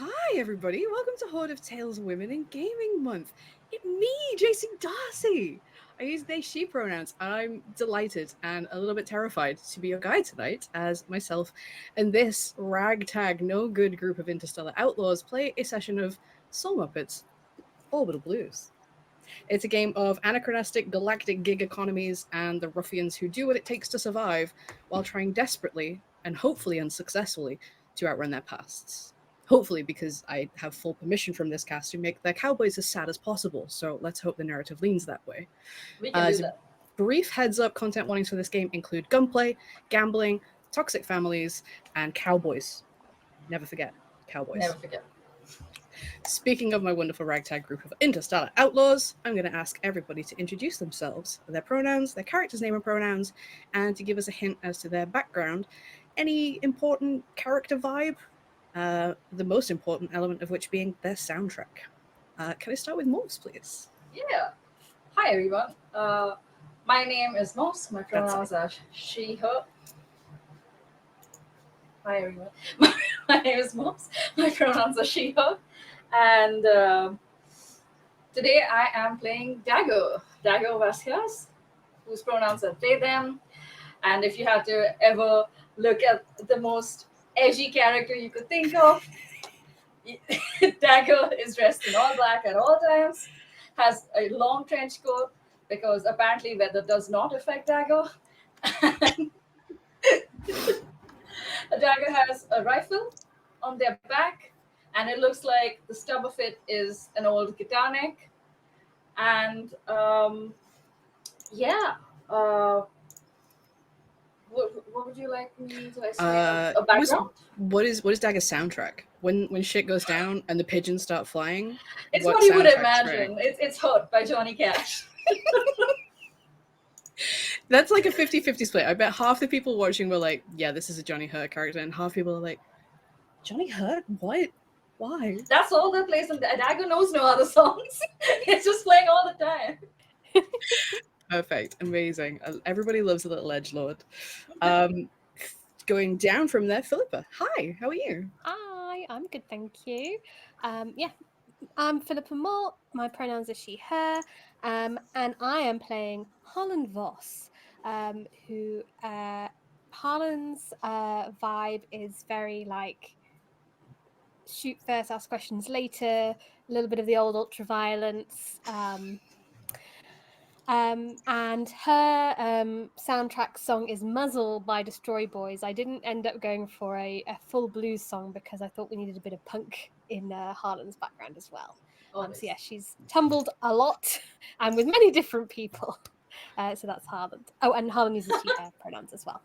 Hi, everybody. Welcome to Hoard of Tales Women in Gaming Month. It's me, Jason Darcy. I use they, she pronouns, and I'm delighted and a little bit terrified to be your guide tonight as myself and this ragtag, no good group of interstellar outlaws play a session of Soul Muppets Orbital Blues. It's a game of anachronistic galactic gig economies and the ruffians who do what it takes to survive while trying desperately and hopefully unsuccessfully to outrun their pasts. Hopefully, because I have full permission from this cast to make their cowboys as sad as possible, so let's hope the narrative leans that way. We can do As a that. brief heads up, content warnings for this game include gunplay, gambling, toxic families, and cowboys. Never forget, Never cowboys. forget. Speaking of my wonderful ragtag group of interstellar outlaws, I'm going to ask everybody to introduce themselves, their pronouns, their character's name and pronouns, and to give us a hint as to their background. Any important character vibe? The most important element of which being their soundtrack. Can I start with Morphs, please? Yeah. Hi, everyone. My name is Moss. My That's pronouns are she, her. Hi, everyone. My name is Moss. My pronouns are she, her. And today I am playing Dago Vasquez, whose pronouns are they, them. And if you had to ever look at the most edgy character you could think of, Dago is dressed in all black at all times, has a long trench coat because apparently weather does not affect Dago. Dago has a rifle on their back, and it looks like the stub of it is an old guitar neck. And yeah, uh, what would you like me to explain? A background? What is Dagger's soundtrack? When shit goes down and the pigeons start flying, It's what what you would soundtrack's playing? imagine. It's Hurt by Johnny Cash. That's like a 50-50 split. I bet half the people watching were like, yeah, this is a Johnny Hurt character, and half people are like, Johnny Hurt? What? Why? That's all that plays, and Dago knows no other songs. It's just playing all the time. Perfect. Amazing. Everybody loves a little edge lord. Um, Going down from there, Philippa. Hi, how are you? Hi, I'm good, thank you. Yeah, I'm Philippa Moore. My pronouns are she, her, and I am playing Harlan Voss, who Harlan's vibe is very like shoot first, ask questions later, a little bit of the old ultra violence. And her soundtrack song is Muzzle by Destroy Boys. I didn't end up going for a full blues song because I thought we needed a bit of punk in Harlan's background as well. So yeah, she's tumbled a lot and with many different people. So that's Harlan. Oh, and Harlan uses she, her pronouns as well.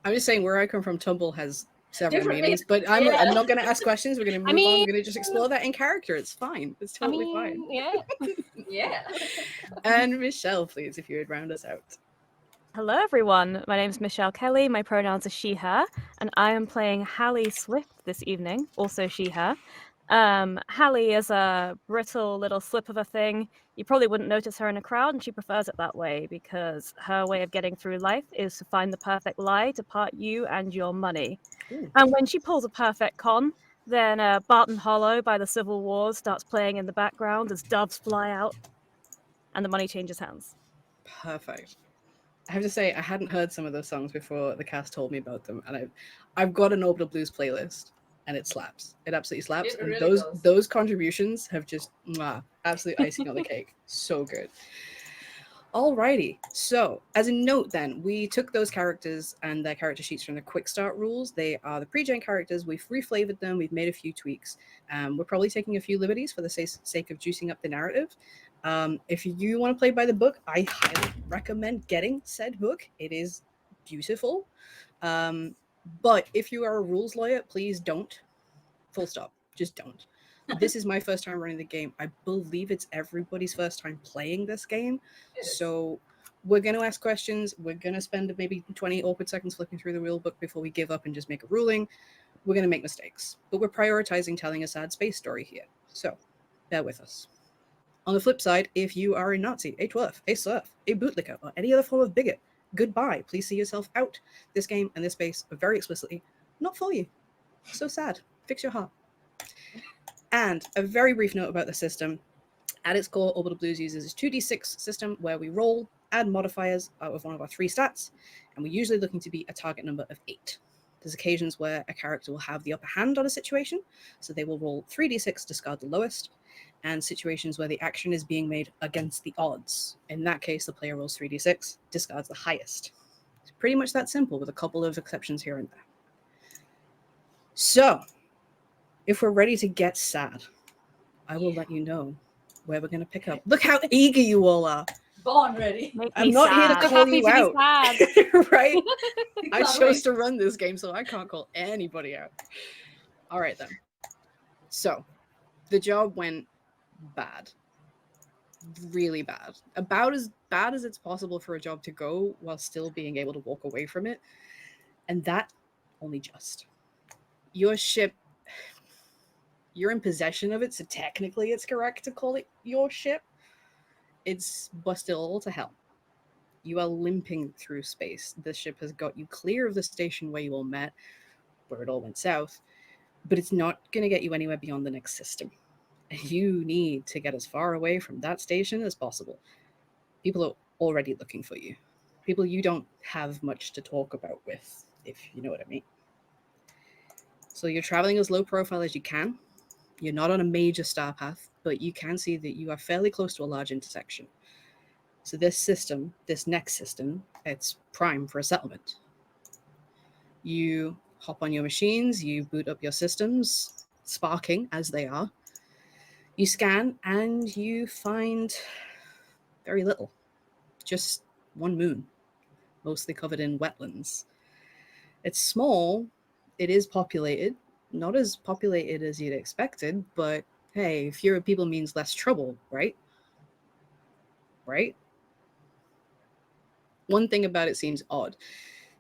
I'm just saying where I come from, Tumble has several Different meanings, meanings, but I'm yeah. not going to ask questions. We're going to move on. We're going to just explore that in character. It's fine. It's totally fine. Yeah. Yeah. And Michelle, please, if you would round us out. Hello, everyone. My name is Michelle Kelly. My pronouns are she, her, and I am playing Hallie Swift this evening, also she, her. Hallie is a brittle little slip of a thing. You probably wouldn't notice her in a crowd, and she prefers it that way because her way of getting through life is to find the perfect lie to part you and your money. Ooh. And when she pulls a perfect con, then Barton Hollow by the Civil Wars starts playing in the background as doves fly out, and the money changes hands. Perfect. I have to say, I hadn't heard some of those songs before the cast told me about them, and I've got an Orbital Blues playlist, and it slaps. It absolutely slaps. It And really those does. those contributions have just absolute icing on the cake. So good. Alrighty. So, as a note, then we took those characters and their character sheets from the quick start rules. They are the pre-gen characters. We've reflavored them. We've made a few tweaks. We're probably taking a few liberties for the sake of juicing up the narrative. If you want to play by the book, I highly recommend getting said book. It is beautiful. But if you are a rules lawyer, please don't. Full stop. Just don't. This is my first time running the game. I believe it's everybody's first time playing this game. So we're going to ask questions. We're going to spend maybe 20 awkward seconds flipping through the rule book before we give up and just make a ruling. We're going to make mistakes. But we're prioritizing telling a sad space story here. So bear with us. On the flip side, if you are a Nazi, a twerf, a serf, a bootlicker, or any other form of bigot, goodbye. Please see yourself out. This game and this space are very explicitly not for you. So sad. Fix your heart. And a very brief note about the system. At its core, Orbital Blues uses a 2d6 system where we roll, add modifiers out of one of our 3 stats, and we're usually looking to beat a target number of 8. There's occasions where a character will have the upper hand on a situation, so they will roll 3d6, discard the lowest, and situations where the action is being made against the odds. In that case, the player rolls 3d6, discards the highest. It's pretty much that simple, with a couple of exceptions here and there. So, if we're ready to get sad, I will let you know where we're going to pick up. Look how eager you all are. Born ready. Make I'm me not here to sad. So call happy you to out. be sad. Right? I Can't chose wait. to run this game, so I can't call anybody out. All right, then. So, the job went bad. Really bad. About as bad as it's possible for a job to go while still being able to walk away from it. And that only just. Your ship, you're in possession of it, so technically it's correct to call it your ship. It's busted all to hell. You are limping through space. The ship has got you clear of the station where you all met, where it all went south, but it's not going to get you anywhere beyond the next system. You need to get as far away from that station as possible. People are already looking for you. People you don't have much to talk about with, if you know what I mean. So you're traveling as low profile as you can. You're not on a major star path, but you can see that you are fairly close to a large intersection. So this system, this next system, it's prime for a settlement. You hop on your machines, you boot up your systems, sparking as they are. You scan and you find very little. Just one moon, mostly covered in wetlands. It's small, it is populated, not as populated as you'd expected, but hey, fewer people means less trouble, right? Right? One thing about it seems odd.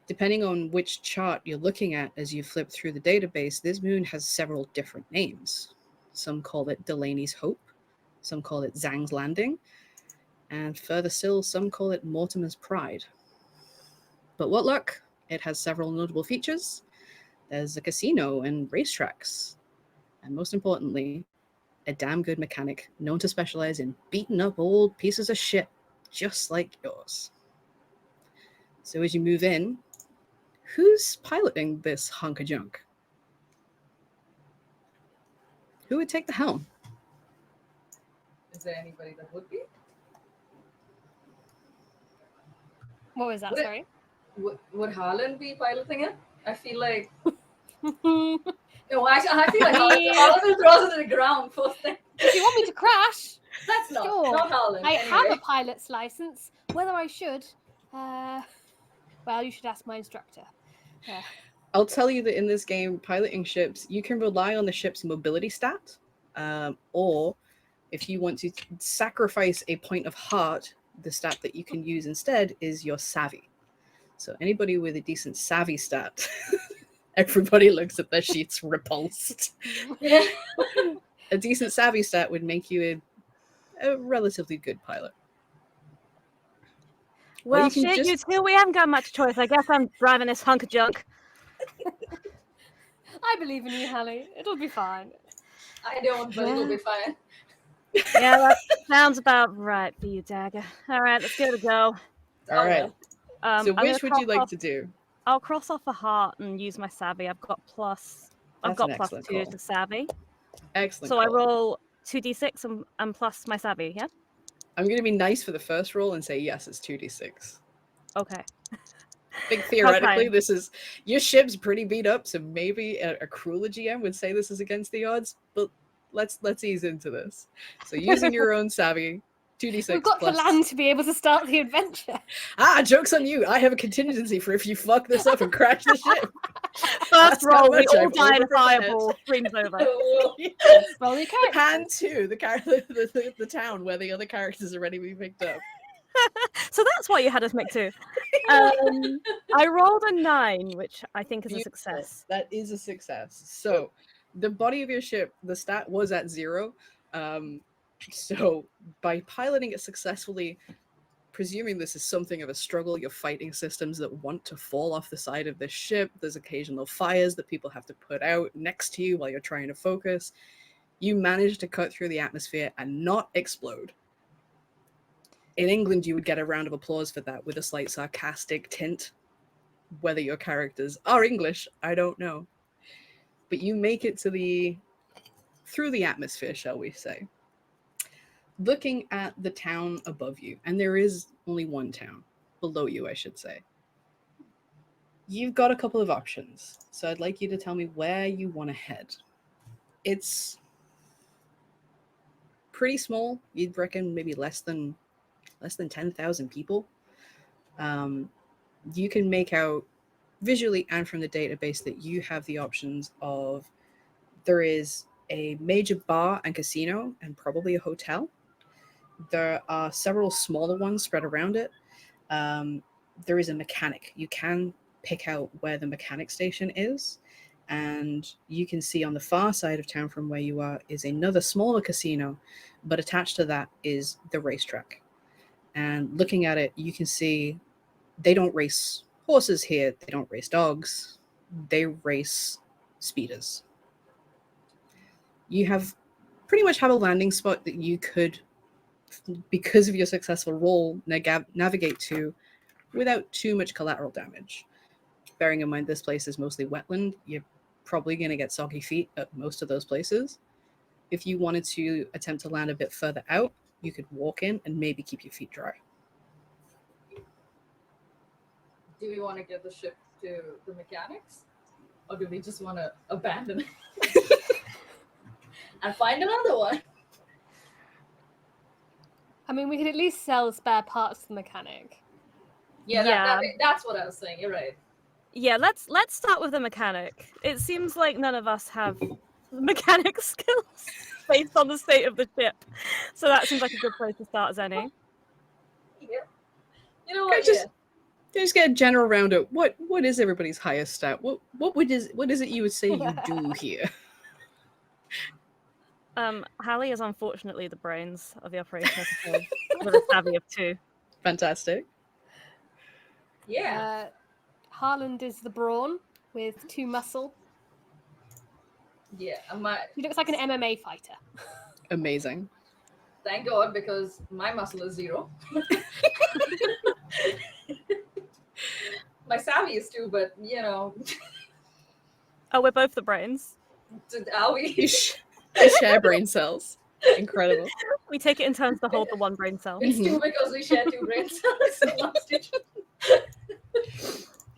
Depending on which chart you're looking at as you flip through the database, this moon has several different names. Some call it Delaney's Hope, some call it Zhang's Landing, and further still, some call it Mortimer's Pride. But what luck, it has several notable features. There's a casino and racetracks, and most importantly, a damn good mechanic known to specialize in beating up old pieces of shit, just like yours. So as you move in, who's piloting this hunk of junk? Who would take the helm? Is there anybody that would be? What was that? Would it- Sorry. Would Harlan be piloting it? I feel like if no. Actually, I feel like Harlan throws it to the ground first thing. you want me to crash, That's not Sure. not Harlan. I anyway. have a pilot's license. Whether I should, well, you should ask my instructor. I'll tell you that in this game, piloting ships, you can rely on the ship's mobility stat, or if you want to sacrifice a point of heart, the stat that you can use instead is your savvy. So anybody with a decent savvy stat, everybody looks at their sheets repulsed. Yeah. A decent savvy stat would make you a relatively good pilot. Well, you can shit, just- you two, we haven't got much choice. I guess I'm driving this hunk of junk. I believe in you, Hallie. It'll be fine. I don't, but it'll be fine. Yeah, that sounds about right for you, Dagger. All right, let's give it a go. All right. well. So I'm gonna which would you cross like off- to do? I'll cross off a heart and use my savvy. I've got That's +2 an excellent call. to savvy. Excellent. So I call. roll 2d6 and plus my savvy, yeah? I'm going to be nice for the first roll and say yes, it's 2d6. Okay. I think theoretically, Okay. this is your ship's pretty beat up, so maybe a crueler GM would say this is against the odds. But let's ease into this. So using your own savvy, 2d6 We've got plus. to land to be able to start the adventure. Joke's on you! I have a contingency for if you fuck this up and crash the ship. First That's how roll, we much all I've die in a overprepared. fireball. Stream's over. Yes. Roll your character. And two, the town where the other characters are ready to be picked up. So that's why you had us make 2. I rolled a 9, which I think is a Beautiful. success. That is a success. So the body of your ship, the stat was at 0. So by piloting it successfully, presuming this is something of a struggle, you're fighting systems that want to fall off the side of the ship. There's occasional fires that people have to put out next to you while you're trying to focus. You manage to cut through the atmosphere and not explode. In England, you would get a round of applause for that with a slight sarcastic tint. Whether your characters are English, I don't know. But you make it through the atmosphere, shall we say. Looking at the town above you, and there is only one town below you, I should say. You've got a couple of options. So I'd like you to tell me where you want to head. It's pretty small. You'd reckon maybe less than 10,000 people. You can make out visually and from the database that you have the options of there is a major bar and casino and probably a hotel. There are several smaller ones spread around it. There is a mechanic. You can pick out where the mechanic station is, and you can see on the far side of town from where you are is another smaller casino, but attached to that is the racetrack. And looking at it, you can see they don't race horses here, they don't race dogs, they race speeders. You have pretty much have a landing spot that you could, because of your successful roll, navigate to without too much collateral damage. Bearing in mind this place is mostly wetland, you're probably going to get soggy feet at most of those places. If you wanted to attempt to land a bit further out, you could walk in and maybe keep your feet dry. Do we want to get the ship to the mechanics? Or do we just want to abandon it and find another one? I mean, we could at least sell spare parts to the mechanic. Yeah. That's what I was saying. You're right. Yeah, let's start with the mechanic. It seems like none of us have mechanic skills based on the state of the ship. So that seems like a good place to start, Zenny. Yeah. You know what? Just get a general roundup. What is everybody's highest stat? What is it you would say you do here? Hallie is unfortunately the brains of the operation with a savvy of 2. Fantastic. Yeah. Harland is the brawn with 2 muscle. Yeah. He looks like an MMA fighter. Amazing. Thank God, because my muscle is 0. My savvy is 2, but you know. Oh, we're both the brains. Are we? You share brain cells. Incredible. We take it in turns to hold the one brain cell. It's 2 because we share 2 brain cells.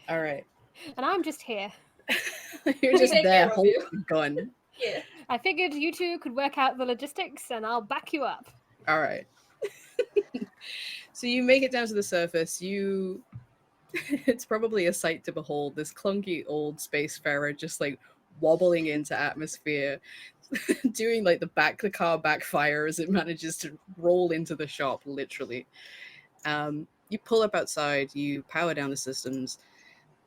All right. And I'm just here. You're just there holding the gun. Yeah. I figured you two could work out the logistics and I'll back you up. All right. So you make it down to the surface. It's probably a sight to behold. This clunky old spacefarer just like wobbling into atmosphere, doing like the car backfire as it manages to roll into the shop, literally. You pull up outside, you power down the systems.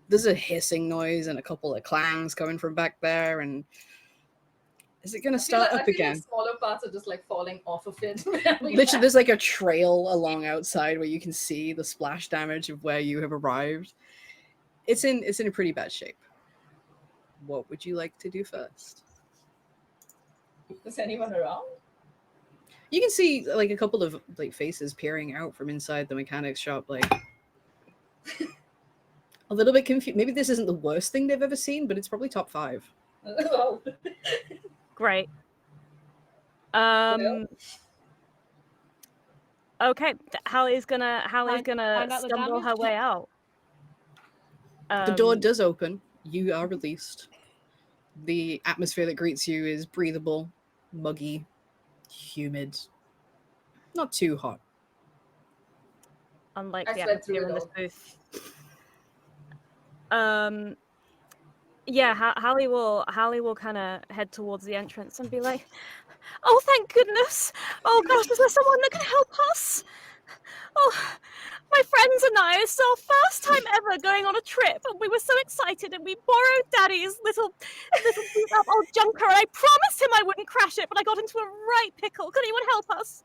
There's a hissing noise and a couple of clangs coming from back there, and is it going to start up again? Like smaller parts are just like falling off of it. Literally, there's like a trail along outside where you can see the splash damage of where you have arrived. It's in a pretty bad shape. What would you like to do first? Is anyone around? You can see like a couple of like faces peering out from inside the mechanics shop, like a little bit confused. Maybe this isn't the worst thing they've ever seen, but it's probably top 5. Great. Well. Okay, Hallie's gonna stumble her way out. The door does open. You are released. The atmosphere that greets you is breathable, muggy, humid, not too hot. Unlike I the slept through atmosphere in it this booth. Yeah, Hallie will kind of head towards the entrance and be like, "Oh, thank goodness! Oh gosh, is there someone that can help us? Oh, my friends and I, it's our first time ever going on a trip, and we were so excited, and we borrowed Daddy's little beat up old junker, and I promised him I wouldn't crash it, but I got into a right pickle. Can anyone help us?"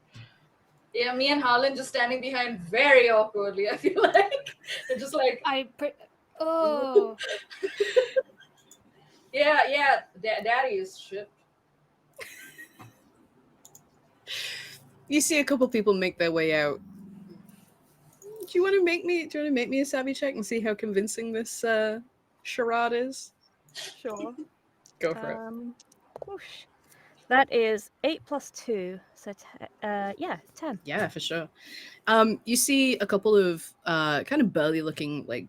Yeah, me and Harlan just standing behind very awkwardly, I feel like. They're just like... Oh. Yeah, Daddy is shit. You see a couple people make their way out. Do you want to make me a savvy check and see how convincing this charade is? Sure. Go for it. Whoosh. That is 8 plus 2, so 10. Yeah, for sure. You see a couple of kind of burly looking, like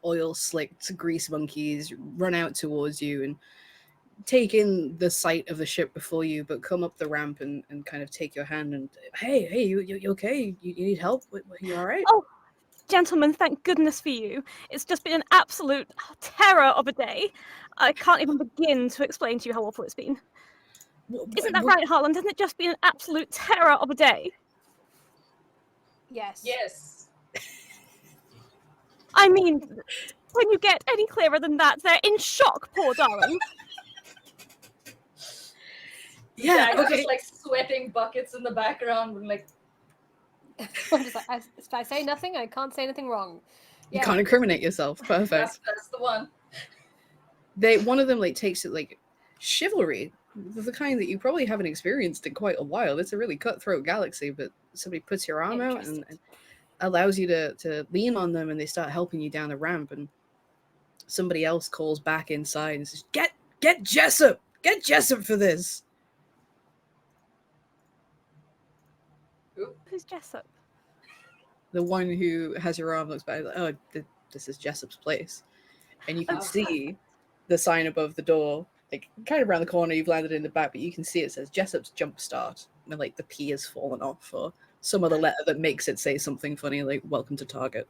oil slicked grease monkeys run out towards you and take in the sight of the ship before you, but come up the ramp and kind of take your hand and, hey, you okay? You need help? You all right? Oh, gentlemen, thank goodness for you. It's just been an absolute terror of a day. I can't even begin to explain to you how awful it's been. Isn't that right, Harlan? Hasn't it just been an absolute terror of a day? Yes. Yes. I mean, can you get any clearer than that? They're in shock, poor darlings. Yeah, Dago's okay. just like sweating buckets in the background, and like I'm just like, if I say nothing, I can't say anything wrong. You Yeah. can't incriminate yourself. Perfect. that's the one. One of them like takes it like chivalry, the kind that you probably haven't experienced in quite a while. It's a really cutthroat galaxy, but somebody puts your arm out and allows you to lean on them, and they start helping you down the ramp. And somebody else calls back inside and says, "Get Jessup! Get Jessup for this." Who's Jessup? The one who has your arm looks back like, "Oh, this is Jessup's place," and you can see the sign above the door, like kind of around the corner. You've landed in the back, but you can see it says Jessup's Jump Start, and like the P has fallen off, or some other letter that makes it say something funny like "Welcome to Target."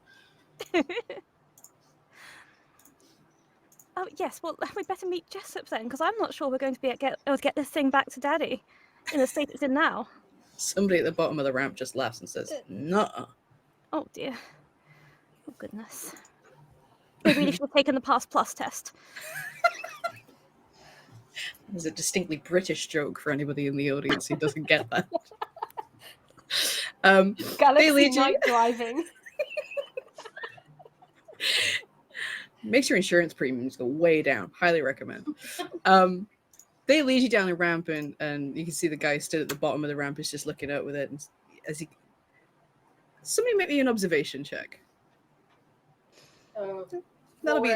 Oh yes, well we'd better meet Jessup then, because I'm not sure we're going to be able to get this thing back to Daddy in the state it's in now. Somebody at the bottom of the ramp just laughs and says, "Nuh-uh." Oh dear. Oh goodness. We really should have taken the Pass Plus test. There's a distinctly British joke for anybody in the audience who doesn't get that. Galaxy night driving. Makes your insurance premiums go way down. Highly recommend. They lead you down the ramp, and you can see the guy stood at the bottom of the ramp is just looking out with it. And somebody make me an observation check. That'll be.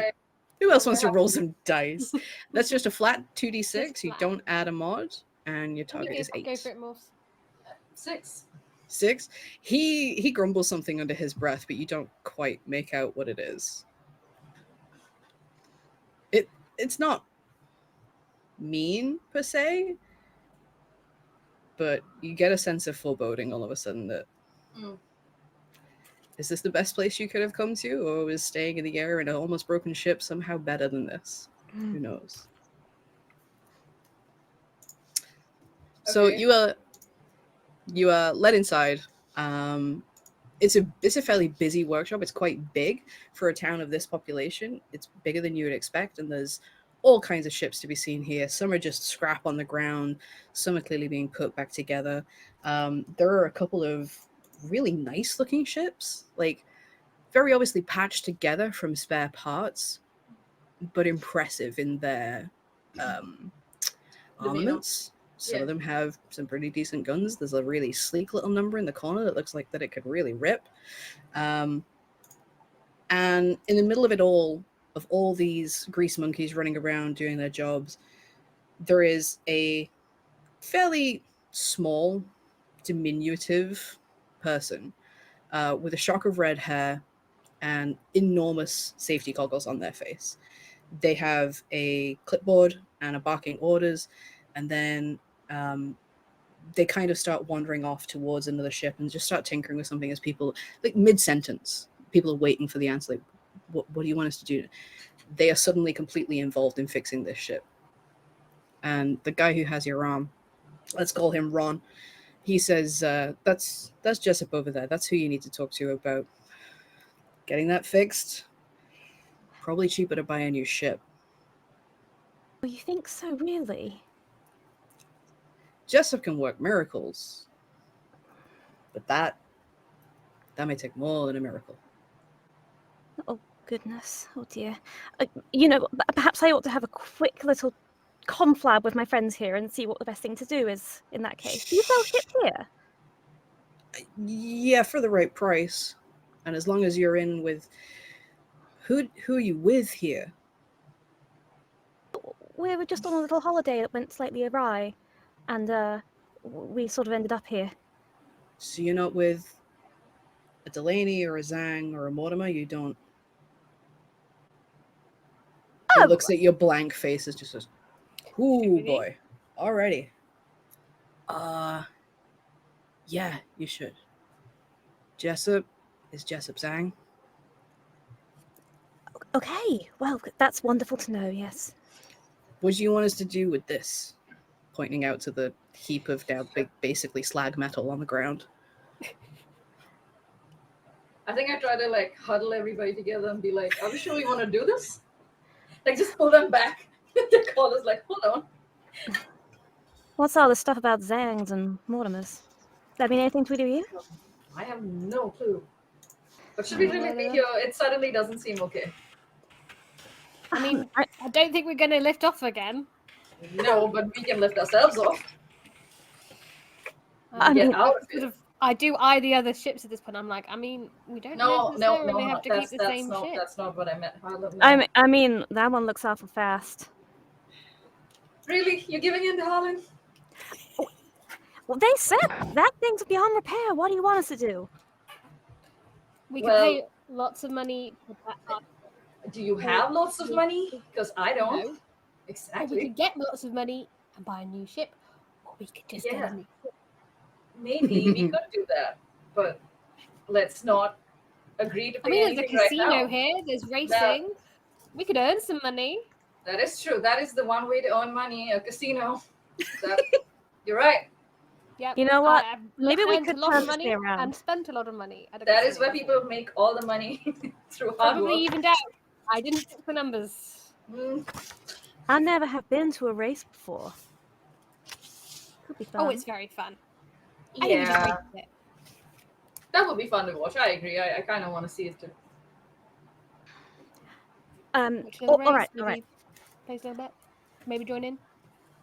Who else wants to roll some dice? That's just a flat 2d6. You don't add a mod, and your target is 8. Go for it, Morphs. 6. 6. He grumbles something under his breath, but you don't quite make out what it is. It's not mean per se, but you get a sense of foreboding all of a sudden that is this the best place you could have come to, or was staying in the air in an almost broken ship somehow better than this? Who knows? Okay. So you are led inside. It's a fairly busy workshop. It's quite big for a town of this population. It's bigger than you would expect, and there's all kinds of ships to be seen here. Some are just scrap on the ground. Some are clearly being put back together. There are a couple of really nice looking ships, like very obviously patched together from spare parts, but impressive in their armaments. Some of them have some pretty decent guns. There's a really sleek little number in the corner that looks like that it could really rip. And in the middle of it all, of all these grease monkeys running around doing their jobs, there is a fairly small, diminutive person with a shock of red hair and enormous safety goggles on their face. They have a clipboard and are barking orders, and then they kind of start wandering off towards another ship and just start tinkering with something as people, like mid-sentence, people are waiting for the answer, like, what do you want us to do? They are suddenly completely involved in fixing this ship. And the guy who has your arm, let's call him Ron, he says, that's Jessup over there. That's who you need to talk to about getting that fixed. Probably cheaper to buy a new ship. Well, you think so, really? Jessup can work miracles, but that may take more than a miracle. Oh goodness, oh dear. You know, perhaps I ought to have a quick little conflab with my friends here and see what the best thing to do is in that case. Do you sell ships here? Yeah, for the right price. And as long as you're in with who are you with here? We were just on a little holiday that went slightly awry, and we sort of ended up here. So you're not with a Delaney or a Zhang or a Mortimer? You don't. He Oh, looks at your blank face as just says, "Ooh Should we? boy, alrighty." Yeah, you should. Jessup is Jessup Zhang. okay. Well, that's wonderful to know. Yes. What do you want us to do with this? Pointing out to the heap of now basically slag metal on the ground. I think I try to like huddle everybody together and be like, "Are we sure we want to do this?" Like just pull them back. The caller's like, "Hold on." What's all this stuff about Zangs and Mortimers? That mean anything to you? I have no clue. But should we really be here? It suddenly doesn't seem okay. I mean, I don't think we're going to lift off again. No, but we can lift ourselves off. I Get mean, out of here. I do eye the other ships at this point. I'm like, I mean, we don't necessarily have to keep the same ship. That's not what I meant. Harlem, no. I mean, that one looks awful fast. Really? You're giving in to Harlan? Well, they said that thing's beyond repair. What do you want us to do? We can pay lots of money for that. Do you have lots of money? Because I don't. No. Or Exactly. we could get lots of money and buy a new ship, or we could just get a new ship. Maybe we could do that, but let's not agree to pay I mean, there's a anything right casino now. here. There's racing. We could earn some money. That is true. That is the one way to earn money, a casino. You're right. Yep. You know what? I've Maybe we earned could a lot turn of this money around. and spent a lot of money. At a That is casino where people make all the money through hard probably work. evened out. I didn't check the numbers. I never have been to a race before. Could be fun. Oh, it's very fun. I think we should Yeah, race it. that would be fun to watch. I agree. I kind of want to see it too. Which little all race? right, all right. Maybe place a little bit. Maybe join in.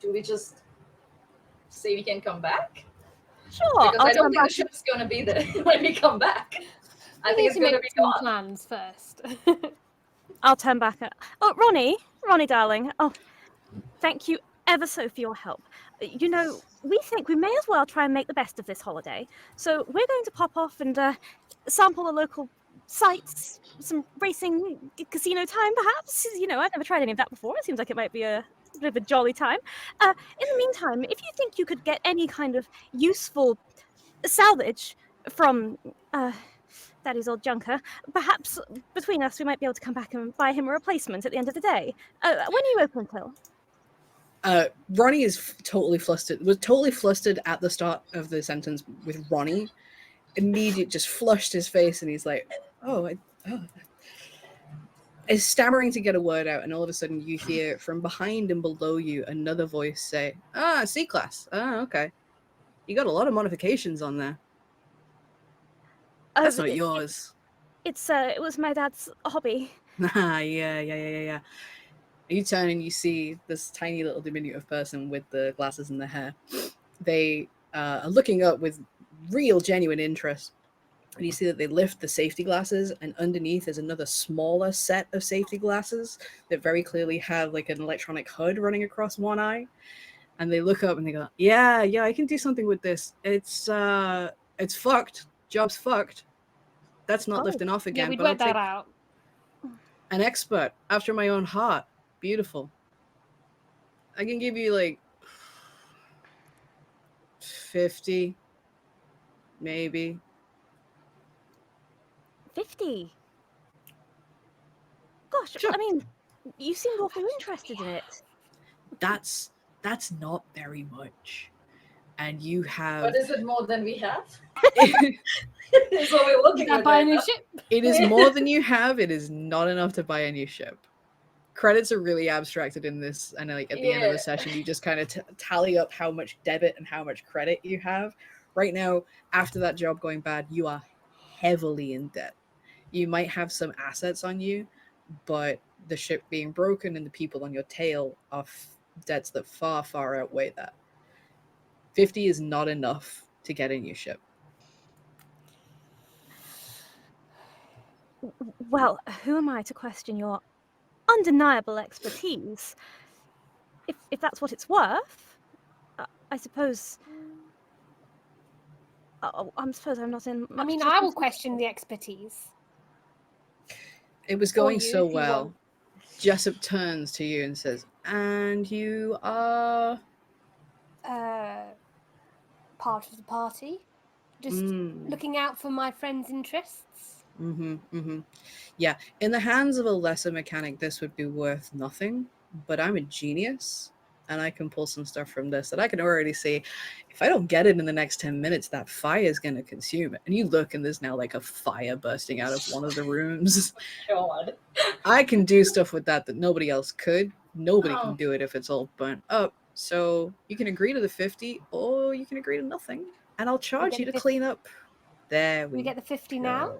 Do we just say we can come back? Sure. Because I don't think the ship's going to be there when we come back. I think it's going to be some gone. plans first. I'll turn back. Oh, Ronnie, darling. Oh, thank you ever so for your help. You know, we think we may as well try and make the best of this holiday. So we're going to pop off and sample the local sites, some racing, casino time, perhaps. You know, I've never tried any of that before. It seems like it might be a bit of a jolly time. In the meantime, if you think you could get any kind of useful salvage from Daddy's old junker, perhaps between us we might be able to come back and buy him a replacement at the end of the day. When are you open till? Ronnie is totally flustered. Was totally flustered at the start of the sentence with Ronnie. Immediate, just flushed his face, and he's like, is stammering to get a word out, and all of a sudden you hear from behind and below you another voice say, C-class. Okay. You got a lot of modifications on there. That's not yours. It was my dad's hobby. Yeah. You turn and you see this tiny little diminutive person with the glasses and the hair. They are looking up with real genuine interest. And you see that they lift the safety glasses, and underneath is another smaller set of safety glasses that very clearly have like an electronic HUD running across one eye. And they look up and they go, yeah, I can do something with this. It's fucked. Job's fucked. That's not lifting off again. Yeah, we'd but I'll work that take out. an expert after my own heart. Beautiful. I can give you like 50, maybe. 50? Gosh, Sure. I mean, you seem awfully interested in it. That's not very much. And you have... But is it more than we have? Is what we're looking at. Buy a new ship. It is more than you have. It is not enough to buy a new ship. Credits are really abstracted in this, and like at the end of the session, you just kind of tally up how much debit and how much credit you have. Right now, after that job going bad, you are heavily in debt. You might have some assets on you, but the ship being broken and the people on your tail are debts that far, far outweigh that. 50 is not enough to get a new ship. Well, who am I to question your undeniable expertise? If that's what it's worth, I suppose. I suppose I'm not in much. I mean, of a I will position- question the expertise. It was Or going you, so if you well. want. Jessup turns to you and says, "And you are Part of the party. Just Mm. looking out for my friends' interests. Yeah, in the hands of a lesser mechanic, this would be worth nothing. But I'm a genius, and I can pull some stuff from this that I can already see. If I don't get it in the next 10 minutes, that fire is going to consume it. And you look, and there's now like a fire bursting out of one of the rooms. God. I can do stuff with that nobody else could. Nobody Oh. can do it if it's all burnt up. So you can agree to the 50, or you can agree to nothing, and I'll charge you to clean up. There We get the 50 go. now?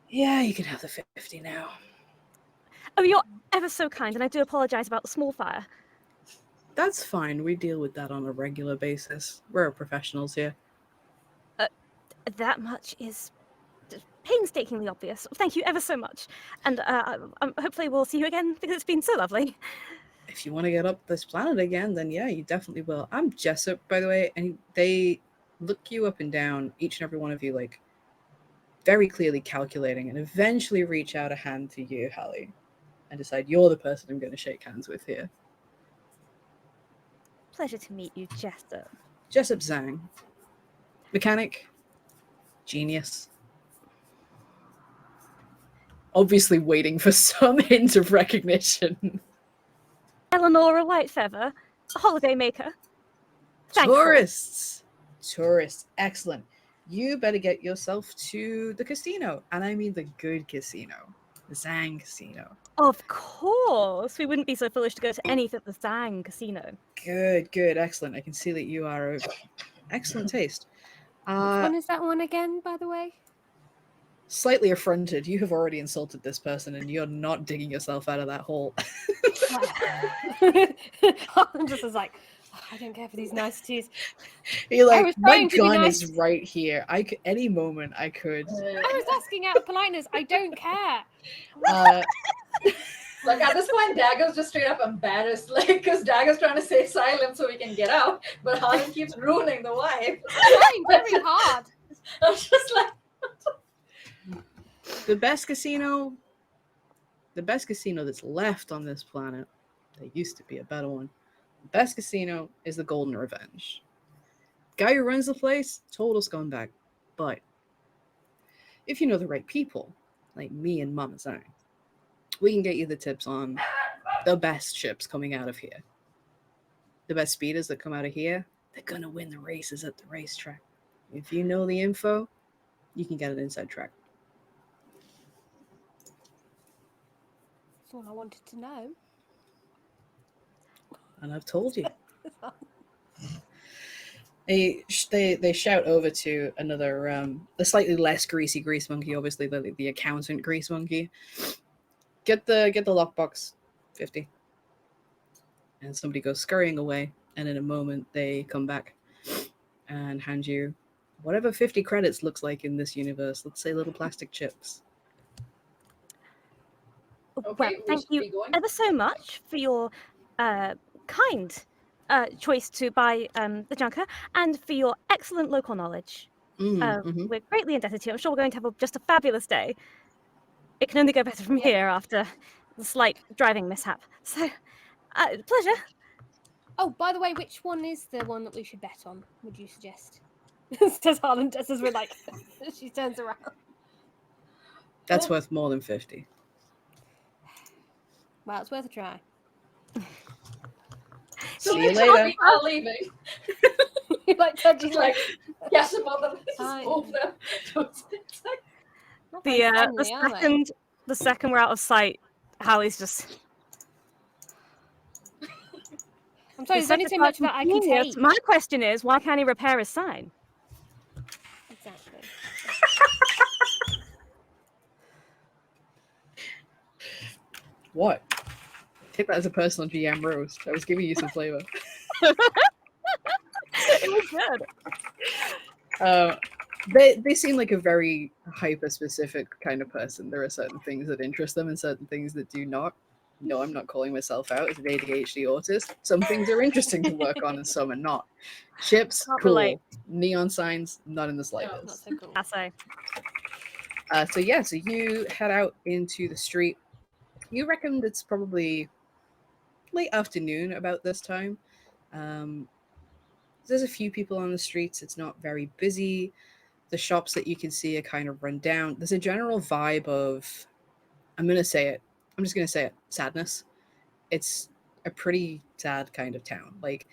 Yeah, you can have the 50 now. Oh, you're ever so kind, and I do apologize about the small fire. That's fine. We deal with that on a regular basis. We're professionals here. That much is painstakingly obvious. Thank you ever so much. And hopefully we'll see you again because it's been so lovely. If you want to get up this planet again, then yeah, you definitely will. I'm Jessup, by the way, and they look you up and down, each and every one of you, like very clearly calculating, and eventually reach out a hand to you, Hallie, and decide you're the person I'm going to shake hands with here. Pleasure to meet you, Jessup. Jessup Zhang. Mechanic. Genius. Obviously waiting for some hint of recognition. Eleanor Whitefeather, a holiday maker. Thankful. Tourists. Excellent. You better get yourself to the casino. And I mean the good casino. The Zhang Casino. Of course. We wouldn't be so foolish to go to any at the Zhang Casino. Good. Excellent. I can see that you are of excellent taste. Which one is that one again, by the way? Slightly affronted. You have already insulted this person and you're not digging yourself out of that hole. I'm just was like, oh, I don't care for these niceties. You're I like, was my trying to be gun nice. is right here. I could, any moment I could. I was asking out of politeness. I don't care. Like at this point, Dagger's just straight up embarrassed, like, because Dagger's trying to stay silent so we can get out, but Harlan keeps ruining the vibe. I'm trying very hard. I'm just like, The best casino that's left on this planet, there used to be a better one. The best casino is the Golden Revenge. Guy who runs the place, total scumbag. But if you know the right people, like me and Mama Zhang, we can get you the tips on the best ships coming out of here. The best speeders that come out of here, they're gonna win the races at the racetrack. If you know the info, you can get an inside track. That's all I wanted to know. And I've told you. They shout over to another, the slightly less greasy grease monkey, obviously the accountant grease monkey. Get the lockbox, 50. And somebody goes scurrying away, and in a moment they come back and hand you whatever 50 credits looks like in this universe. Let's say little plastic chips. okay, Well, we thank should be you going. ever so much for your kind choice to buy the junker and for your excellent local knowledge. We're greatly indebted to you. I'm sure we're going to have just a fabulous day. It can only go better from here after the slight driving mishap. So, pleasure. Oh, by the way, which one is the one that we should bet on, would you suggest? Says Harlan, just as we're like, she turns around. That's worth more than 50. Well, it's worth a try. So See you like, later. we are leaving. You're like, touching Just like, yes, above them. Fine. Move them. It's like, not very friendly, are they? The second we're out of sight, Hallie's just. I'm sorry, there's only so much that I can take. My question is, why can't he repair his sign? Exactly. What? Take that as a personal GM roast. I was giving you some flavor. It was good. They seem like a very hyper specific kind of person. There are certain things that interest them and certain things that do not. No, I'm not calling myself out as an ADHD autist. Some things are interesting to work on and some are not. Ships, Can't cool. relate. Neon signs, not in the Not slightest. so cool. I say. So you head out into the street. You reckon it's probably late afternoon about this time. Um, there's a few people on the streets. It's not very busy. The shops that you can see are kind of run down. There's a general vibe of, I'm going to say it. I'm just going to say it. Sadness. It's a pretty sad kind of town. Like,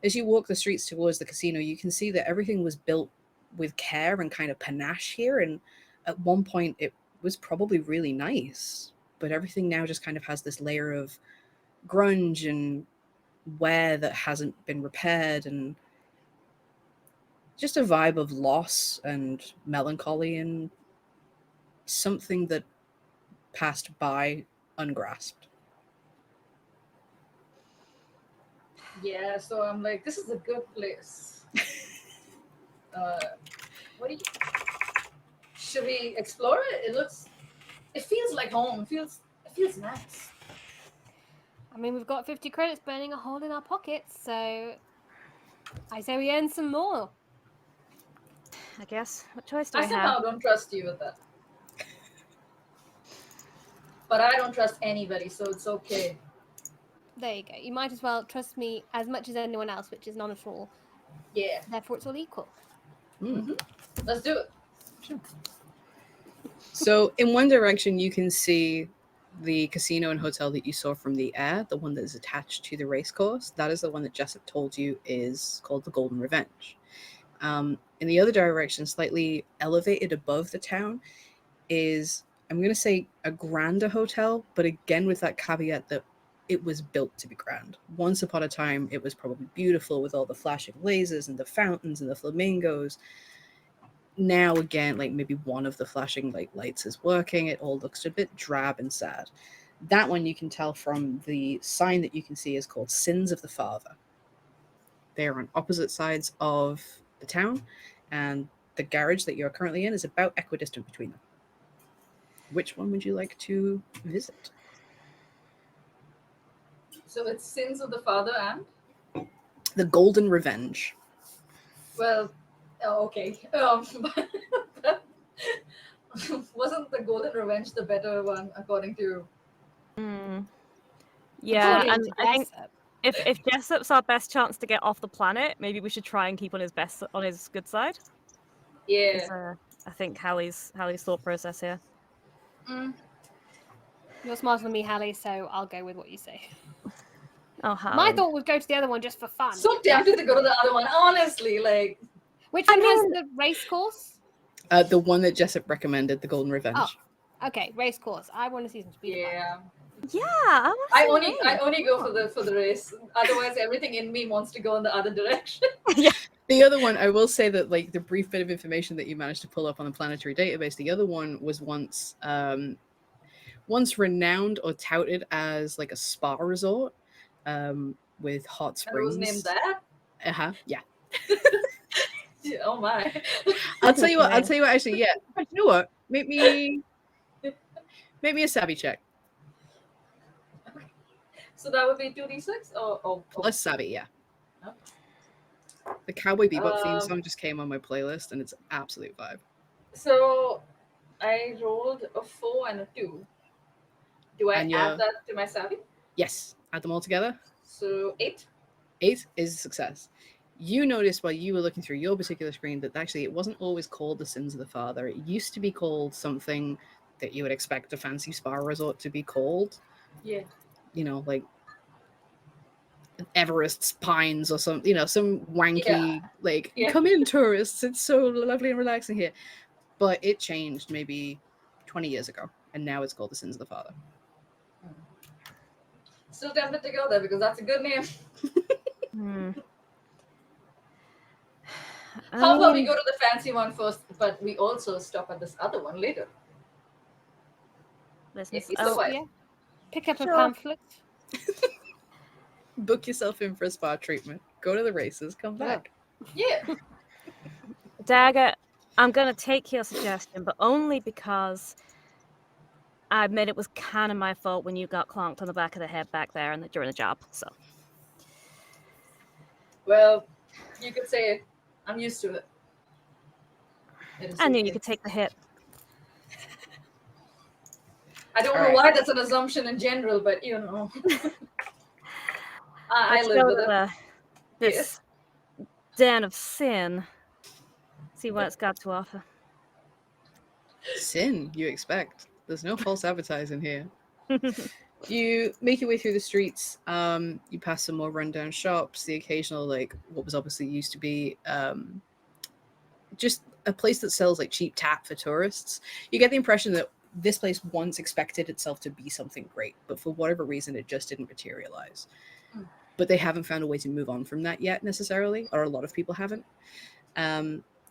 as you walk the streets towards the casino, you can see that everything was built with care and kind of panache here. And at one point, it was probably really nice. But everything now just kind of has this layer of grunge and wear that hasn't been repaired, and just a vibe of loss and melancholy and something that passed by ungrasped. Yeah, so I'm like, this is a good place. What do you? Should we explore it? It feels like home. It feels nice. I mean, we've got 50 credits burning a hole in our pockets, so I say we earn some more. I guess. What choice do I I somehow have? don't trust you with that. But I don't trust anybody, so it's okay. There you go. You might as well trust me as much as anyone else, which is none at all. Yeah, Therefore, it's all equal. let's do it. So, in one direction, you can see the casino and hotel that you saw from the air, the one that is attached to the race course. That is the one that Jessup told you is called the Golden Revenge. In the other direction, slightly elevated above the town, is, I'm going to say, a grander hotel, but again with that caveat that it was built to be grand. Once upon a time, it was probably beautiful with all the flashing lasers and the fountains and the flamingos. Now again, like maybe one of the flashing lights is working. It all looks a bit drab and sad. That one you can tell from the sign that you can see is called Sins of the Father. They're on opposite sides of the town, and the garage that you're currently in is about equidistant between them. Which one would you like to visit? So it's Sins of the Father and The Golden Revenge. well, okay. Wasn't the Golden Revenge the better one according to? Yeah, According and to I think Jessup. if Jessup's our best chance to get off the planet, maybe we should try and keep on his good side. Yeah. Is, I think Hallie's thought process here. You're smarter than me, Hallie, so I'll go with what you say. Oh, Hallie. My thought was go to the other one just for fun. So tempted to go to the other one, honestly. Like, Which one has the race course? The one that Jessup recommended, the Golden Revenge. Oh, okay, race course. I want to see some speed. yeah. Yeah, I only go for the race. Otherwise, everything in me wants to go in the other direction. The other one, I will say that the brief bit of information that you managed to pull up on the planetary database, the other one was once renowned or touted as a spa resort with hot springs. And it was named that? Yeah. Oh my. I'll tell you what, actually, yeah. You know what? Make me a savvy check. So that would be 2d6 or Plus savvy, yeah. Okay. The Cowboy Bebop theme song just came on my playlist, and it's an absolute vibe. So I rolled a 4 and a 2. Do I add that to my savvy? Yes. Add them all together. So 8. 8 is a success. You noticed while you were looking through your particular screen that actually it wasn't always called the Sins of the Father. It used to be called something that you would expect a fancy spa resort to be called. Yeah. You know, like Everest's Pines or some wanky, come in tourists, it's so lovely and relaxing here. But it changed maybe 20 years ago, and now it's called the Sins of the Father. Still tempted to go there because that's a good name. How about we go to the fancy one first, but we also stop at this other one later? Yeah. Pick up a pamphlet. Book yourself in for a spa treatment. Go to the races. Come Yeah. back. Yeah. Dagger, I'm gonna take your suggestion, but only because I admit it was kind of my fault when you got clonked on the back of the head back there and during the job. So Well, you could say I'm used to it. It is I knew you okay. could take the hit. I don't All know right. why that's an assumption in general, but you know, I Let's live go with to it. this den of sin. See what it's got to offer. Sin, you expect. There's no false advertising here. You make your way through the streets. You pass some more rundown shops, the occasional, like, what was obviously used to be just a place that sells like cheap tap for tourists. You get the impression that this place once expected itself to be something great, but for whatever reason, it just didn't materialize. Mm. But they haven't found a way to move on from that yet, necessarily, or a lot of people haven't.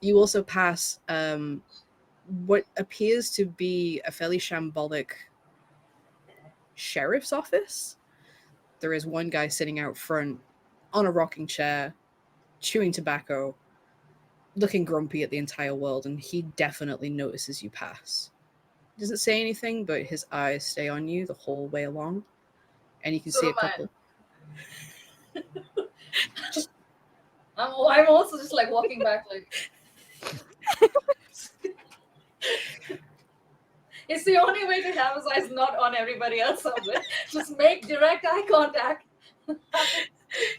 You also pass what appears to be a fairly shambolic sheriff's office. There is one guy sitting out front on a rocking chair, chewing tobacco, looking grumpy at the entire world, and he definitely notices you pass. He doesn't say anything, but his eyes stay on you the whole way along, and you can So see a do mine. couple. I'm also just like walking back, like it's the only way to have his eyes not on everybody else of it. Just make direct eye contact.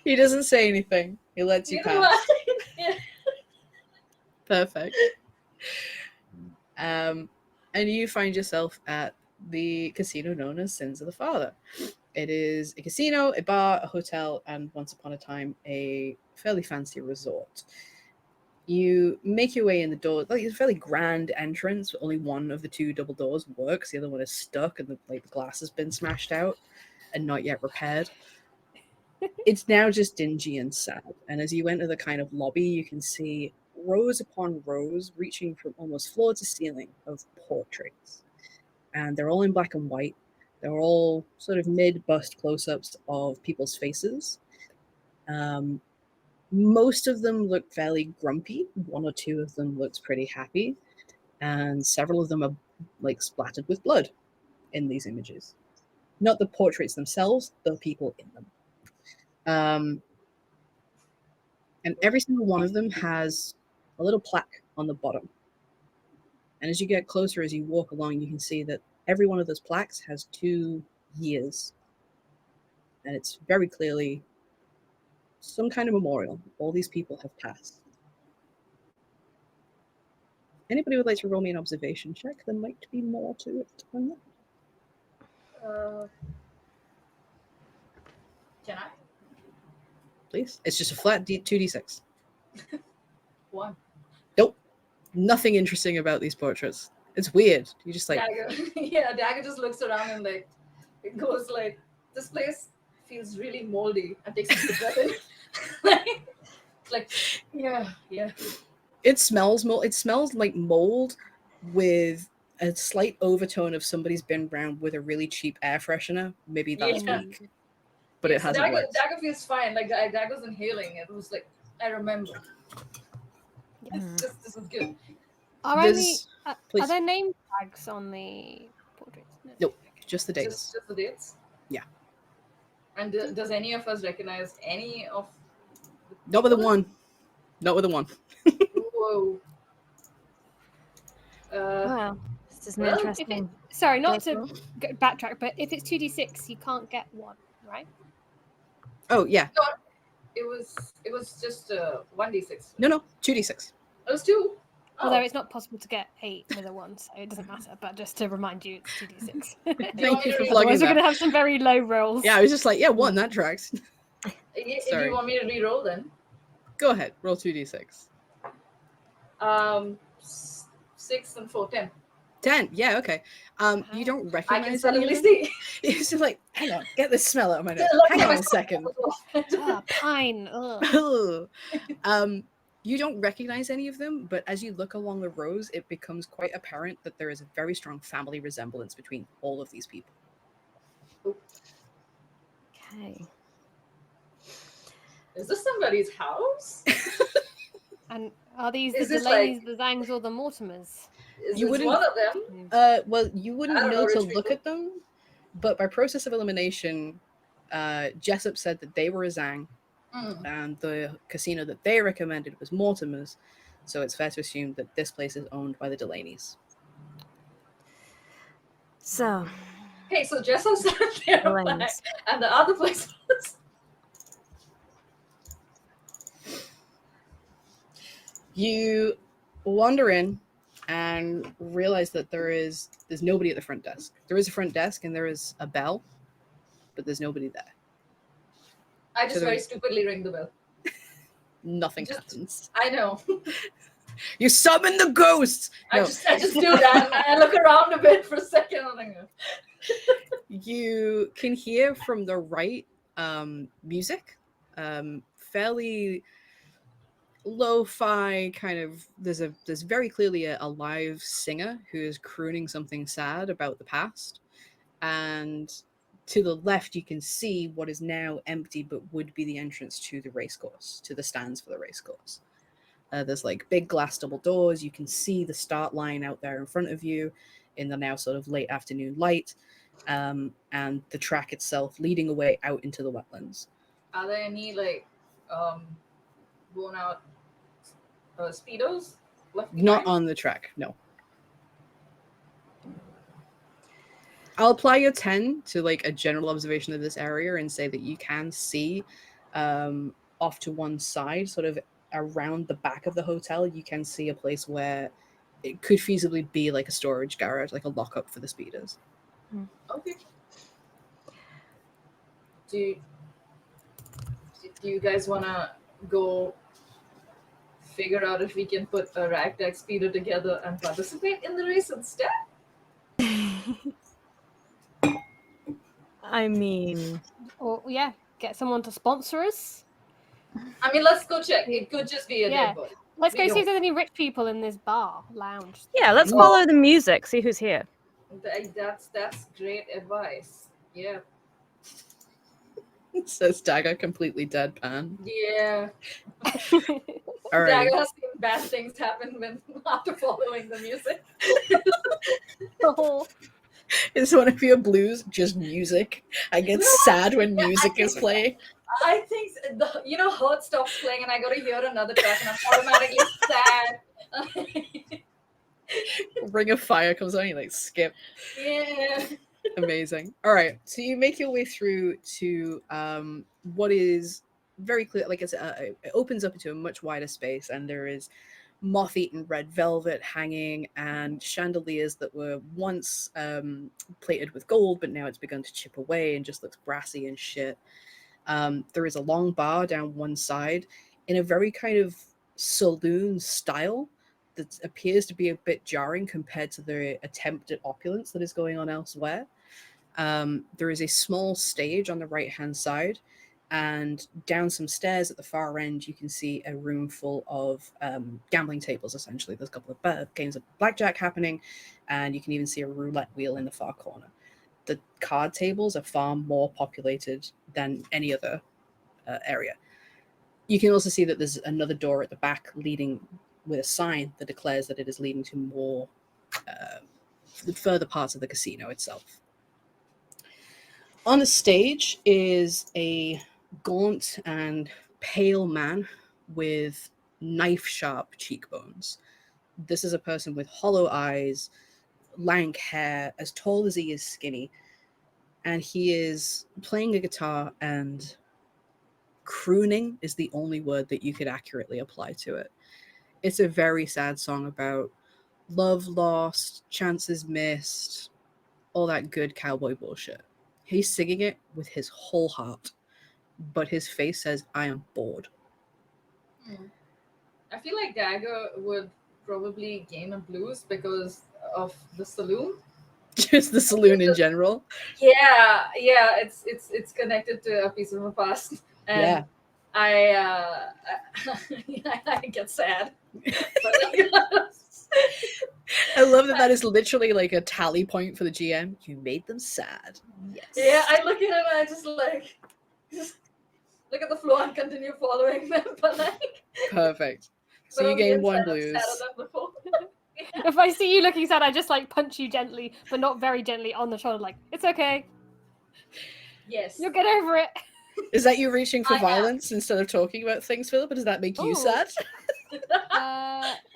He doesn't say anything. He lets you You know pass. what? Yeah. Perfect. And you find yourself at the casino known as Sins of the Father. It is a casino, a bar, a hotel, and once upon a time, a fairly fancy resort. You make your way in the door. Like, it's a fairly grand entrance, but only one of the two double doors works. The other one is stuck, and the glass has been smashed out and not yet repaired. It's now just dingy and sad. And as you enter the kind of lobby, you can see rows upon rows, reaching from almost floor to ceiling, of portraits. And they're all in black and white. They're all sort of mid-bust close-ups of people's faces. Most of them look fairly grumpy. One or two of them looks pretty happy, and several of them are like splattered with blood in these images. Not the portraits themselves, the people in them. And every single one of them has a little plaque on the bottom. And as you get closer, as you walk along, you can see that every one of those plaques has 2 years. And it's very clearly some kind of memorial. All these people have passed. Anybody would like to roll me an observation check? There might be more to it than that. Can I? Please. It's just a flat 2d6. One. Nope. Nothing interesting about these portraits. It's weird. You just like, Dagger. Yeah, Dagger just looks around and like it goes like, this place feels really moldy, and takes a deep breath in. like yeah. it smells it smells like mold with a slight overtone of somebody's been around with a really cheap air freshener. Maybe that's Yeah. weak, but it So hasn't worked. Dagger feels fine. Like Dagger's inhaling. It was like, I remember. This is good. Are There's- please. are there name tags on the portraits? No. Nope, just the dates. Just the dates. Yeah. And does any of us recognize any of? Not with the one. Not with the one. Whoa. Wow, this is an well, interesting. Sorry, not dice to roll. backtrack, but if it's 2d6, you can't get one, right? Oh yeah. It was just 1d6. No, 2d6. It was 2. Although it's not possible to get 8 with a 1, so it doesn't matter. But just to remind you, it's 2d6. Thank you for plugging Otherwise, we're going that. to have some very low rolls. Yeah, I was just like, yeah, 1, that tracks. If Sorry. you want me to re-roll, then Go ahead, roll 2d6. 6 and 4, 10. 10. Yeah, okay. You don't I can recognize any of suddenly them. see. It's just like, hang on, get this smell out of my nose. Hang on a second. Pine. Ugh. You don't recognize any of them, but as you look along the rows, it becomes quite apparent that there is a very strong family resemblance between all of these people. Okay. Is this somebody's house? And are these Is the this Delaney's, like- the Zangs, or the Mortimers? Is You this wouldn't- one of them? Well, you I wouldn't don't know know to rich look people. at them, but by process of elimination, Jessup said that they were a Zang, Mm. and the casino that they recommended was Mortimer's. So it's fair to assume that this place is owned by the Delaneys. So, Hey, so Jessup said they're black, Elaine's. and the other place was. You wander in and realize that there's nobody at the front desk. There is a front desk and there is a bell, but there's nobody there. I just To the- very stupidly ring the bell. Nothing Just- happens. I know. You summon the ghosts. I No. just do that. And I look around a bit for a second and I go, You can hear from the right music, fairly lo-fi kind of. There's very clearly a live singer who is crooning something sad about the past, and to the left you can see what is now empty but would be the entrance to the racecourse, to the stands for the racecourse. There's like big glass double doors. You can see the start line out there in front of you in the now sort of late afternoon light, and the track itself leading away out into the wetlands. are there any like worn out speedos left Not behind? on the track, no. I'll apply your 10 to like a general observation of this area and say that you can see off to one side, sort of around the back of the hotel, you can see a place where it could feasibly be like a storage garage, like a lockup for the speeders. Okay. Do you guys wanna go figure out if we can put a ragtag speeder together and participate in the race instead? I mean, Or yeah, get someone to sponsor us. I mean, let's go check. It could just be a Yeah. dead body. Let's go We see if don't- there's any rich people in this bar lounge. yeah, let's Oh. follow the music, see who's here. That's great advice. Yeah. Says Dagger, completely deadpan. Yeah. All right. Dagger has seen bad things happen when after following the music. Oh, Is one of your blues just music? I get sad when music is playing. I think Hoard stops playing and I go to hear another track and I'm automatically sad. Ring of Fire comes on, you like skip. Yeah. Amazing. All right, so you make your way through to what is very clear. Like it opens up into a much wider space, and there is moth-eaten red velvet hanging and chandeliers that were once plated with gold, but now it's begun to chip away and just looks brassy and shit. There is a long bar down one side in a very kind of saloon style that appears to be a bit jarring compared to the attempt at opulence that is going on elsewhere. There is a small stage on the right-hand side, and down some stairs at the far end, you can see a room full of gambling tables, essentially. There's a couple of games of blackjack happening, and you can even see a roulette wheel in the far corner. The card tables are far more populated than any other area. You can also see that there's another door at the back leading with a sign that declares that it is leading to more further parts of the casino itself. On the stage is a gaunt and pale man with knife-sharp cheekbones. This is a person with hollow eyes, lank hair, as tall as he is skinny, and he is playing a guitar, and crooning is the only word that you could accurately apply to it. It's a very sad song about love lost, chances missed, all that good cowboy bullshit. He's singing it with his whole heart, but his face says, I am bored. I feel like Dagger would probably gain a blues because of the saloon. Just the saloon in general. Yeah, it's connected to a piece of my past, and Yeah. I get sad. But, I love that is literally like a tally point for the GM. You made them sad. Yes. yeah, I look at it and I just like, Just look at the floor and continue following them, but like. Perfect. So but you on the gain one inside, I'm blues. sadder than before. If I see you looking sad, I just like punch you gently, but not very gently on the shoulder. Like, it's okay. Yes. You'll get over it. Is that you reaching for I am. violence instead of talking about things, Philip? Or does that make you Ooh. sad?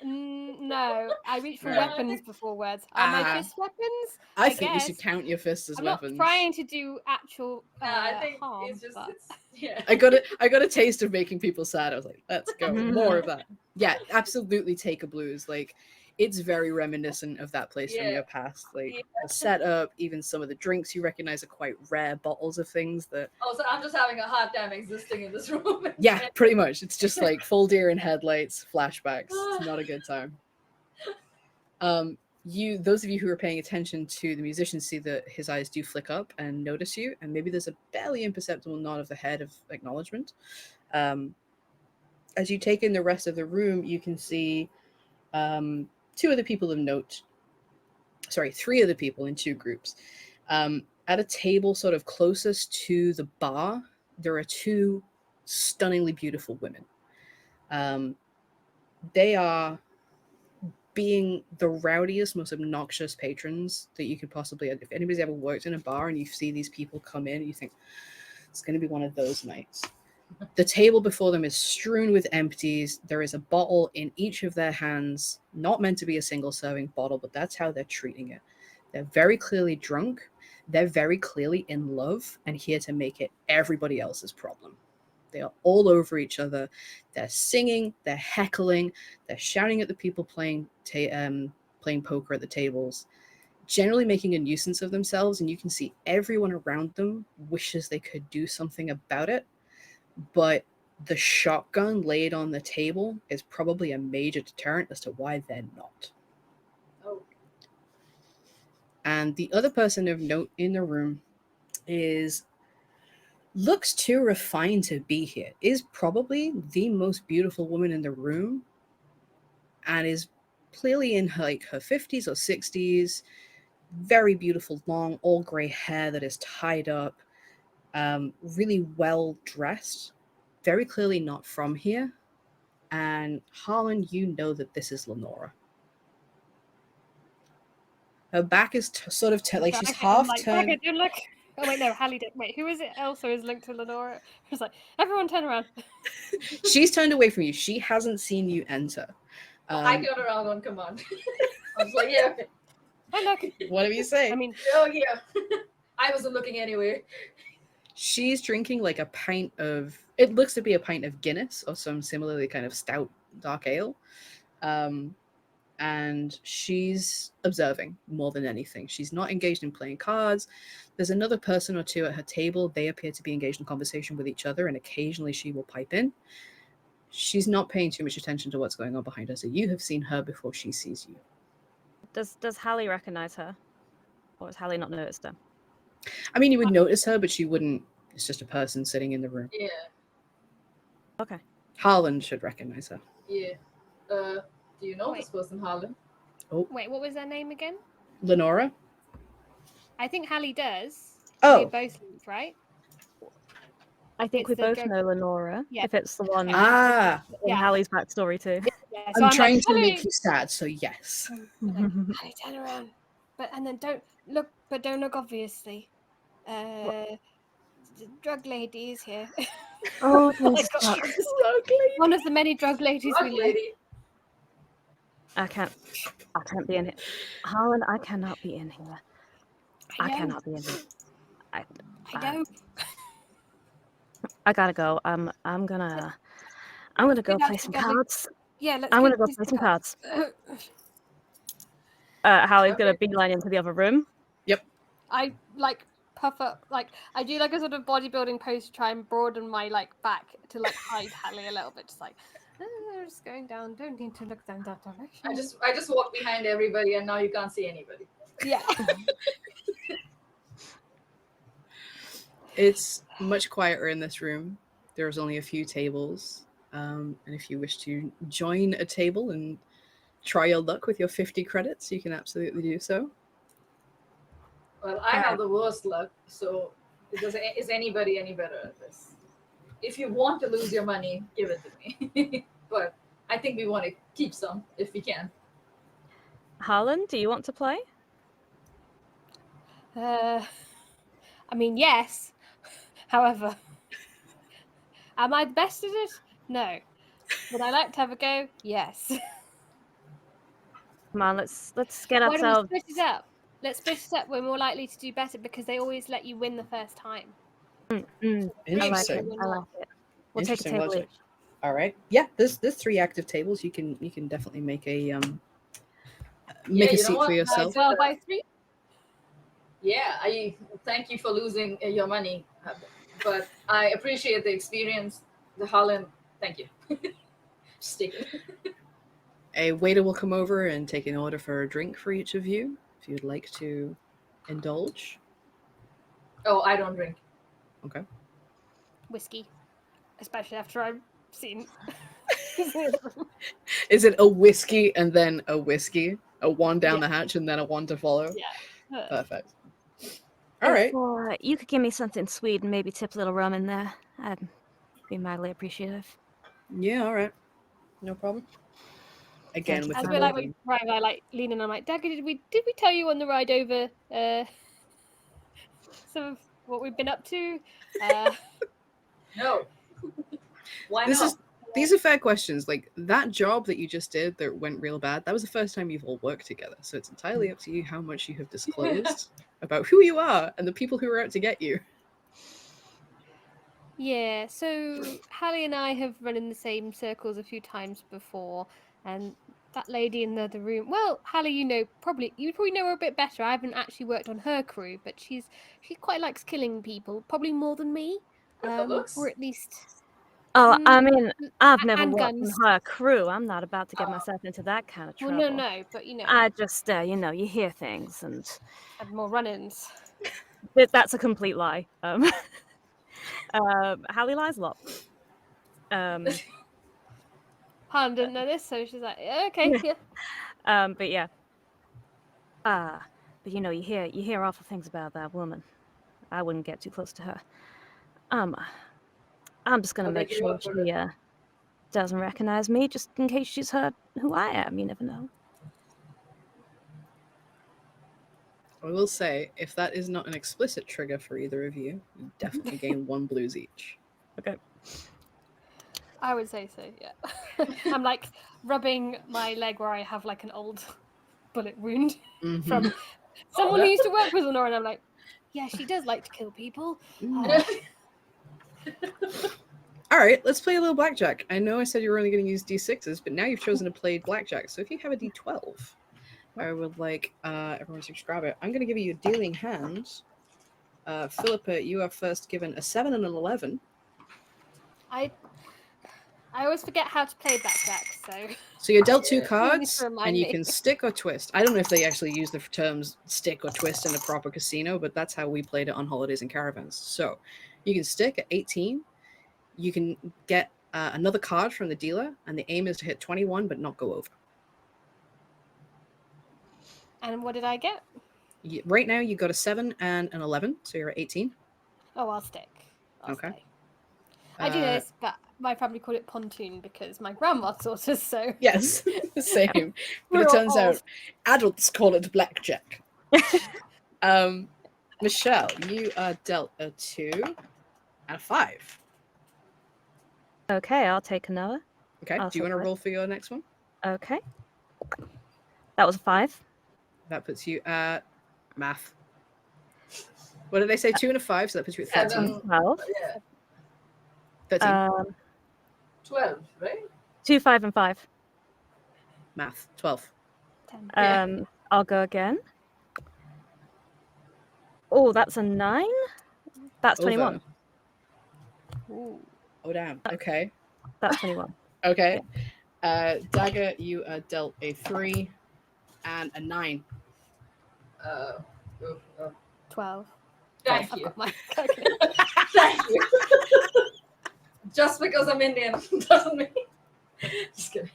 No. I reach for No. weapons before words. Are my Ah. fists weapons? I think you should guess. count your fists as I'm weapons. not trying to do actual I think harm, it's just but... yeah. I got a taste of making people sad. I was like, let's go. More of that. Yeah, absolutely take a blues. Like, it's very reminiscent of that place from Yeah. your past. Like Yeah. the setup, even some of the drinks you recognize are quite rare bottles of things that Oh, so I'm just having a hard time existing in this room. yeah, pretty much. It's just like full deer in headlights, flashbacks. It's not a good time. Those of you who are paying attention to the musician see that his eyes do flick up and notice you, and maybe there's a barely imperceptible nod of the head of acknowledgement. As you take in the rest of the room, you can see two other people of note. Sorry, three other people in two groups. At a table sort of closest to the bar, there are two stunningly beautiful women. They are being the rowdiest, most obnoxious patrons that you could possibly. If anybody's ever worked in a bar and you see these people come in, you think it's going to be one of those nights. The table before them is strewn with empties. There is a bottle in each of their hands, not meant to be a single serving bottle, but that's how they're treating it. They're very clearly drunk. They're very clearly in love and here to make it everybody else's problem. They are all over each other. They're singing, they're heckling, they're shouting at the people playing poker at the tables, generally making a nuisance of themselves, and you can see everyone around them wishes they could do something about it, but the shotgun laid on the table is probably a major deterrent as to why they're not. Oh. And the other person of note in the room looks too refined to be here, is probably the most beautiful woman in the room, and is clearly in her 50s or 60s, very beautiful, long, all gray hair that is tied up, really well dressed, very clearly not from here. And Harlan, you know that this is Lenora. Her back is sort of like she's half turned. Okay, don't look. Oh wait, no, Hallie did. Wait, who is it? Also is linked to Lenora. It's like everyone turn around. She's turned away from you. She hasn't seen you enter. I turn around on command. I was like, yeah. Oh look. Whatever you say. I mean, Oh yeah. I wasn't looking anyway. She's drinking like a pint of. It looks to be a pint of Guinness or some similarly kind of stout dark ale. And she's observing more than anything. She's not engaged in playing cards. There's another person or two at her table. They appear to be engaged in conversation with each other, and occasionally she will pipe in. She's not paying too much attention to what's going on behind her, so you have seen her before she sees you. Does Hallie recognize her? Or has Hallie not noticed her? I mean, you would notice her, but she wouldn't. It's just a person sitting in the room. Yeah. Okay. Harlan should recognize her. Yeah. Do you know this person, Harlan? wait, what was their name again? Lenora? I think Hallie does. Oh. We both leave, right? I think It's we the both drug- know Lenora, Yeah. if it's the one Ah, in Yeah. Hallie's backstory too. Yeah, so I'm trying like, to make Hallie! you sad, so yes. Hallie, turn around. And then don't look obviously. Drug lady is here. Oh, my those God. sucks. One of the many drug ladies we know. Lady. I can't be in here. Harlan, I cannot be in here. I know. cannot be in here. I know. I gotta go. I'm gonna go Get out play some together. cards. Yeah, let's I'm gonna go play play some some cards. Hallie's gonna beeline into the other room. I like puff up, like I do like a sort of bodybuilding pose to try and broaden my like back to like hide Hallie a little bit, just like they're just going down. Don't need to look down that direction. I just walk behind everybody, and now you can't see anybody. Yeah. It's much quieter in this room. There's only a few tables. And if you wish to join a table and try your luck with your 50 credits, you can absolutely do so. Well, I have the worst luck, so Is anybody any better at this? If you want to lose your money, give it to me. But I think we want to keep some if we can. Harlan, do you want to play? I mean, yes. However, am I the best at it? No. Would I like to have a go? Yes. Come on, let's get Why don't we ourselves. split it up? Let's split it up. We're more likely to do better because they always let you win the first time. I like it. Interesting. I like it. We'll take a Interesting table logic. each. All right. Yeah, there's 3 active tables. You can definitely make a make a you know seat for what? yourself. 12 by 3? Yeah, I thank you for losing your money, but I appreciate the experience. The Holland, thank you. Just take it. A waiter will come over and take an order for a drink for each of you if you'd like to indulge. Oh, I don't drink. Okay. Whiskey. Especially after I've seen. Is it a whiskey and then a whiskey? A one down the hatch and then a one to follow? Yeah. Perfect. All right. If you could give me something sweet and maybe tip a little rum in there, I'd be mildly appreciative. Yeah, all right. No problem. Again, you with As the we're like, booking. right, I like lean in. I'm like, Dagger, did we tell you on the ride over some of what we've been up to? No. Why This not? is these are fair questions. Like that job that you just did that went real bad, that was the first time you've all worked together. So it's entirely up to you how much you have disclosed about who you are and the people who are out to get you. Yeah, so Hallie and I have run in the same circles a few times before, and that lady in the other room. Well, Hallie, you probably know her a bit better. I haven't actually worked on her crew, but she quite likes killing people, probably more than me, With the looks? or at least. Oh, I Mm, mean, I've never and worked on guns. her crew. I'm not about to get Oh. myself into that kind of Well, trouble. no, but I just, you hear things, and had more run-ins. that's a complete lie. Hallie lies a lot. Han didn't know this, so she's like, yeah, okay, yeah. But yeah. But you hear awful things about that woman. I wouldn't get too close to her. I'm just gonna I'll make take you sure up for she doesn't recognize me, just in case she's heard who I am. You never know. I will say, if that is not an explicit trigger for either of you, you definitely gain 1 blues each. Okay. I would say so, yeah. I'm like rubbing my leg where I have like an old bullet wound from someone who used to work with Lenore, and I'm like, yeah, she does like to kill people. All right, let's play a little blackjack. I know I said you were only going to use d6s, but now you've chosen to play blackjack. So if you have a d12, I would like everyone to grab it. I'm going to give you a dealing hand. Philippa, you are first given a 7 and an 11. I always forget how to play blackjack, so. So you're dealt 2 You need to cards, remind and you me. can stick or twist. I don't know if they actually use the terms stick or twist in a proper casino, but that's how we played it on Holidays and Caravans. So you can stick at 18. You can get another card from the dealer, and the aim is to hit 21 but not go over. And what did I get? Right now, you got a 7 and an 11, so you're at 18. Oh, I'll stick. I'll Okay. stay. I do know this, but my family called it pontoon because my grandma taught us so. Yes, same. But We're it all turns out old. adults call it blackjack. Michelle, you are dealt a 2 and a 5. Okay, I'll take another. Okay, do you want to roll for your next one? Okay. That was a 5. That puts you at math. What did they say? 2 and a 5, so that puts you at 13. 12. Yeah. 13. 12, right? 2, 5, and 5. Math. 12. 10. Yeah. I'll go again. Oh, that's a 9. That's 21. Ooh. Oh, damn. Okay. That's 21. Okay. Dagger, you are dealt a 3 and a 9. 12. Thank I've you. got my calculator. Thank you. Just because I'm Indian doesn't mean. Just kidding.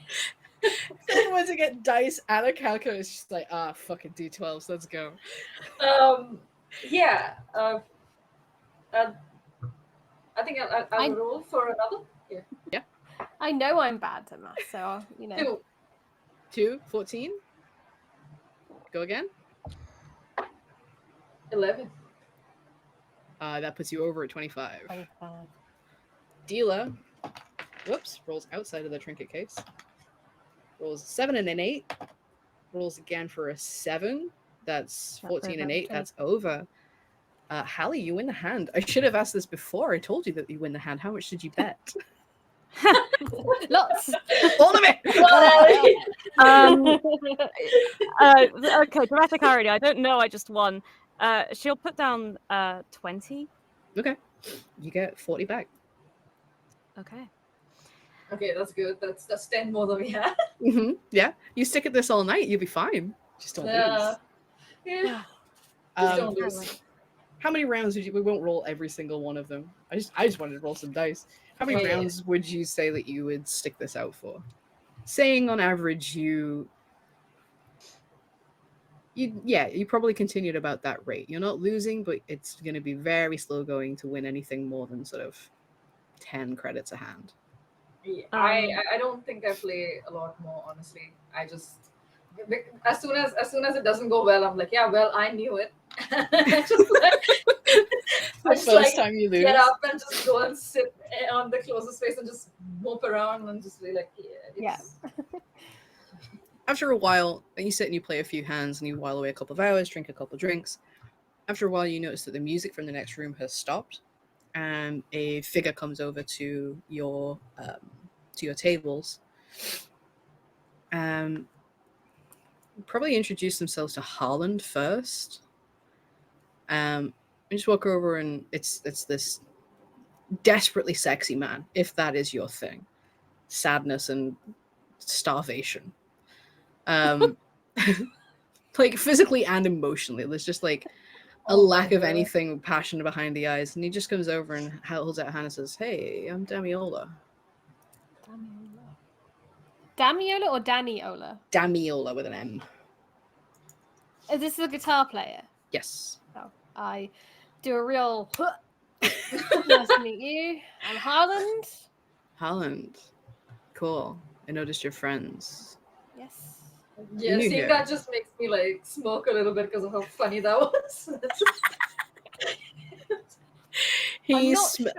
Everyone's to get dice and a calculator. It's just like, fucking D12s, let's go. Yeah. I think I'll roll for another. Yeah. I know I'm bad at math, so you know. 2. 14. Go again. 11. That puts you over at 25. 25. Dealer, whoops, rolls outside of the trinket case. Rolls a 7 and an 8. Rolls again for a 7. That's 14 and 8. That's over. Hallie, you win the hand. I should have asked this before. I told you that you win the hand. How much did you bet? Lots. All of it. Okay, dramatic irony. I don't know. I just won. She'll put down 20. Okay, you get 40 back. Okay. Okay, that's good. That's 10 more than we had. Yeah, you stick at this all night, you'll be fine. Just don't lose. Yeah. Just don't Um, lose. How many rounds would you? We won't roll every single one of them. I just wanted to roll some dice. How many Yeah. rounds would you say that you would stick this out for? Saying on average you probably continued about that rate. You're not losing, but it's going to be very slow going to win anything more than sort of 10 credits a hand. Yeah, I don't think I play a lot more, honestly. I just as soon as it doesn't go well, I'm like, yeah, well, I knew it. Just like, First time you lose. Get up and just go and sit on the closest space and just mope around and just be like, Yeah. After a while, you sit and you play a few hands and you while away a couple of hours, drink a couple of drinks. After a while, you notice that the music from the next room has stopped, and a figure comes over to your tables. Probably introduce themselves to Harland first. And just walk over, and it's this desperately sexy man, if that is your thing. Sadness and starvation. Like physically and emotionally. There's just like a lack of anything passion behind the eyes. And he just comes over and holds out a hand and says, "Hey, I'm Damiola." Damiola or Daniola? Damiola with an M. Is this a guitar player? Yes. Oh, I do a real nice to meet you. I'm Harland. Harland. Cool. I noticed your friends. Yes. Yeah, New seeing here. that just makes me like smoke a little bit because of how funny that was. I'm not sure.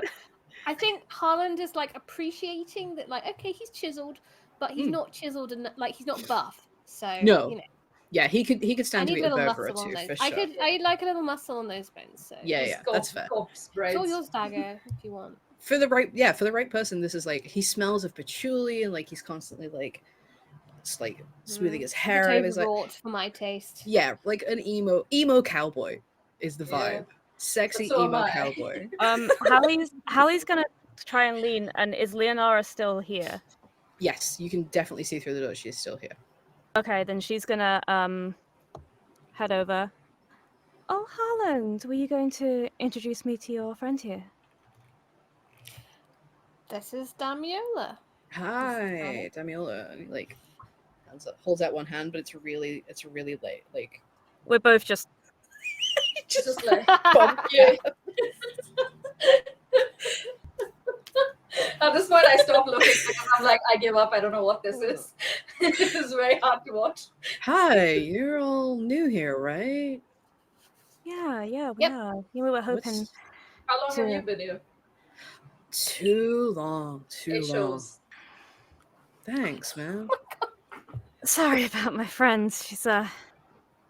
I think Harland is like appreciating that, like, okay, he's chiseled, but he's not chiseled and like he's not buff. So No. you know. Yeah, he could stand to I need be a a little burger or muscle on two those. for sure. I'd like a little muscle on those bones. So Yeah, that's fair. it's all yours, Dagger, if you want. For the right person, this is like he smells of patchouli and like he's constantly like it's like smoothing his hair out. He's like, overwrought for my taste. yeah, like an emo cowboy is the vibe. Yeah. Sexy So am emo I. cowboy. Hallie's gonna try and lean, and is Leonora still here? Yes, you can definitely see through the door. She's still here. Okay, then she's gonna head over. Oh, Harland, were you going to introduce me to your friend here? This is Damiola. Hi, Damiola. And he, like holds out one hand, but it's really late. Like We're both just just like bump. yeah. At this point, I stop looking because I'm like, I give up. I don't know what this is. This is very hard to watch. Hi, you're all new here, right? yeah, we Yep. are. We were hoping. How long have you been here? Too long. It shows. Thanks, man. Sorry about my friends. She's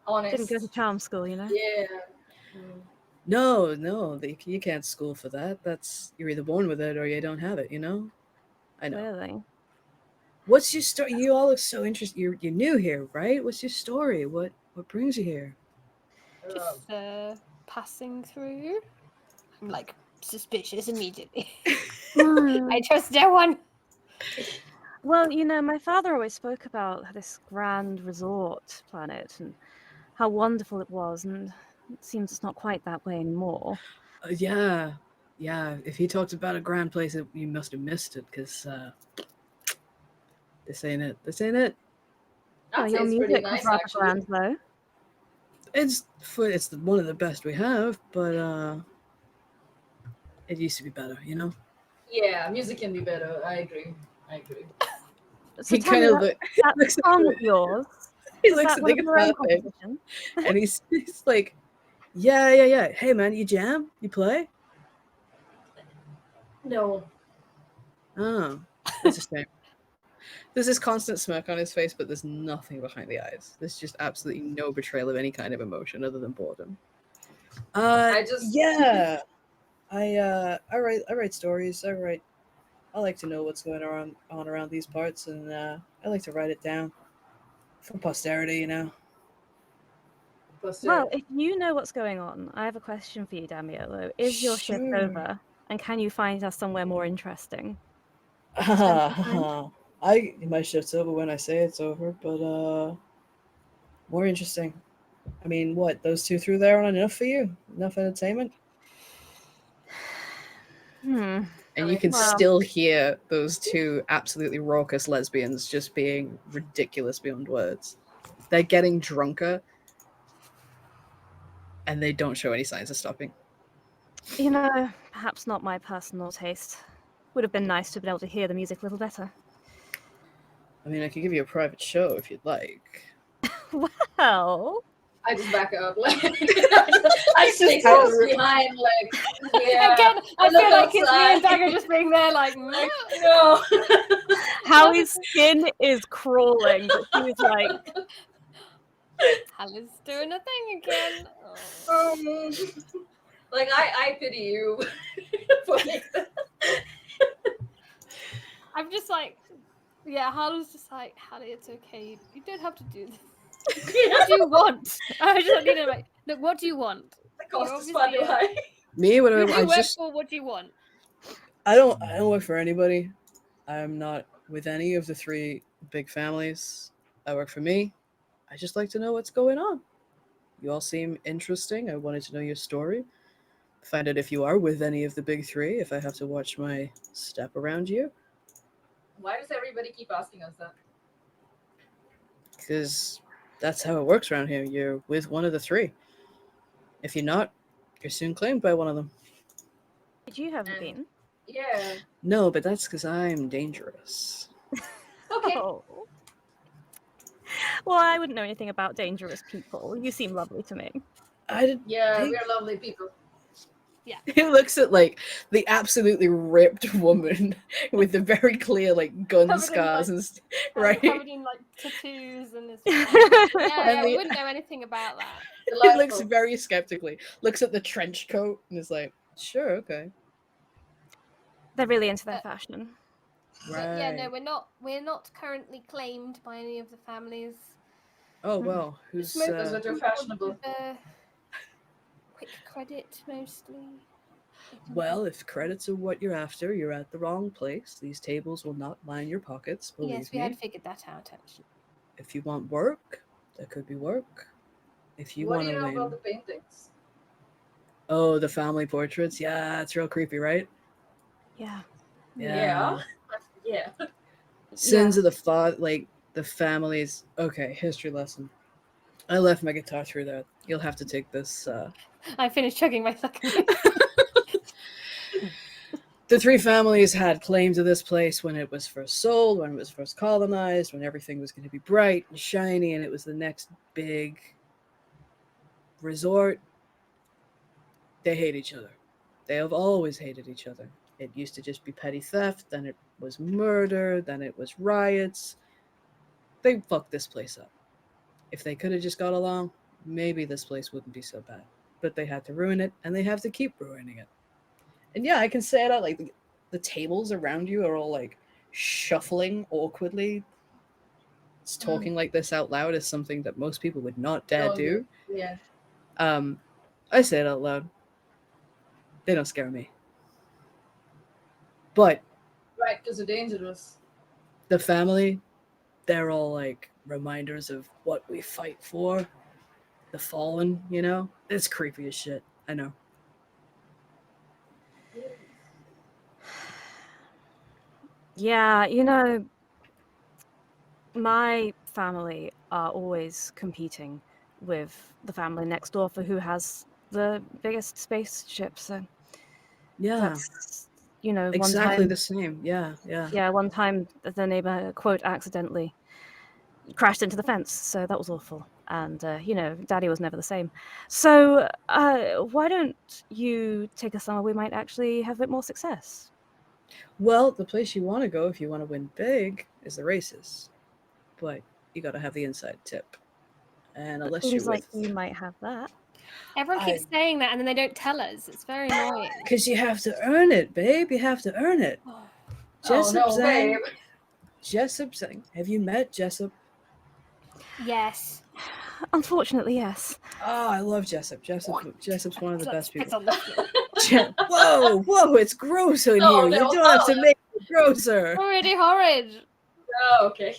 Honest. didn't go to charm school, you know. Yeah. No, you can't school for that. That's you're either born with it or you don't have it. You know. I know. Clearly. What's your story? You all look so interested. You're new here, right? What's your story? What brings you here? Just passing through. I'm like suspicious immediately. I trust no one. Well, you know, my father always spoke about this grand resort planet and how wonderful it was, and it seems it's not quite that way anymore. Yeah. If he talked about a grand place, you must have missed it, because this ain't it. Oh, your music was rather grand, though. It's one of the best we have, but It used to be better, you know. Yeah, music can be better. I agree. So He tell me kind of that looks at song the, of yours. he Was looks that at one the of your own guitar thing, compositions? and he's like, yeah. Hey man, you jam? You play? No. Oh, that's a shame. There's this constant smirk on his face, but there's nothing behind the eyes. There's just absolutely no betrayal of any kind of emotion other than boredom. I just Yeah. I write stories. I like to know what's going on around these parts, and I like to write it down for posterity. You know. Well, posted. if you know what's going on, I have a question for you, Damiolo. Is your shift Sure. over? And can you find us somewhere more interesting to spend some time? My shift's over when I say it's over, but more interesting. I mean, what those two through there aren't enough for you? Enough entertainment? Hmm. And you can Well, still hear those two absolutely raucous lesbians just being ridiculous beyond words. They're getting drunker, and they don't show any signs of stopping. perhaps not my personal taste. Would have been nice to have been able to hear the music a little better. I mean, I could give you a private show if you'd like. Well, I just back out. Like I Just stay out close of- behind. Like yeah. Again, I look feel like it's me and outside. Dagger just being there, like, Like no. Howie's skin is crawling, but she's like, Hannah's doing a thing again. Um, like I pity you for like that. I'm just like, yeah, Harlow's just like, Hallie, it's okay. You don't have to do this. What do you want? I just need to like, look, what do you want? The cost You're is far too obviously high. Me, what who do do I you work just for? What do you want? I don't work for anybody. I'm not with any of the three big families. I work for me. I just like to know what's going on. You all seem interesting. I wanted to know your story. Find out if you are with any of the big three, if I have to watch my step around you. Why does everybody keep asking us that? Because that's how it works around here. You're with one of the three. If you're not, you're soon claimed by one of them. "Did you haven't And been?" yeah. No, but that's because I'm dangerous. Okay. Oh. Well, I wouldn't know anything about dangerous people. You seem lovely to me. I did. Yeah, They, we're lovely people. he looks at like the absolutely ripped woman with the very clear like gun Covered in, scars like, and right. covered in like tattoos and this. Yeah, And we the- wouldn't know anything about that. He looks Delightful. very skeptically. Looks at the trench coat and is like, "Sure, okay." They're really into their But- fashion. But yeah, no, Right. we're not currently claimed by any of the families. Oh well, who's Most Because we're too people fashionable. with, quick credit mostly. well, if credits are what you're after, you're at the wrong place. These tables will not line your pockets, believe Yes, we me. had figured that out actually. If you want work, there could be work. If you What want do to you know win, about the paintings? oh, the family portraits. Yeah, it's real creepy, right? Yeah. Yeah. Yeah. Sins of the father, like the families. Okay, history lesson. I left my guitar through there. You'll have to take this. I finished chugging my second. The three families had claim to this place when it was first sold, when it was first colonized, when everything was going to be bright and shiny, and it was the next big resort. They hate each other. They have always hated each other. It used to just be petty theft, then it was murder, then it was riots. They fucked this place up. If they could have just got along, maybe this place wouldn't be so bad. But they had to ruin it, and they have to keep ruining it. And yeah, I can say it out like the tables around you are all like shuffling awkwardly. It's talking like this out loud is something that most people would not dare Don't do. Yeah. I say it out loud. They don't scare me. But Right, because they're dangerous. the family, they're all like reminders of what we fight for. The fallen, you know? It's creepy as shit. I know. Yeah, my family are always competing with the family next door for who has the biggest spaceship. So Yeah. That's, one Exactly time, the same. Yeah. one time the neighbor, quote, accidentally crashed into the fence, so that was awful. And, Daddy was never the same. So, why don't you take us somewhere we might actually have a bit more success? Well, the place you want to go if you want to win big is the races, but you got to have the inside tip. And It unless seems you're like with, you might have that. Everyone keeps saying that and then they don't tell us. It's very annoying. because you have to earn it, babe. You have to earn it. Oh Jessup no, babe. Zhang. Have you met Jessup? Yes. Unfortunately, yes. Oh, I love Jessup. Jessup's one of the best Spits people. on the floor. Whoa, it's gross in Oh, here. no. You don't have to make it grosser. Already horrid. Oh, okay.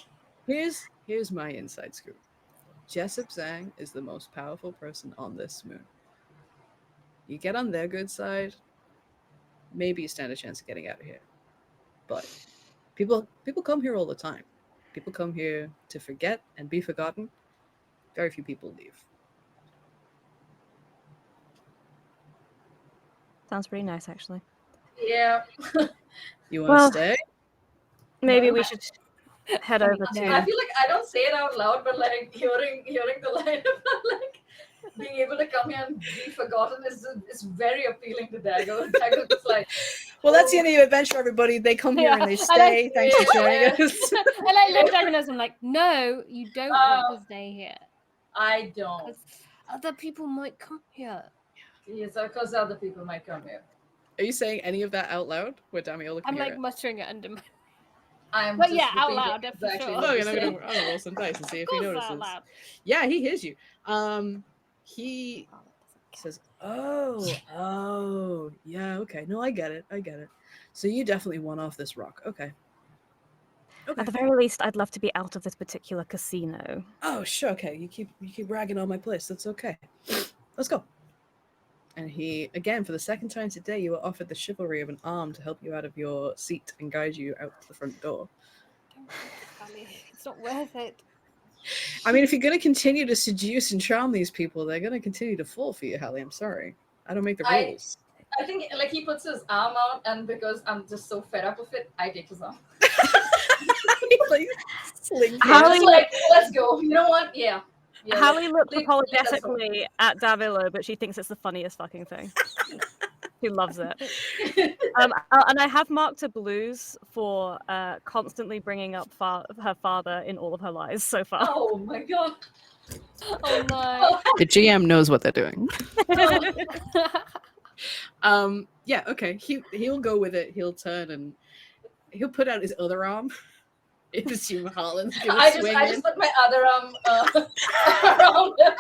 Here's my inside scoop. Jessup Zhang is the most powerful person on this moon. You get on their good side, maybe you stand a chance of getting out of here. But people come here all the time. People come here to forget and be forgotten. Very few people leave. Sounds pretty nice, actually. Yeah. You want to Well, stay? maybe No, we should head over I to... feel like I don't say it out loud, but like hearing the line about like being able to come here and be forgotten is very appealing to Dago. Dago is like, Well, that's the end of your adventure, everybody. They come here Yeah, and they I stay. Thanks for joining Yeah. us. I like look at and I'm like, no, you don't want to stay here. I don't. Because other people might come here. Yes, because other people might come here. Are you saying any of that out loud? Where Damio looking I'm at like it? muttering it under my I'm But just yeah, out repeating loud, for exactly sure. what Oh, you I'm said. gonna roll some dice and see if he Of course notices. out loud. Yeah, he hears you. He Oh, that doesn't count. says, "Oh, yeah, okay. No, I get it. So you definitely want off this rock. Okay. At the very least, I'd love to be out of this particular casino. Oh, sure. Okay. You keep ragging on my place. That's okay. Let's go." And he, again, for the second time today, you were offered the chivalry of an arm to help you out of your seat and guide you out the front door. Don't take it, Sally. It's not worth it. I mean, if you're going to continue to seduce and charm these people, they're going to continue to fall for you, Hallie. I'm sorry. I don't make the rules. I think like he puts his arm out, and because I'm just so fed up with it, I take his arm. Like, sling I'm Hallie- just like, let's go. You know what? Yeah. Hallie looks let us go. apologetically at Davilo, but she thinks it's the funniest fucking thing. She loves it. And I have marked her blues for constantly bringing up her father in all of her lies so far. Oh my god. Oh no. The GM knows what they're doing. Yeah, okay. He'll go with it. He'll turn and he'll put out his other arm. It's assume Harlan's gonna I swing just in. put my other arm around him.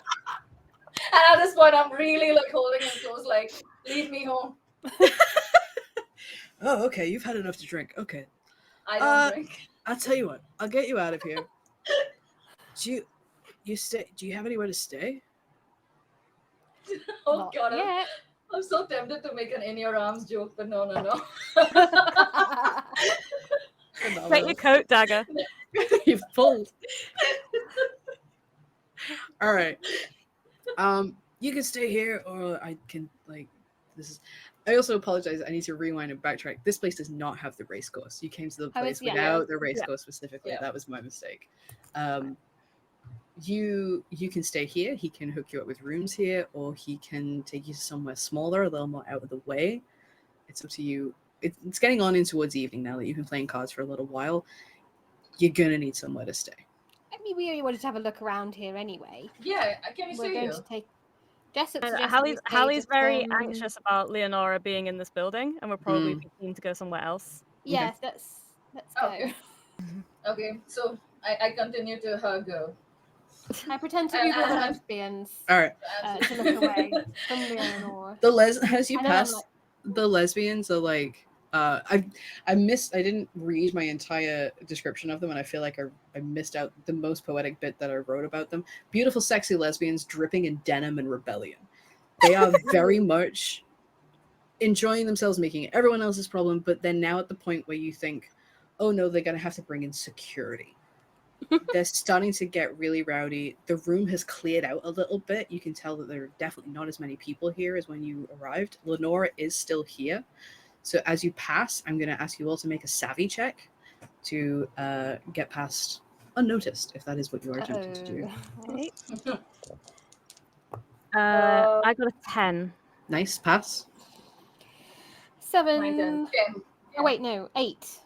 And at this point, I'm really like holding him close, like, lead me home. Oh, okay. You've had enough to drink. Okay. I don't drink. I'll tell you what. I'll get you out of here. Do you stay? Do you have anywhere to stay? Oh Not god, yet. I'm so tempted to make an in your arms joke, but no. Take your coat, Dagger. You've pulled. All right. You can stay here, or I can this is. I also apologize. I need to rewind and backtrack. This place does not have the race course. You came to the place without the race course specifically. Yeah. That was my mistake. You can stay here. He can hook you up with rooms here, or he can take you to somewhere smaller, a little more out of the way. It's up to you. It's getting on in towards evening now that you've been playing cards for a little while. You're gonna need somewhere to stay. I mean, we wanted to have a look around here anyway. Yeah, can we We're see going you? to take. Jessup And suggested we stay Hallie's just, very anxious about Leonora being in this building, and we're probably keen to go somewhere else. Yes, let's go. Okay. Okay, so I continue to hug her. I pretend to be one of the lesbians All right. to look away from Leonora. As you And then I'm pass, like- the lesbians are like. I didn't read my entire description of them, and I feel like I missed out the most poetic bit that I wrote about them. Beautiful, sexy lesbians dripping in denim and rebellion. They are very much enjoying themselves, making it everyone else's problem, but then now at the point where you think, oh no, they're going to have to bring in security. They're starting to get really rowdy. The room has cleared out a little bit. You can tell that there are definitely not as many people here as when you arrived. Lenora is still here. So as you pass, I'm going to ask you all to make a savvy check to get past unnoticed, if that is what you are attempting to do. Okay. I got a 10. Nice, pass. 7. 9, 10, 10. Oh wait, no, 8.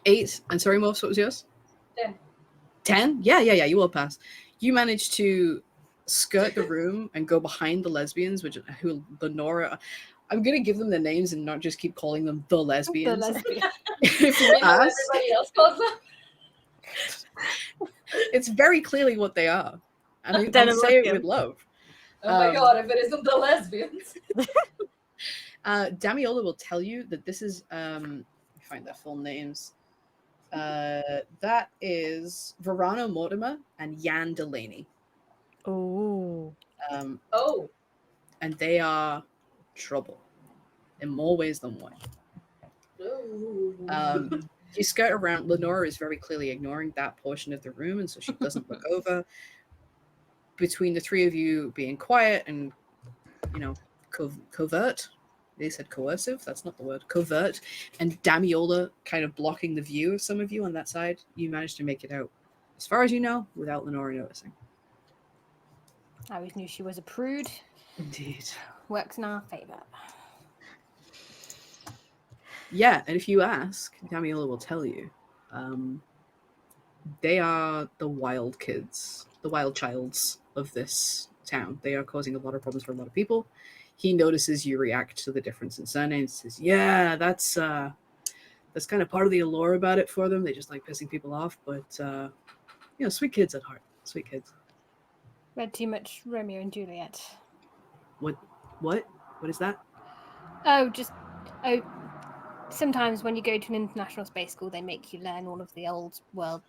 8. And sorry, Morphs, what was yours? 10. 10? Yeah, you will pass. You managed to skirt the room and go behind the lesbians, who Lenora. I'm gonna give them their names and not just keep calling them the The lesbians. lesbian. If you You know ask, everybody else calls them. it's very clearly what they are. And I Denim say it lesbian. with love. Oh my Um, god, if it isn't the lesbians. Damiola will tell you that this is let me find their full names. That is Verano Mortimer and Jan Delaney. Ooh. Oh. And they are trouble in more ways than one. Ooh. You skirt around. Lenora is very clearly ignoring that portion of the room, and so she doesn't look over. Between the three of you being quiet and, covert, they said coercive, that's not the word, covert, and Damiola kind of blocking the view of some of you on that side, you managed to make it out, as far as you know, without Lenora noticing. I always knew she was a prude. Indeed. Works in our favour. Yeah, and if you ask, Damiola will tell you. They are the wild kids, the wild childs of this town. They are causing a lot of problems for a lot of people. He notices you react to the difference in surnames. Says, "Yeah, that's kind of part of the allure about it for them. They just like pissing people off, but sweet kids at heart. Sweet kids." Read too much Romeo and Juliet. What is that? Sometimes when you go to an international space school, they make you learn all of the old world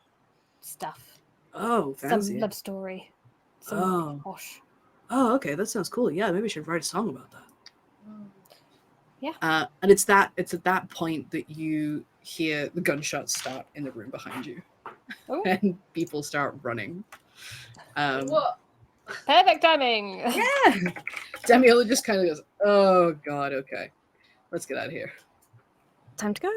stuff. Oh, fancy. Some love story. Some posh. Oh, okay, that sounds cool. Yeah, maybe I should write a song about that. Yeah. And it's at that point that you hear the gunshots start in the room behind you. Oh. And people start running. What? Perfect timing. Yeah. Damiola just kind of goes, "Oh god, okay. Let's get out of here." Time to go.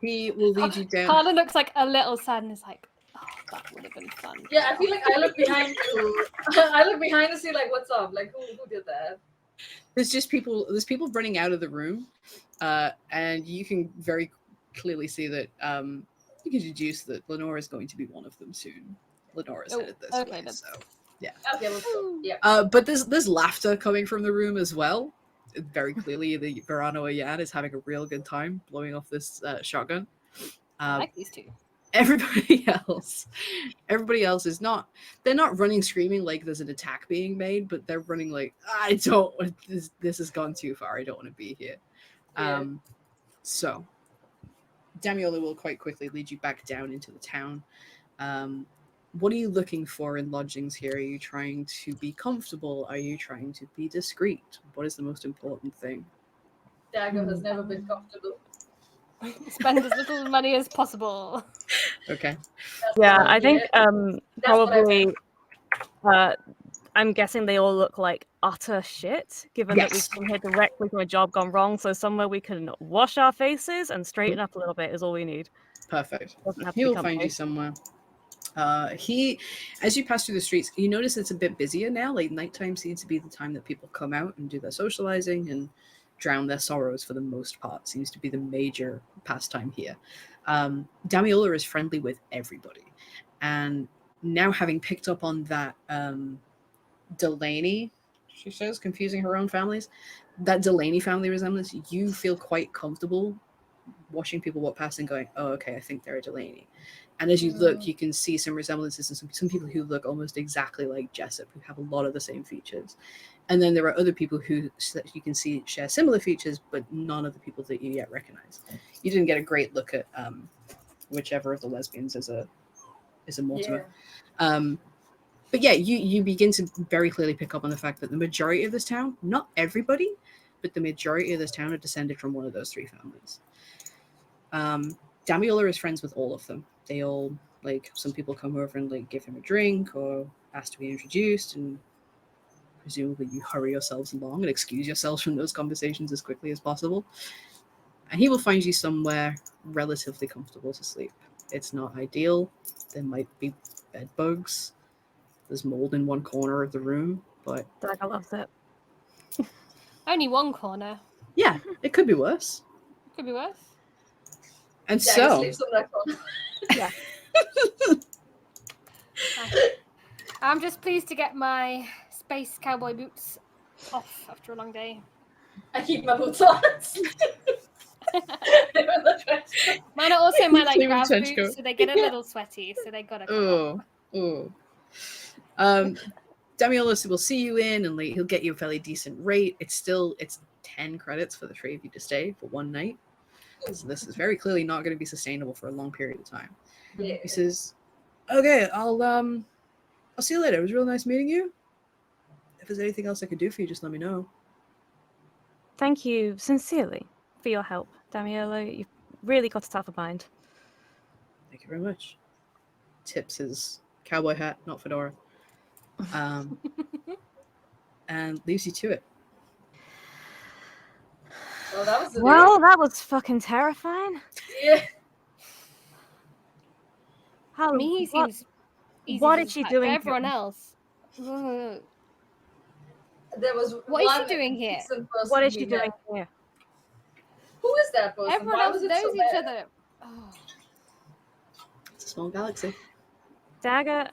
He will lead you down. Harlan looks like a little sad and is like, "Oh, that would have been fun." Yeah, I feel like I look behind too. I look behind to see like what's up, like who did that. There's people running out of the room, and you can very clearly see that you can deduce that Lenora is going to be one of them soon. Lenora's headed this way, so yeah. Okay, let's go. Yeah. But there's laughter coming from the room as well. Very clearly, the Verano Ayan is having a real good time blowing off this shotgun. I like these two. Everybody else is not. They're not running screaming like there's an attack being made, but they're running like, "I don't. This has gone too far. I don't want to be here." Yeah. So Damiola will quite quickly lead you back down into the town. What are you looking for in lodgings here? Are you trying to be comfortable? Are you trying to be discreet? What is the most important thing? Dagger has never been comfortable. Spend as little money as possible. Okay. Yeah, I think probably. I'm guessing they all look like utter shit, given that we came here directly from a job gone wrong. So somewhere we can wash our faces and straighten up a little bit is all we need. Perfect. Doesn't have to He be will comfy. find you somewhere. As you pass through the streets, you notice it's a bit busier now. Like nighttime seems to be the time that people come out and do their socializing and drown their sorrows for the most part. Seems to be the major pastime here. Damiola is friendly with everybody. And now having picked up on that Delaney, she says, confusing her own families, that Delaney family resemblance, you feel quite comfortable watching people walk past and going, "Oh, okay, I think they're a Delaney." And as you look, you can see some resemblances and some people who look almost exactly like Jessup, who have a lot of the same features. And then there are other people who you can see share similar features, but none of the people that you yet recognize. You didn't get a great look at whichever of the lesbians is a Mortimer. Yeah. But yeah, you begin to very clearly pick up on the fact that the majority of this town, not everybody, but the majority of this town are descended from one of those three families. Damiola is friends with all of them. They all, like, some people come over and like give him a drink or ask to be introduced, and presumably you hurry yourselves along and excuse yourselves from those conversations as quickly as possible. And he will find you somewhere relatively comfortable to sleep. It's not ideal. There might be bed bugs. There's mold in one corner of the room, but Dagger loves it. Only one corner. yeah, it could be worse. Could be worse. And Dagger so, sleeps on that corner. Yeah. I'm just pleased to get my space cowboy boots off after a long day. I keep my boots on. Mine are also my like Sleep in grab trench boots, coat. so they get a little sweaty, so they gotta come off. oh. Damiola will see you in, and like he'll get you a fairly decent rate. It's 10 credits for the three of you to stay for one night. So this is very clearly not going to be sustainable for a long period of time. Yeah. He says, "Okay, I'll see you later. It was real nice meeting you. If there's anything else I could do for you, just let me know." Thank you sincerely for your help, Damiola. You've really got a tougher mind. Thank you very much. Tips his cowboy hat, not fedora, and leaves you to it. Well, that was the Well, that was fucking terrifying. day. Yeah. How? I mean, he what? seems easy What to is she attack, doing but everyone here? else. Ugh. There was What is she one doing here? decent person What is we she doing met. here? Who is that person? Everyone Why else was it knows so each bad? other. Oh. It's a small galaxy. Dagger,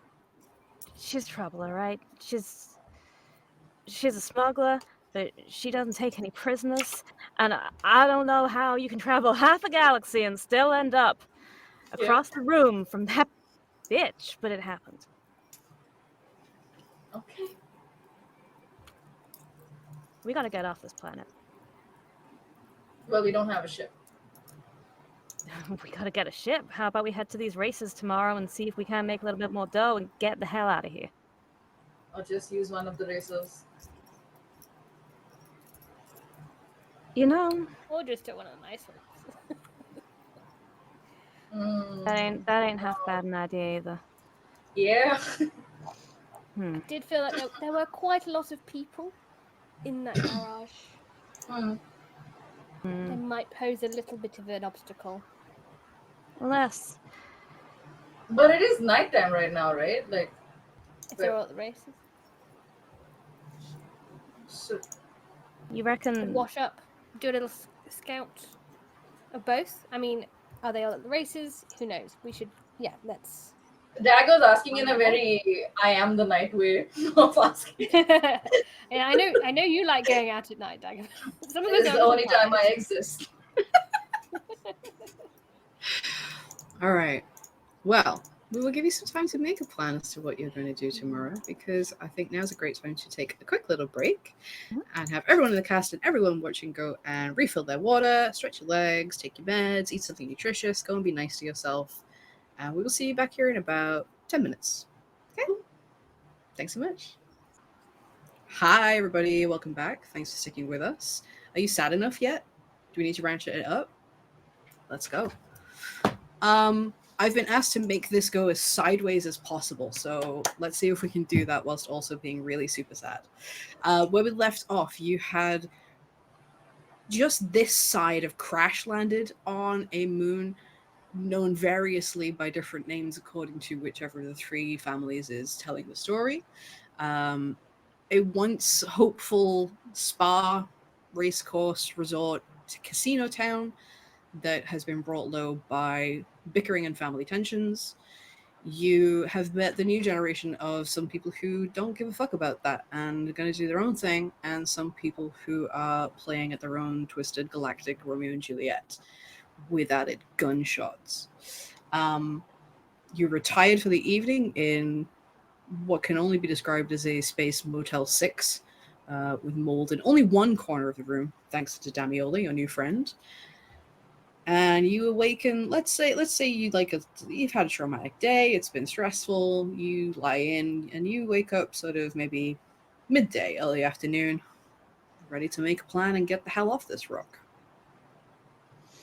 she's trouble, all right? She's a smuggler, but she doesn't take any prisoners. And I don't know how you can travel half a galaxy and still end up across the room from that bitch, but it happened. Okay. We gotta get off this planet. Well, we don't have a ship. We gotta get a ship. How about we head to these races tomorrow and see if we can make a little bit more dough and get the hell out of here? Or just use one of the racers. You know, Or just do one of the nice ones. that ain't half bad an idea either. Yeah. I did feel like there were quite a lot of people in that garage. They might pose a little bit of an obstacle. Unless But it is nighttime right now, right? Like, If they're all at the races. so, you Could reckon wash up, do a little scout of both. I mean, are they all at the races? Who knows? We should, let's. Dagger's asking in a very I am the night way of asking. Yeah, I know you like going out at night, Dagger. Some of us This is are the a only little time tired. I exist. All right. Well, we will give you some time to make a plan as to what you're going to do tomorrow, because I think now's a great time to take a quick little break and have everyone in the cast and everyone watching go and refill their water, stretch your legs, take your meds, eat something nutritious, go and be nice to yourself. And we will see you back here in about 10 minutes. Okay? Thanks so much. Hi, everybody. Welcome back. Thanks for sticking with us. Are you sad enough yet? Do we need to ratchet it up? Let's go. I've been asked to make this go as sideways as possible, so let's see if we can do that whilst also being really super sad. Where we left off, you had just this side of crash landed on a moon known variously by different names according to whichever of the three families is telling the story. A once hopeful spa, racecourse, resort, casino town that has been brought low by bickering and family tensions. You have met the new generation of some people who don't give a fuck about that and are going to do their own thing, and some people who are playing at their own twisted galactic Romeo and Juliet with added gunshots. You're retired for the evening in what can only be described as a space Motel 6, with mold in only one corner of the room, thanks to Damioli, your new friend. And you awaken, let's say you've had a traumatic day, it's been stressful, you lie in, and you wake up sort of maybe midday, early afternoon, ready to make a plan and get the hell off this rock.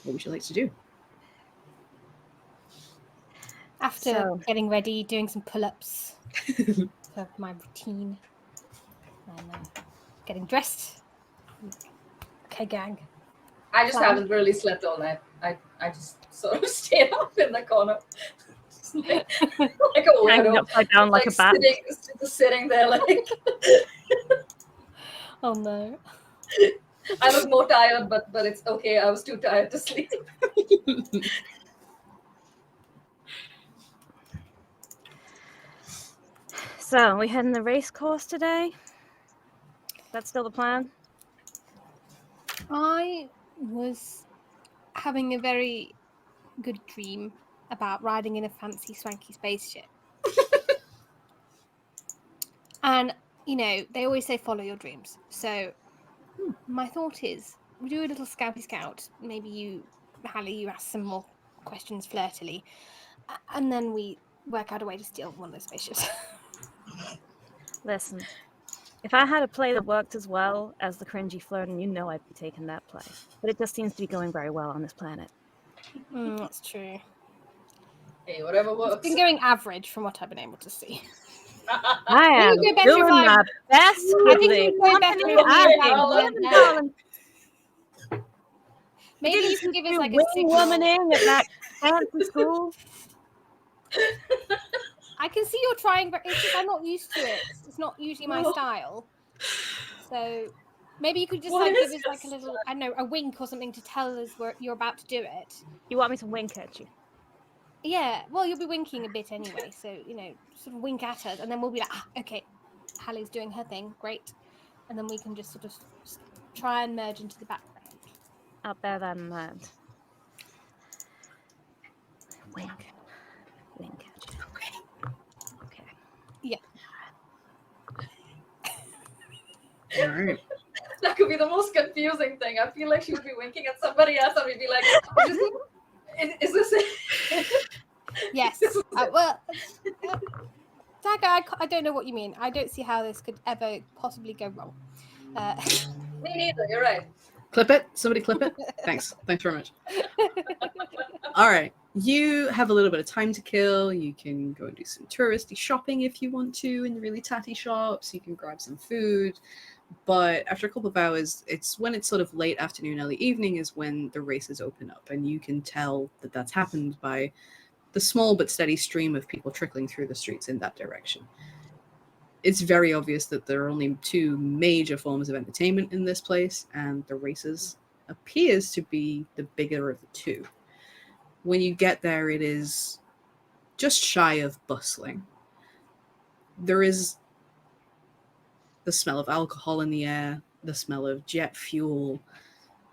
What would you like to do? So- getting ready, doing some pull-ups for my routine, and getting dressed. Okay, gang. I just Plan. haven't really slept all night. I just sort of stayed up in the corner. Just like a Hanging weirdo. upside down like a bat. Sitting there like Oh no. I look more tired, but it's okay. I was too tired to sleep. So, we heading the race course today? That's still the plan? I was having a very good dream about riding in a fancy swanky spaceship. And, you know, they always say follow your dreams. So my thought is we do a little scouty scout. Maybe you, Hallie, you ask some more questions flirtily. And then we work out a way to steal one of those spaceships. Listen, if I had a play that worked as well as the cringy flirting, you know I'd be taking that play. But it just seems to be going very well on this planet. That's true. Hey, whatever It's works. been going average from what I've been able to see. I am would go better doing if I- my best I with think the it would go better company if we I weren't am there. darling. Maybe Didn't you can teach give us me like a wing signal. womaning at that fancy school. I can see you're trying, but it's just I'm not used to it. It's not usually my No. style. So maybe you could just What like is give us like a this? little, I don't know, a wink or something to tell us you're about to do it. You want me to wink at you? Yeah, well, you'll be winking a bit anyway, so you know, sort of wink at us, and then we'll be like, okay, Hallie's doing her thing, great, and then we can just sort of try and merge into the background. I'll bear that in mind. Wink. Wink at you. Okay. Yeah. All right. That could be the most confusing thing. I feel like she would be winking at somebody else, and we'd be like, "Is this it?" Yes. This is it. Well, Dagger, I don't know what you mean. I don't see how this could ever possibly go wrong. Me neither. You're right. Clip it. Somebody clip it. Thanks. Thanks very much. All right. You have a little bit of time to kill. You can go and do some touristy shopping if you want to in the really tatty shops. You can grab some food. But after a couple of hours, it's when it's sort of late afternoon, early evening is when the races open up. And you can tell that that's happened by the small but steady stream of people trickling through the streets in that direction. It's very obvious that there are only two major forms of entertainment in this place, and the races appears to be the bigger of the two. When you get there, it is just shy of bustling. There is the smell of alcohol in the air, the smell of jet fuel,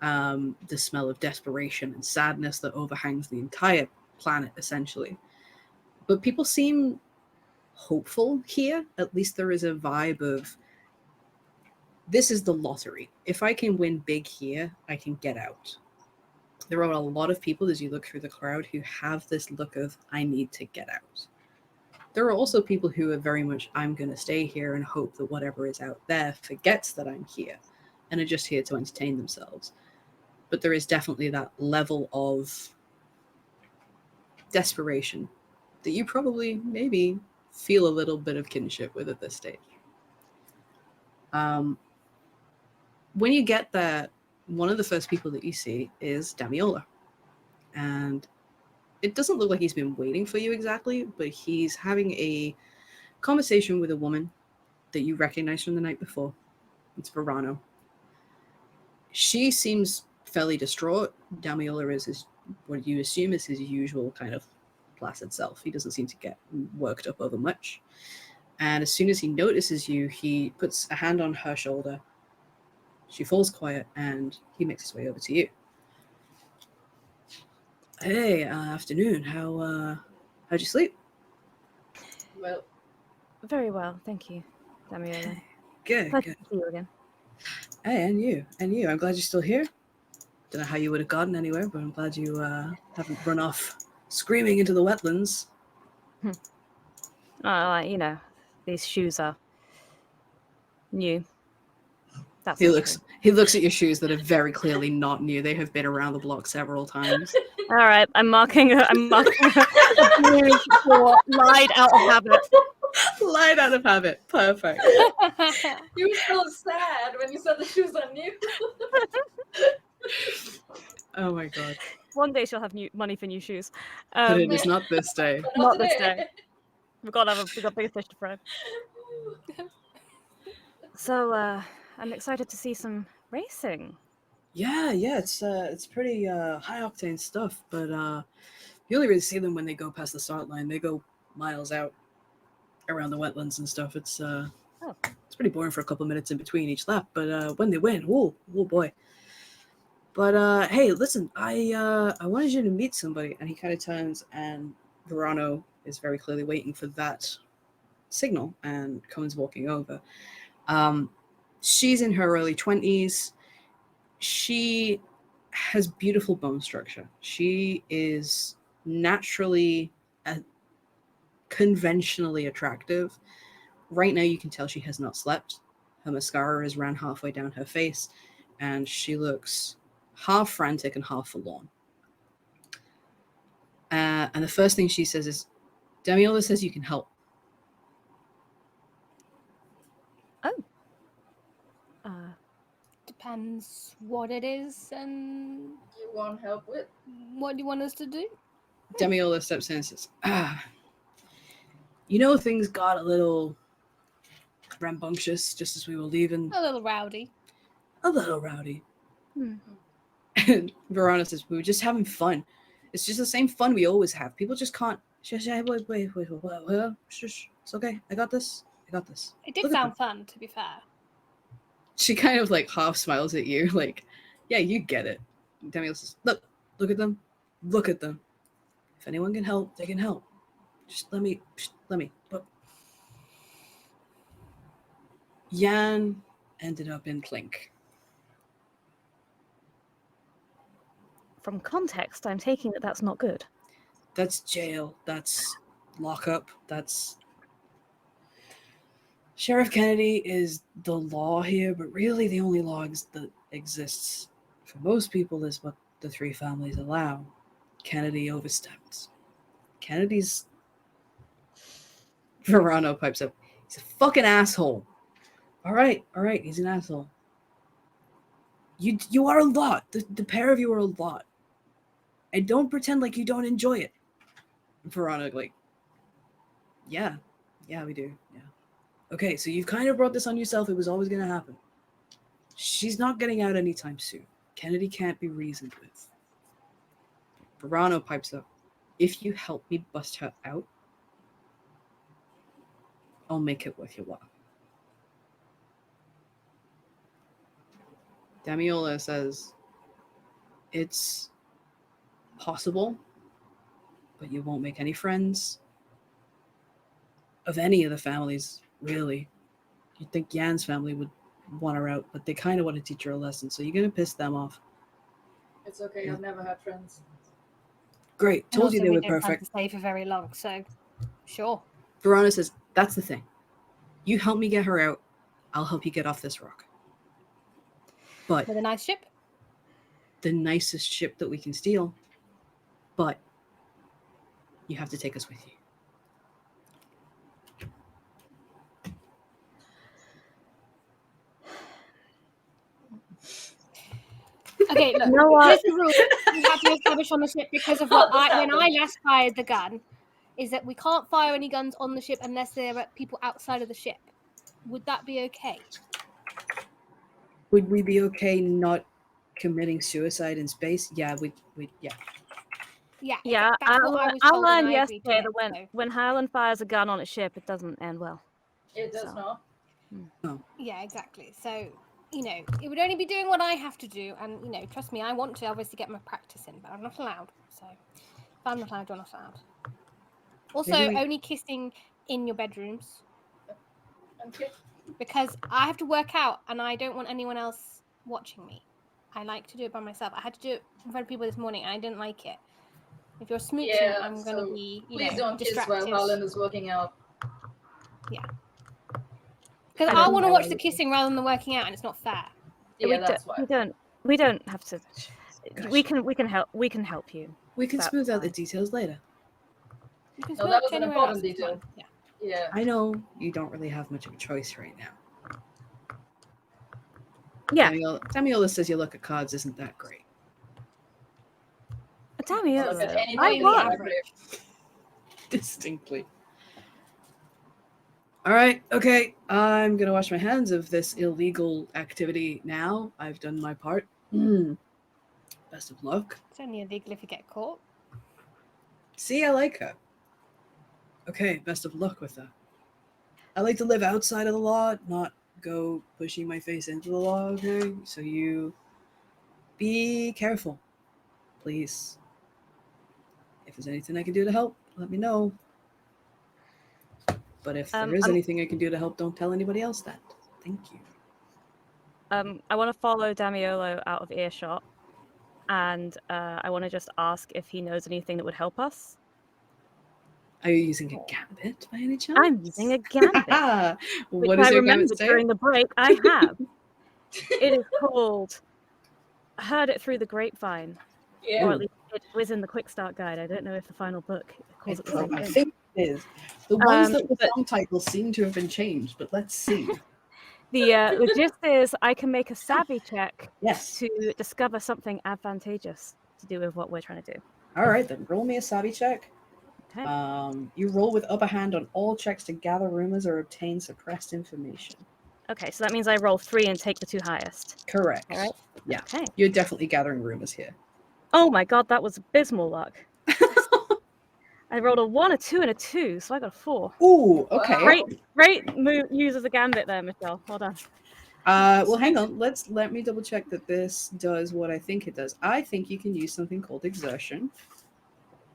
the smell of desperation and sadness that overhangs the entire planet, essentially. But people seem hopeful here. At least there is a vibe of, this is the lottery. If I can win big here, I can get out. There are a lot of people as you look through the crowd who have this look of, I need to get out. There are also people who are very much, I'm going to stay here and hope that whatever is out there forgets that I'm here and are just here to entertain themselves. But there is definitely that level of desperation that you probably maybe feel a little bit of kinship with at this stage. When you get there, one of the first people that you see is Damiola. And it doesn't look like he's been waiting for you exactly, but he's having a conversation with a woman that you recognize from the night before. It's Verano. She seems fairly distraught. Damiola is what you assume is his usual kind of placid self. He doesn't seem to get worked up over much. And as soon as he notices you, he puts a hand on her shoulder. She falls quiet, and he makes his way over to you. Hey, afternoon. How'd you sleep? Well, Very well, thank you, Damiola. Good, Pleasure good. to see you again. Hey, and you. I'm glad you're still here. Don't know how you would have gotten anywhere, but I'm glad you haven't run off screaming into the wetlands. You know, these shoes are new. That's He not looks true. he looks at your shoes that are very clearly not new. They have been around the block several times. All right, I'm marking a blue for lied out of habit. Light out of habit. Perfect. You were so sad when you said the shoes are new. Oh my god. One day she'll have money for new shoes. But it is not this day. But Not this today. day. We got bigger fish to fry. So I'm excited to see some racing. Yeah, it's pretty high octane stuff, but you only really see them when they go past the start line. They go miles out around the wetlands and stuff. It's pretty boring for a couple minutes in between each lap, but when they win, oh boy. But hey, listen, I wanted you to meet somebody, and he kind of turns, and Verano is very clearly waiting for that signal, and comes walking over. She's in her early 20s. She has beautiful bone structure. She is naturally conventionally attractive. Right now, you can tell she has not slept. Her mascara is ran halfway down her face, and she looks half frantic and half forlorn. And the first thing she says is, Demiola says you can help. Oh. Depends what it is and You want help with? what you want us to do. Demiola steps in and says, you know, things got a little rambunctious just as we were leaving. A little rowdy. A little rowdy. Hmm. And Verona says, we were just having fun. It's just the same fun we always have. People just can't. Wait. Shush. It's okay. I got this. It did Look at sound fun, to be fair. She kind of like half smiles at you, like, yeah, you get it. Demiel says, look at them. Look at them. If anyone can help, they can help. Just let me. But Jan ended up in Clink. From context, I'm taking that that's not good. That's jail. That's lockup. That's... Sheriff Kennedy is the law here, but really the only law that exists for most people is what the three families allow. Kennedy overstepped. Kennedy's... Verano pipes up. He's a fucking asshole. All right, he's an asshole. You are a lot. The pair of you are a lot. And don't pretend like you don't enjoy it. Verona, like, yeah, we do, yeah. Okay, so you've kind of brought this on yourself. It was always going to happen. She's not getting out anytime soon. Kennedy can't be reasoned with. Verano pipes up. If you help me bust her out, I'll make it worth your while. Damiola says, it's possible, but you won't make any friends of any of the families, really. You'd think Jan's family would want her out, but they kind of want to teach her a lesson, so you're going to piss them off. It's okay, I've never had friends. Great, And told you also they we were don't plan perfect. to stay for very long, so sure. Verona says, that's the thing. You help me get her out, I'll help you get off this rock. But With a nice ship? the nicest ship that we can steal, but you have to take us with you. Okay, look, You know what? here's the rule we have to establish on the ship because of what when I last fired the gun, is that we can't fire any guns on the ship unless there are people outside of the ship. Would that be okay? Would we be okay not committing suicide in space? Yeah, we yeah. Yeah, That's what I was I told, and learned I agreed to yesterday it, that so. when Highland fires a gun on a ship, it doesn't end well. It does So. not. Yeah, exactly. So, it would only be doing what I have to do, and trust me, I want to obviously get my practice in, but I'm not allowed. So, if I'm not allowed, you're not allowed. Also, only kissing in your bedrooms. Okay. Because I have to work out and I don't want anyone else watching me. I like to do it by myself. I had to do it in front of people this morning and I didn't like it. If you're smooching, Yeah, I'm going to so be, please don't kiss distracted. while Harlan is working out. Yeah. Because I want to watch the kissing rather than the working out, and it's not fair. Yeah, that's why. We don't have to. Gosh. We can help. We can help you. We can That's smooth out the fine. details later. You can No, that smirch was an anywhere important else, it's detail. fine. Yeah. Yeah. I know you don't really have much of a choice right now. Yeah. Damiola says your luck at cards isn't that great. Damn you! Look at anything I is won. average. Distinctly. All right, okay. I'm gonna wash my hands of this illegal activity now. I've done my part. Best of luck. It's only illegal if you get caught. See, I like her. Okay, best of luck with that. I like to live outside of the law, not go pushing my face into the law, okay? So you be careful, please. If there's anything I can do to help, let me know. But if there is anything I can do to help, don't tell anybody else that. Thank you. I want to follow Damiolo out of earshot, and I want to just ask if he knows anything that would help us. Are you using a gambit by any chance? I'm using a gambit. What which does I your remembered gambit say? during the break. I have. It is called. I heard it through the grapevine, Yeah. or at least it was in the quick start guide. I don't know if the final book calls it the same I thing. think it is. The ones that the song titles seem to have been changed, but let's see. The gist is I can make a savvy check Yes. to discover something advantageous to do with what we're trying to do. All right, then roll me a savvy check. Okay. You roll with upper hand on all checks to gather rumors or obtain suppressed information. Okay, so that means I roll 3 and take the 2 highest. Correct. All right. Yeah. Okay. You're definitely gathering rumors here. Oh my god, that was abysmal luck. I rolled a 1, a 2, and a 2, so I got a 4. Ooh, okay. Great move, use of the gambit there, Michelle. Well done. Well, hang on. Let me double check that this does what I think it does. I think you can use something called exertion.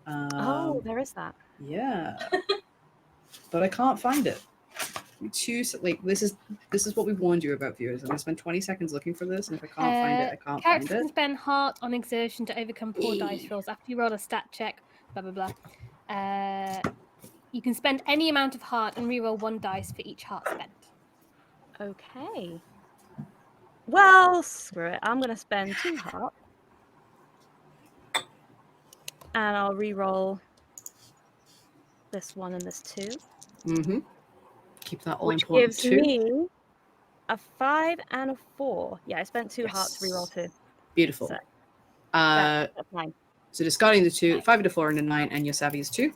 Oh, there is that. Yeah. But I can't find it. This is what we warned you about, viewers. I'm gonna spend 20 seconds looking for this, and if I can't find it, I can't Characters find can it. spend heart on exertion to overcome poor dice rolls after you roll a stat check. Blah blah blah. You can spend any amount of heart and reroll 1 dice for each heart spent. Okay. Well, screw it. I'm going to spend 2 heart. And I'll re-roll this 1 and this 2. Mm-hmm. Keep that all which important gives too. me a 5 and a 4. Yeah, I spent 2 hearts to re-roll 2. Beautiful. So, that's 9. So discarding the 2, 5 and a 4 and a 9, and your savvy is 2?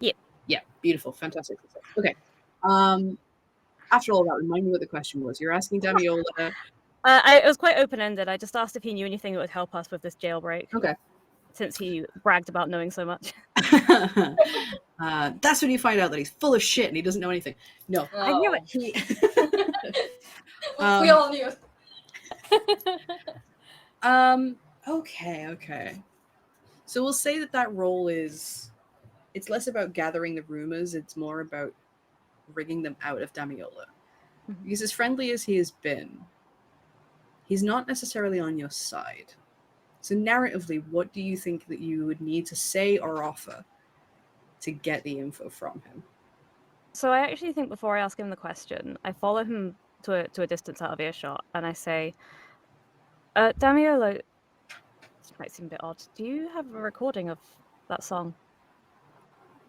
Yep. Yeah, beautiful. Fantastic. Okay. After all that, remind me what the question was. You're asking Damiola. It was quite open-ended. I just asked if he knew anything that would help us with this jailbreak. Okay. Since he bragged about knowing so much. That's when you find out that he's full of shit and he doesn't know anything. No. Oh. I knew it. We all knew it. Okay. So we'll say that role is, it's less about gathering the rumors, it's more about rigging them out of Damiola. Mm-hmm. Because as friendly as he has been, he's not necessarily on your side. So narratively, what do you think that you would need to say or offer to get the info from him? So I actually think before I ask him the question, I follow him to a distance out of earshot, and I say, Damiola, this might seem a bit odd. Do you have a recording of that song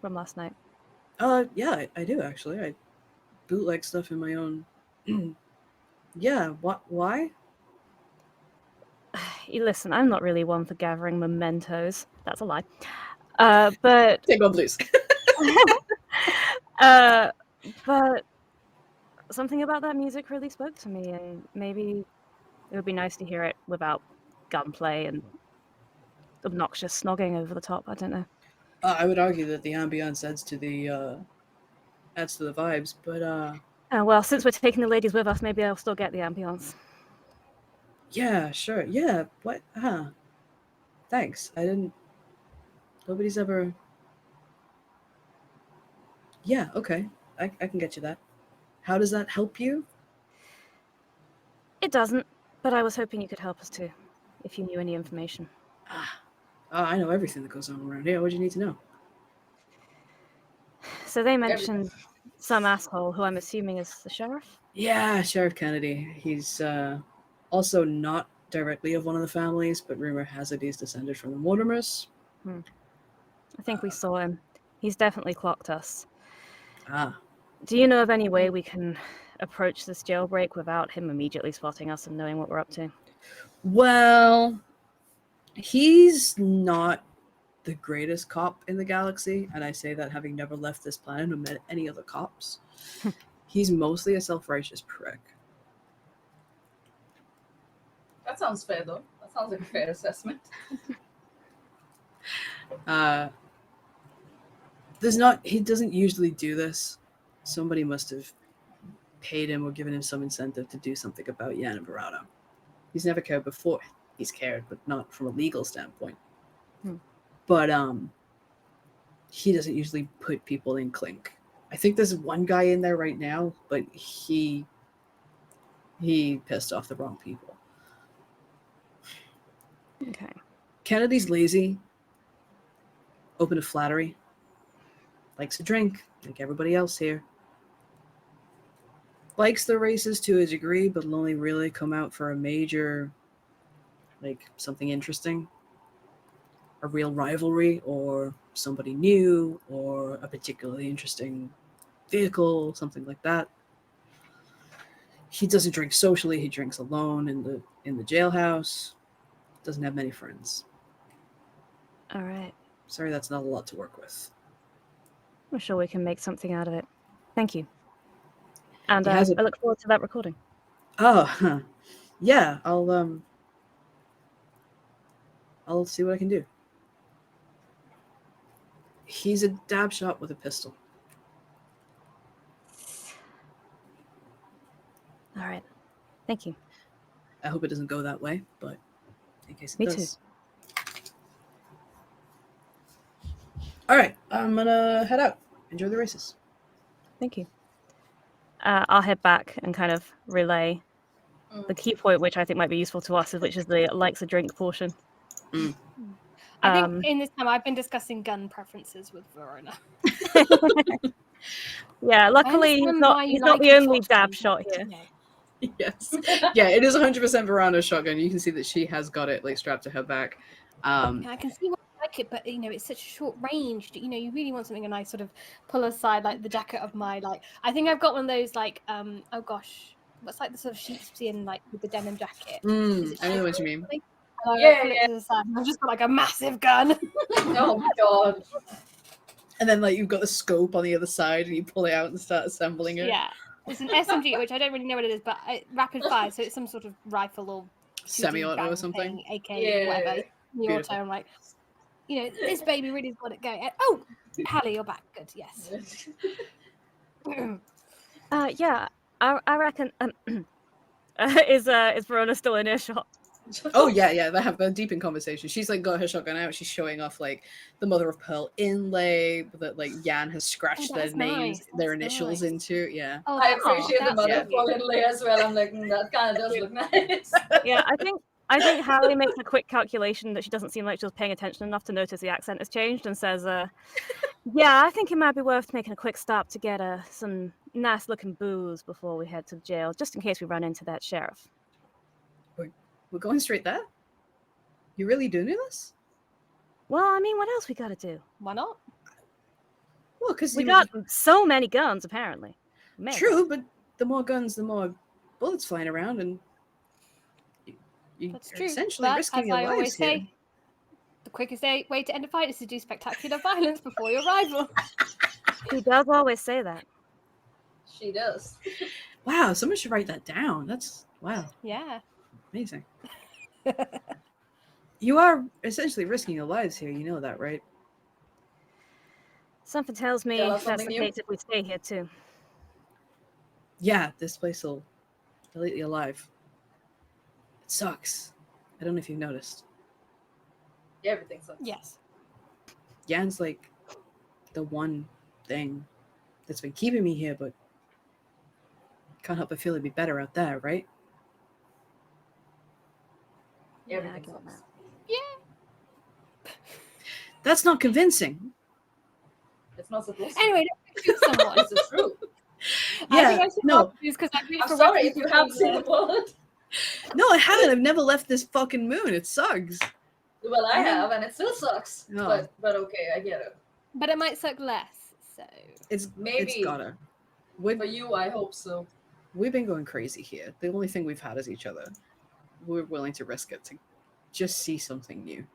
from last night? Yeah, I do actually. I bootleg stuff in my own. Yeah, why? Listen, I'm not really one for gathering mementos. That's a lie. But Take on blues. but something about that music really spoke to me, and maybe it would be nice to hear it without gunplay and obnoxious snogging over the top. I don't know. I would argue that the ambience adds to the vibes, but Well, since we're taking the ladies with us, maybe I'll still get the ambience. yeah, sure. Yeah, what? Thanks. Nobody's ever. Yeah, okay. I can get you that. How does that help you? It doesn't, but I was hoping you could help us too, if you knew any information. I know everything that goes on around here. What do you need to know? So they mentioned some asshole who I'm assuming is the sheriff. Yeah, Sheriff Kennedy. He's also not directly of one of the families, but rumor has it he's descended from the Mortimers. I think we saw him. He's definitely clocked us. Ah. Do you know of any way we can approach this jailbreak without him immediately spotting us and knowing what we're up to? Well, he's not the greatest cop in the galaxy, and I say that having never left this planet or met any other cops. He's mostly a self-righteous prick. That sounds fair, though. That sounds like a fair assessment. He doesn't usually do this. Somebody must have paid him or given him some incentive to do something about Yan and Verado. He's never cared before. He's cared, but not from a legal standpoint. But he doesn't usually put people in clink. I think there's one guy in there right now, but he pissed off the wrong people. Okay. Kennedy's lazy, open to flattery, likes to drink, like everybody else here. Likes the races to a degree, but will only really come out for a major, like something interesting, a real rivalry, or somebody new, or a particularly interesting vehicle, something like that. He doesn't drink socially. He drinks alone in the jailhouse. Doesn't have many friends. All right. Sorry, that's not a lot to work with. I'm sure we can make something out of it. Thank you. And He I has a- look forward to that recording. Oh, yeah. I'll see what I can do. He's a dab shot with a pistol. All right. Thank you. I hope it doesn't go that way, but in case it Me does. All right, I'm gonna head out. Enjoy the races. Thank you. I'll head back and kind of relay the key point, which I think might be useful to us, which is the likes a drink portion. I think in this time I've been discussing gun preferences with Verona. Yeah, luckily he's not the only dab shot here. Yes. Yeah, it is 100% Veranda's shotgun. You can see that she has got it like strapped to her back. I can see why I like it, but it's such a short range. You really want something a nice sort of pull aside, like the jacket of my I think I've got one of those oh gosh, what's like the sort of sheepskin with the denim jacket. I know what you mean. Yeah. To the side, and I've just got like a massive gun. Oh my god. And then you've got the scope on the other side and you pull it out and start assembling it. Yeah. It's an SMG, which I don't really know what it is, but rapid fire, so it's some sort of rifle or semi-auto or something. thing, AK, whatever. Auto, I'm like, this baby really's got it going. Oh, Hallie, you're back. Good, yes. Yeah, I reckon. Is Verona still in earshot? Oh yeah, they have been deep in conversation. She's got her shotgun out. She's showing off the mother of pearl inlay that Yan has scratched their names, their initials into. Yeah. Oh, I appreciate the mother yeah. of pearl inlay as well. I'm like, that kind of does look nice. Yeah, I think Hallie makes a quick calculation that she doesn't seem like she was paying attention enough to notice the accent has changed and says, yeah, I think it might be worth making a quick stop to get some nice looking booze before we head to jail, just in case we run into that sheriff. We're going straight there? You really doing this? Well, I mean, what else we gotta do? Why not? Well, because we got so many guns, apparently. True, but the more guns, the more bullets flying around, and you're essentially risking your lives here. Say, the quickest way to end a fight is to do spectacular violence before your rival. She does always say that. She does. Wow, someone should write that down. That's wow. Yeah. Amazing. You are essentially risking your lives here. You know that, right? Something tells me that's the case if we stay here too. Yeah, this place will eat you alive. It sucks. I don't know if you've noticed. Yeah, everything sucks. Yes. Yan's the one thing that's been keeping me here, but can't help but feel it'd be better out there, right? Yeah, I everything get sucks. that. Yeah. That's not convincing. It's not supposed to. Anyway, don't shoot someone. This is true. I think Yeah, I should no. ask because I read I'm for sorry reference if you have because, seen the world. No, I haven't. I've never left this fucking moon. It sucks. Well, I Yeah. have, and it still sucks. No. But okay, I get it. but it might suck less. So It's Maybe gotta. We've, for you, I hope so. we've been going crazy here. The only thing we've had is each other. We're willing to risk it to just see something new.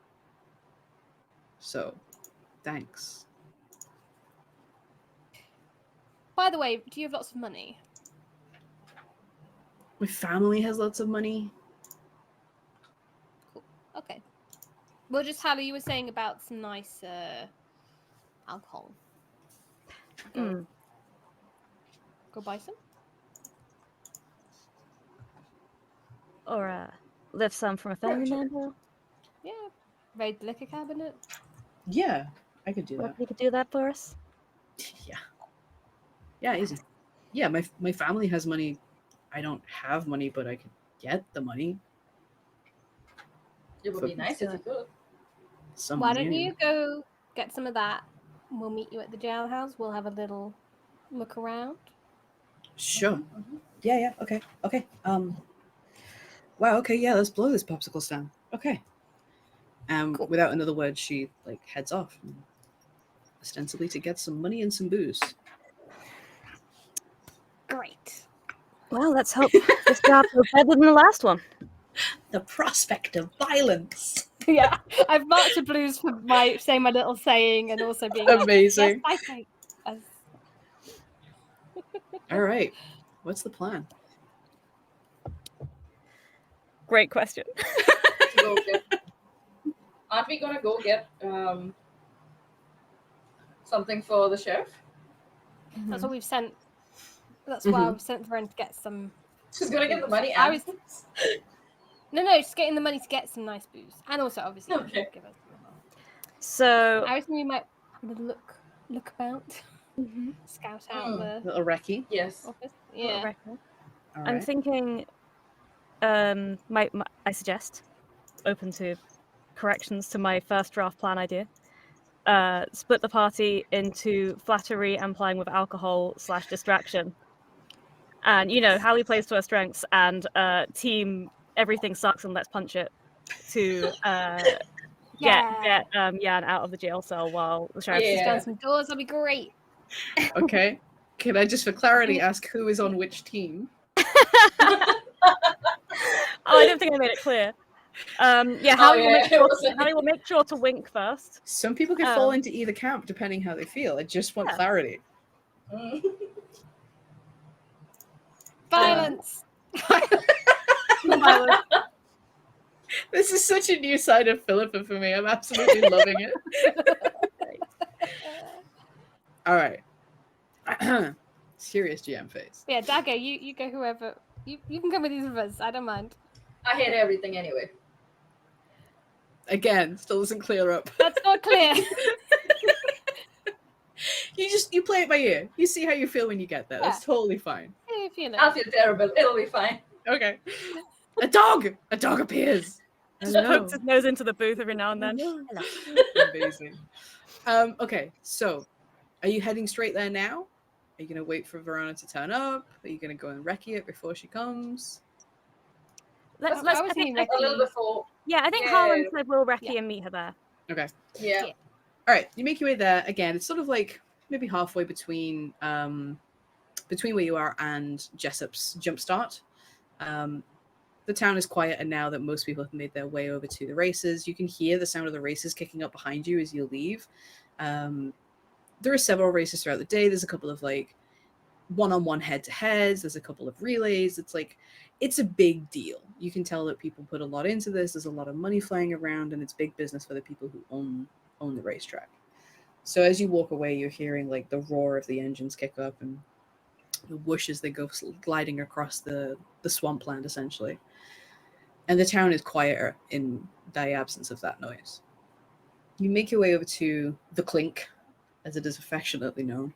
So, thanks. by the way, do you have lots of money? My family has lots of money. Okay. Well, just Hallie, you were saying about some nice alcohol. Mm. Go buy some. Or lift some from a family Gotcha. member. Yeah. Raid the liquor cabinet. Yeah, I could do Or that. you could do that for us. Yeah. Yeah, easy. Yeah, my family has money. I don't have money, but I could get the money. It would For- be nice if you could. Some Why don't new. you go get some of that? We'll meet you at the jailhouse. We'll have a little look around. Sure. Mhm. Yeah, yeah, okay. Okay. Wow, okay, yeah, let's blow this popsicle stand. Okay. Cool. Without another word, she like heads off, ostensibly to get some money and some booze. Great. Well, let's hope this job goes better than the last one. The prospect of violence. Yeah, I've marked a blues for my saying my little saying and also being Amazing. Like, yes, I think. All right. What's the plan? Great question. To go get. Aren't we gonna go get something for the sheriff? That's what we've sent. That's why we've sent Varen to get some. She's gonna get the money. I And... was- No, just getting the money to get some nice booze, and also obviously Okay. give us some as well. So I was thinking we might have a look about, scout out the Little recce. Yes. office. little Yeah. record. All I'm right. thinking, I suggest, open to corrections to my first draft plan idea. Split the party into flattery and playing with alcohol / distraction. And, Hallie plays to her strengths, and team everything sucks and let's punch it to get Yan out of the jail cell while the sheriff Yeah. Just down some doors. That'll be great. Okay. Can I just, for clarity, ask who is on which team? Oh, I don't think I made it clear. Yeah, Hallie will make sure to wink first. Some people can fall into either camp depending how they feel. I just want clarity. Mm. Violence. Violence. This is such a new side of Philippa for me. I'm absolutely loving it. All right. Serious GM phase. Yeah, Dagger, you go whoever. You can come with these of us. I don't mind. I hate everything anyway. Again, still doesn't clear up. That's not clear. You play it by ear. You see how you feel when you get there. That's totally fine. How you feeling? I'll feel terrible. It'll be fine. Okay. A dog appears. Just pokes his nose into the booth every now and then. Amazing. Okay, so are you heading straight there now? Are you gonna wait for Verona to turn up? Are you gonna go and recce it before she comes? I was thinking A little recce. before. Yeah, I think Yeah. Harlan said we'll recce Yeah. and meet her there. Okay. Yeah. Yeah. All right, you make your way there. Again, it's sort of like maybe halfway between where you are and Jessup's Jumpstart. The town is quieter now that most people have made their way over to the races. You can hear the sound of the races kicking up behind you as you leave. There are several races throughout the day. There's a couple of like one-on-one head-to-heads. There's a couple of relays. It's a big deal. You can tell that people put a lot into this. There's a lot of money flying around, and it's big business for the people who own the racetrack. So as you walk away, you're hearing like the roar of the engines kick up and the whoosh as they go gliding across the swampland, essentially. And the town is quieter in the absence of that noise. You make your way over to the Clink, as it is affectionately known.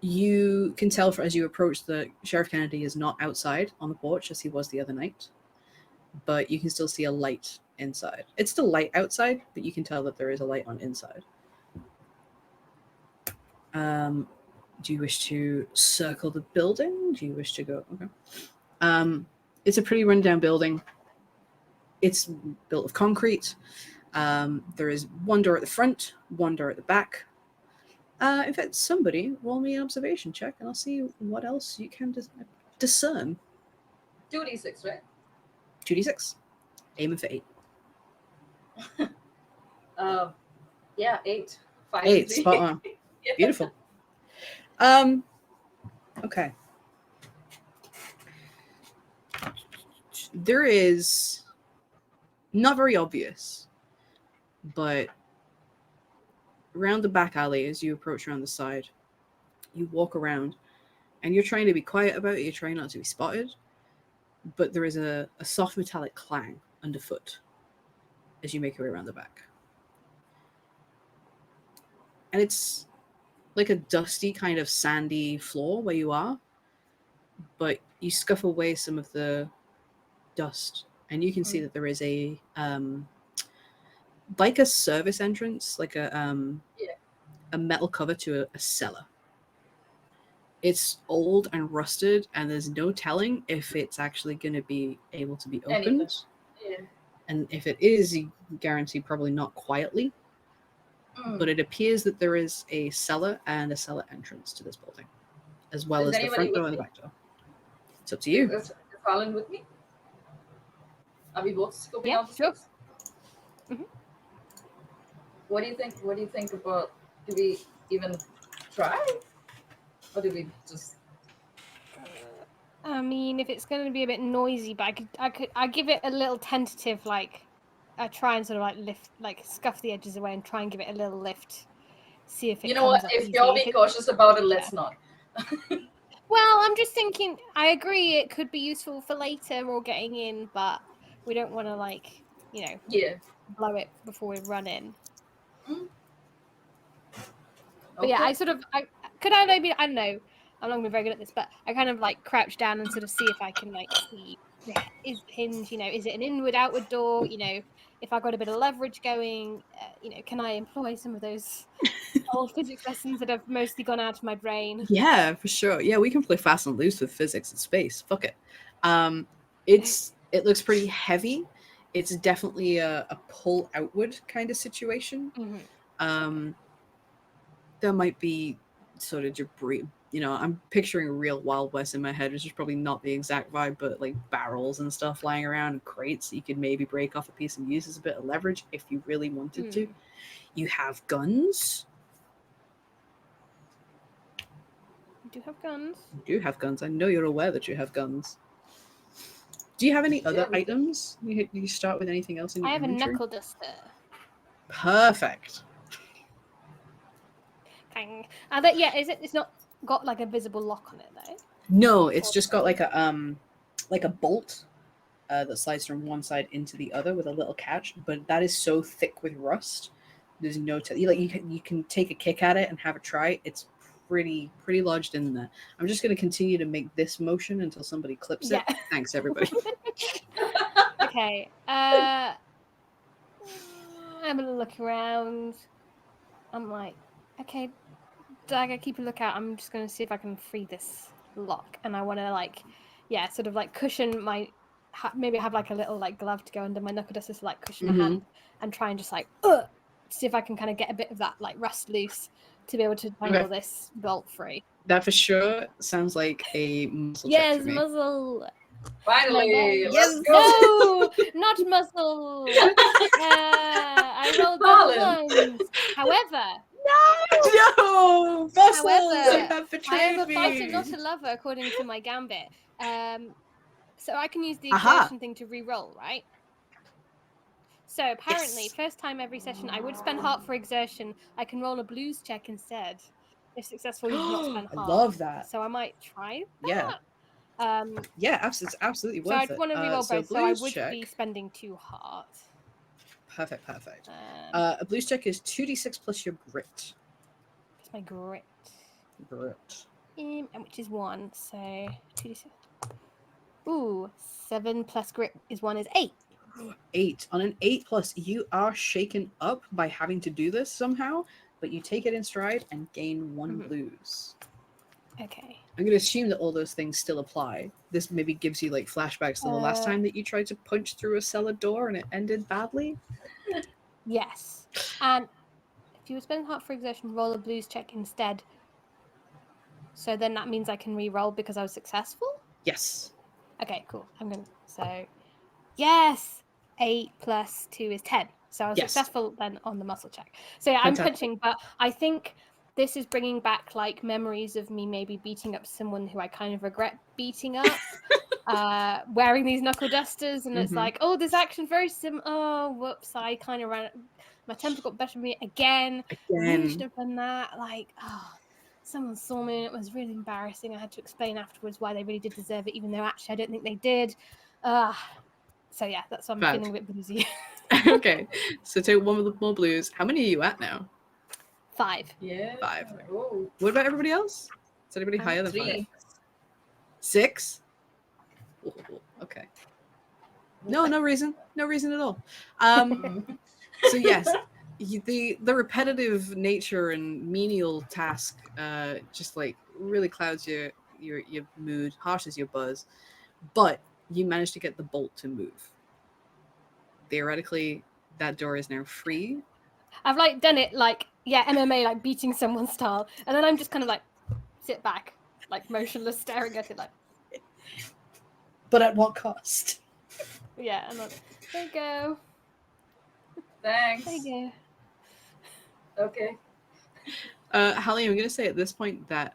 You can tell as you approach that Sheriff Kennedy is not outside on the porch as he was the other night, but you can still see a light inside. It's still light outside, but you can tell that there is a light on inside. Do you wish to circle the building? Do you wish to go? Okay. It's a pretty rundown building. It's built of concrete. There is one door at the front, one door at the back. In fact, somebody roll me an observation check, and I'll see what else you can discern. 2d6, right? 2d6. Aiming for 8. Yeah, 8. 5 8, and 3. spot on. Yeah. Beautiful. Okay. There is not very obvious, but around the back alley, as you approach around the side, you walk around, and you're trying to be quiet about it. You're trying not to be spotted, but there is a soft metallic clang underfoot as you make your way around the back. And it's like a dusty kind of sandy floor where you are, but you scuff away some of the dust, and you can see that there is a like a service entrance, like a metal cover to a cellar. It's old and rusted, and there's no telling if it's actually going to be able to be opened. Yeah. And if it is, you guarantee probably not quietly. But it appears that there is a cellar and a cellar entrance to this building, as well as the front door and the back door. It's up to you. Is Colin with me? Are we both scoping Yeah, out the sure. space? Mhm. What do you think? What do you think about? Do we even try, or do we just? I mean, if it's going to be a bit noisy, but I give it a little tentative, like, I try and sort of like lift, like scuff the edges away and try and give it a little lift. See if it You know what? comes up If easy. you're being cautious about it, let's not. Well, I'm just thinking. I agree, it could be useful for later or getting in, but we don't want to like, Yeah. blow it before we run in. Mm. But yeah, Okay. I maybe, I don't know. I'm not gonna be very good at this, but I kind of like crouch down and sort of see if I can like see is the hinge, is it an inward outward door? If I got a bit of leverage going, can I employ some of those old physics lessons that have mostly gone out of my brain? Yeah, for sure. Yeah, we can play fast and loose with physics and space. Fuck it. It looks pretty heavy. It's definitely a pull outward kind of situation. Mm-hmm. There might be sort of debris. I'm picturing a real Wild West in my head, which is probably not the exact vibe, but like barrels and stuff lying around and crates. You could maybe break off a piece and use as a bit of leverage if you really wanted to. You have guns. You do have guns. You do have guns. I know you're aware that you have guns. Do you have any other items? You start with anything else in your I have inventory? a knuckle duster. Perfect. Bang. It's not got like a visible lock on it though. No, it's just got like a bolt that slides from one side into the other with a little catch, but that is so thick with rust. There's no you can take a kick at it and have a try. It's pretty lodged in there. I'm just going to continue to make this motion until somebody clips it. Thanks, everybody. Okay. I'm gonna look around. I'm like, okay, Dagger, keep a lookout. I'm just gonna see if I can free this lock, and I want to sort of like cushion my. Maybe have like a little like glove to go under my knuckle duster to like cushion my hand, and try and just like see if I can kind of get a bit of that like rust loose to be able to dangle this bolt free. That for sure sounds like a muscle check for me. Muzzle. Finally, yes, let's go. No, not muscle. I rolled double ones. However, no, muscles. However, you have betrayed I am a me. fighter, not a lover, according to my gambit. So I can use the exertion thing to re-roll, right? So apparently, first time every session, I would spend heart for exertion. I can roll a blues check instead. If successful, you do not spend heart. I love that. So I might try that. Yeah, it's absolutely worth it. So I'd want to re-roll both, so I would be spending 2 heart. Perfect. A blues check is 2d6 plus your grit. That's my grit. And which is 1, so 2d6. Ooh, 7 plus grit is 1 is 8. 8. On an 8 plus, you are shaken up by having to do this somehow, but you take it in stride and gain 1 blues. Okay. I'm going to assume that all those things still apply. This maybe gives you like flashbacks to the last time that you tried to punch through a cellar door and it ended badly. Yes. And if you would spend heart for exertion, roll a blues check instead. So then that means I can re-roll because I was successful? Yes. Okay, cool. So yes! 8 plus 2 is 10. So I was Yes. successful then on the muscle check. So yeah, I'm Fantastic. punching, but I think this is bringing back like memories of me maybe beating up someone who I kind of regret beating up. Wearing these knuckle dusters, and it's Mhm. like, oh, this action's very similar. Oh, whoops! I kind of ran. My temper got better than me again. Really should have done that. Like, oh, someone saw me, and it was really embarrassing. I had to explain afterwards why they really did deserve it, even though actually I don't think they did. So yeah, that's why I'm Bad. feeling a bit bluesy. Okay, so take one with more blues. How many are you at now? 5. Yeah. 5. Oh, What about everybody else? Is anybody I'm higher than 3. 5? 6? Ooh, okay. No reason. No reason at all. So yes, the repetitive nature and menial task just like really clouds your mood, harshes your buzz, but you managed to get the bolt to move. Theoretically, that door is now free. I've like done it like MMA, like beating someone style, and then I'm just kind of like sit back, like motionless, staring at it, like But at what cost? yeah, and then there you go, Thanks. there you go. Okay. Hallie, I'm going to say at this point that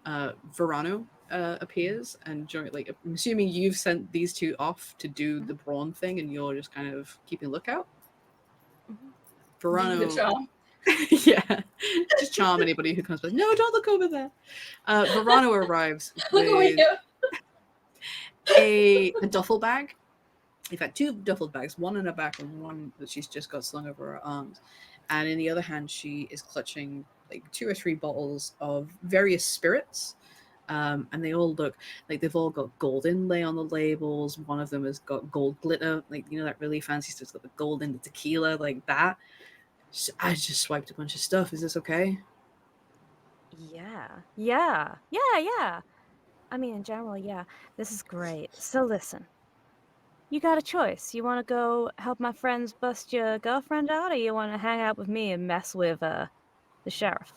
Verano appears and join. Like, I'm assuming you've sent these two off to do the brawn thing, and you're just kind of keeping lookout. Mhm. Verano, The charm. yeah, just charm anybody who comes by. No, don't look over there. Verano arrives Look over with here. a duffel bag. In fact, 2 duffel bags, one in her back and one that she's just got slung over her arms. And in the other hand, she is clutching like 2 or 3 bottles of various spirits. And they all look like they've all got gold inlay on the labels. One of them has got gold glitter, like, you know, that really fancy stuff. It's got the gold in the tequila, like that. So I just swiped a bunch of stuff. Is this okay? Yeah. I mean, in general, yeah. This is great. So listen. You got a choice. You want to go help my friends bust your girlfriend out, or you want to hang out with me and mess with the sheriff?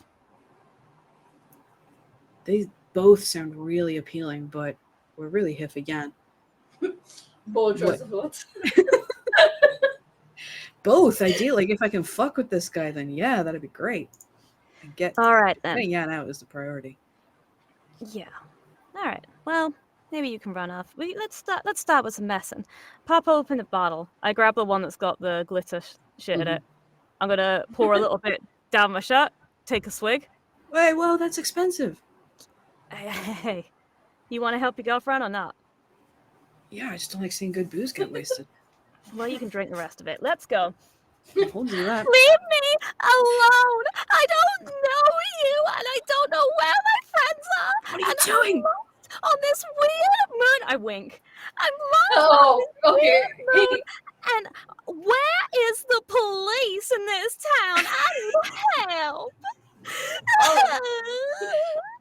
They both sound really appealing, but we're really here for Yan. Bold choice What? of words. Both, ideal. Like, if I can fuck with this guy, then yeah, that'd be great. And All right then. getting Yan out is the priority. Yeah. All right. Well, maybe you can run off. Let's start with some messing. Pop open the bottle. I grab the one that's got the glitter shit in it. I'm gonna pour a little bit down my shirt. Take a swig. Wait, whoa, that's expensive. Hey, you want to help your girlfriend or not? Yeah, I just don't like seeing good booze get wasted. Well, you can drink the rest of it. Let's go. Hold to that. Leave me alone! I don't know you, and I don't know where my friends are. What are you doing? I'm lost on this weird moon. I wink. I'm lost Oh, on this okay. weird moon. And where is the police in this town? I need help.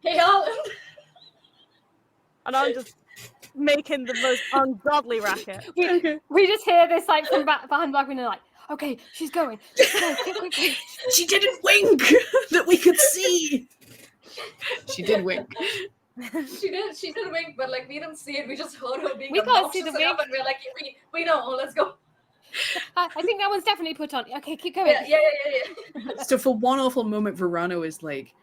Hey, Alan. And I'm just making the most ungodly racket. We just hear this like from behind the back window, like, okay, she's going. Quick. She didn't wink that we could see. She did wink. She did wink, but like we didn't see it. We just heard her being We can't see the obnoxious enough, wink. and we're like, we know. Let's go. I think that one's definitely put on. Okay, keep going. Yeah. So for one awful moment, Verano is like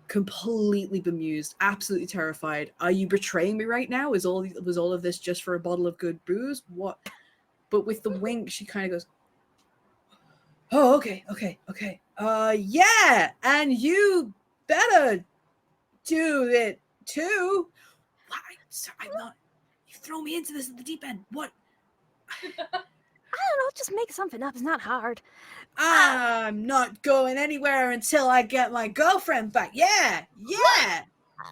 completely bemused, absolutely terrified. Are you betraying me right now? Was all of this just for a bottle of good booze? What? But with the wink, she kind of goes, "Oh, okay. Yeah, and you better do it too." Why? Sir, I'm not. You throw me into this at the deep end. What? I don't know, just make something up. It's not hard. I'm not going anywhere until I get my girlfriend back. Yeah.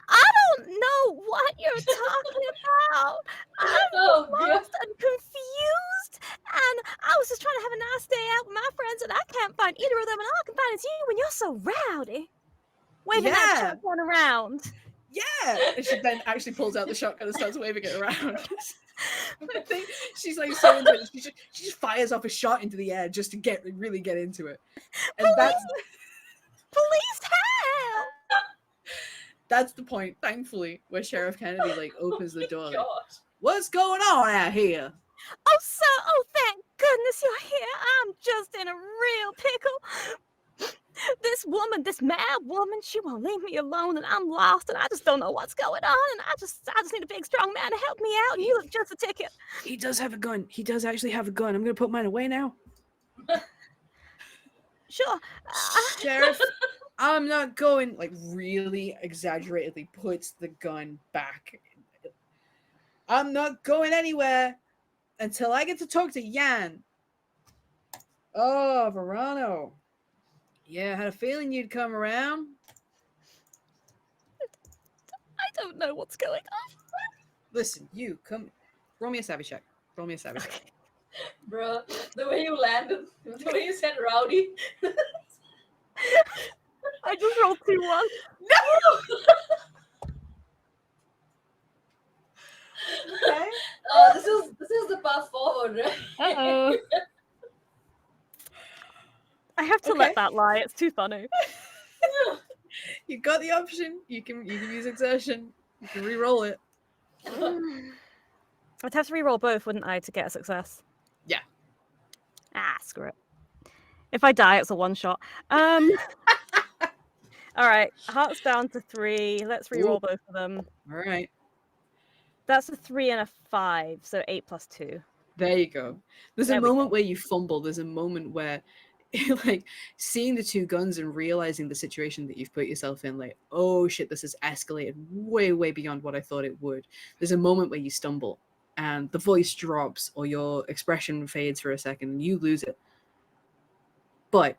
I don't know what you're talking about. I'm lost and confused. And I was just trying to have a nice day out with my friends, and I can't find either of them, and all I can find is you, and you're so rowdy. Waving that shotgun around. yeah. And she then actually pulls out the shotgun and starts waving it around. I think she's like so into it. She just fires off a shot into the air just to really get into it. And Police help! that's the point, thankfully, where Sheriff Kennedy like opens the door. Like, God. what's going on out here? Oh, sir, oh, thank goodness you're here. I'm just in a real pickle. This woman, this mad woman, she won't leave me alone, and I'm lost, and I just don't know what's going on, and I just need a big, strong man to help me out, and you look just a ticket. He does have a gun. He does actually have a gun. I'm going to put mine away now. Sure. Sheriff, I'm not going. Like, really exaggeratedly puts the gun back. I'm not going anywhere until I get to talk to Yan. Oh, Verano. Yeah, I had a feeling you'd come around. I don't know what's going on. Listen, you come. Roll me a savvy check. Roll me a savvy check. Bro, the way you landed, the way you said rowdy. I just rolled 2-1. Okay. This is the path forward, right? Uh-oh. I have to let that lie. It's too funny. You got the option. You can use exertion. You can re-roll it. I'd have to re-roll both, wouldn't I, to get a success? Yeah. Screw it. If I die, it's a one-shot. All right, hearts down to 3. Let's re-roll both of them. All right. That's a 3 and a 5, so 8 plus 2. There you go. There's There a we moment where you fumble. There's a moment where, like, seeing the two guns and realizing the situation that you've put yourself in, like, oh shit, this has escalated way, way beyond what I thought it would. There's a moment where you stumble and the voice drops or your expression fades for a second and you lose it. But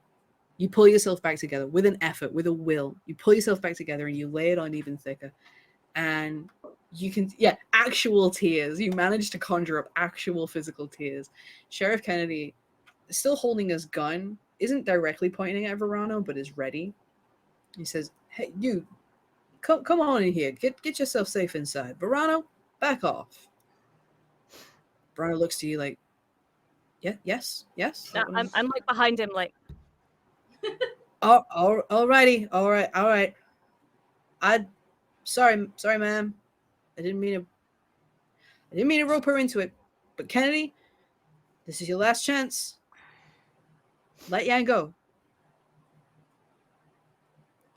you pull yourself back together with an effort, with a will. You pull yourself back together and you lay it on even thicker. And you can, actual tears. You manage to conjure up actual physical tears. Sheriff Kennedy, still holding his gun, isn't directly pointing at Verano, but is ready. He says, "Hey, you, come on in here. Get yourself safe inside. Verano, back off." Verano looks to you like, yes. No, I'm like behind him, like. Oh, alrighty, all right. Sorry, ma'am. I didn't mean to rope her into it. But Kennedy, this is your last chance. Let Yan go.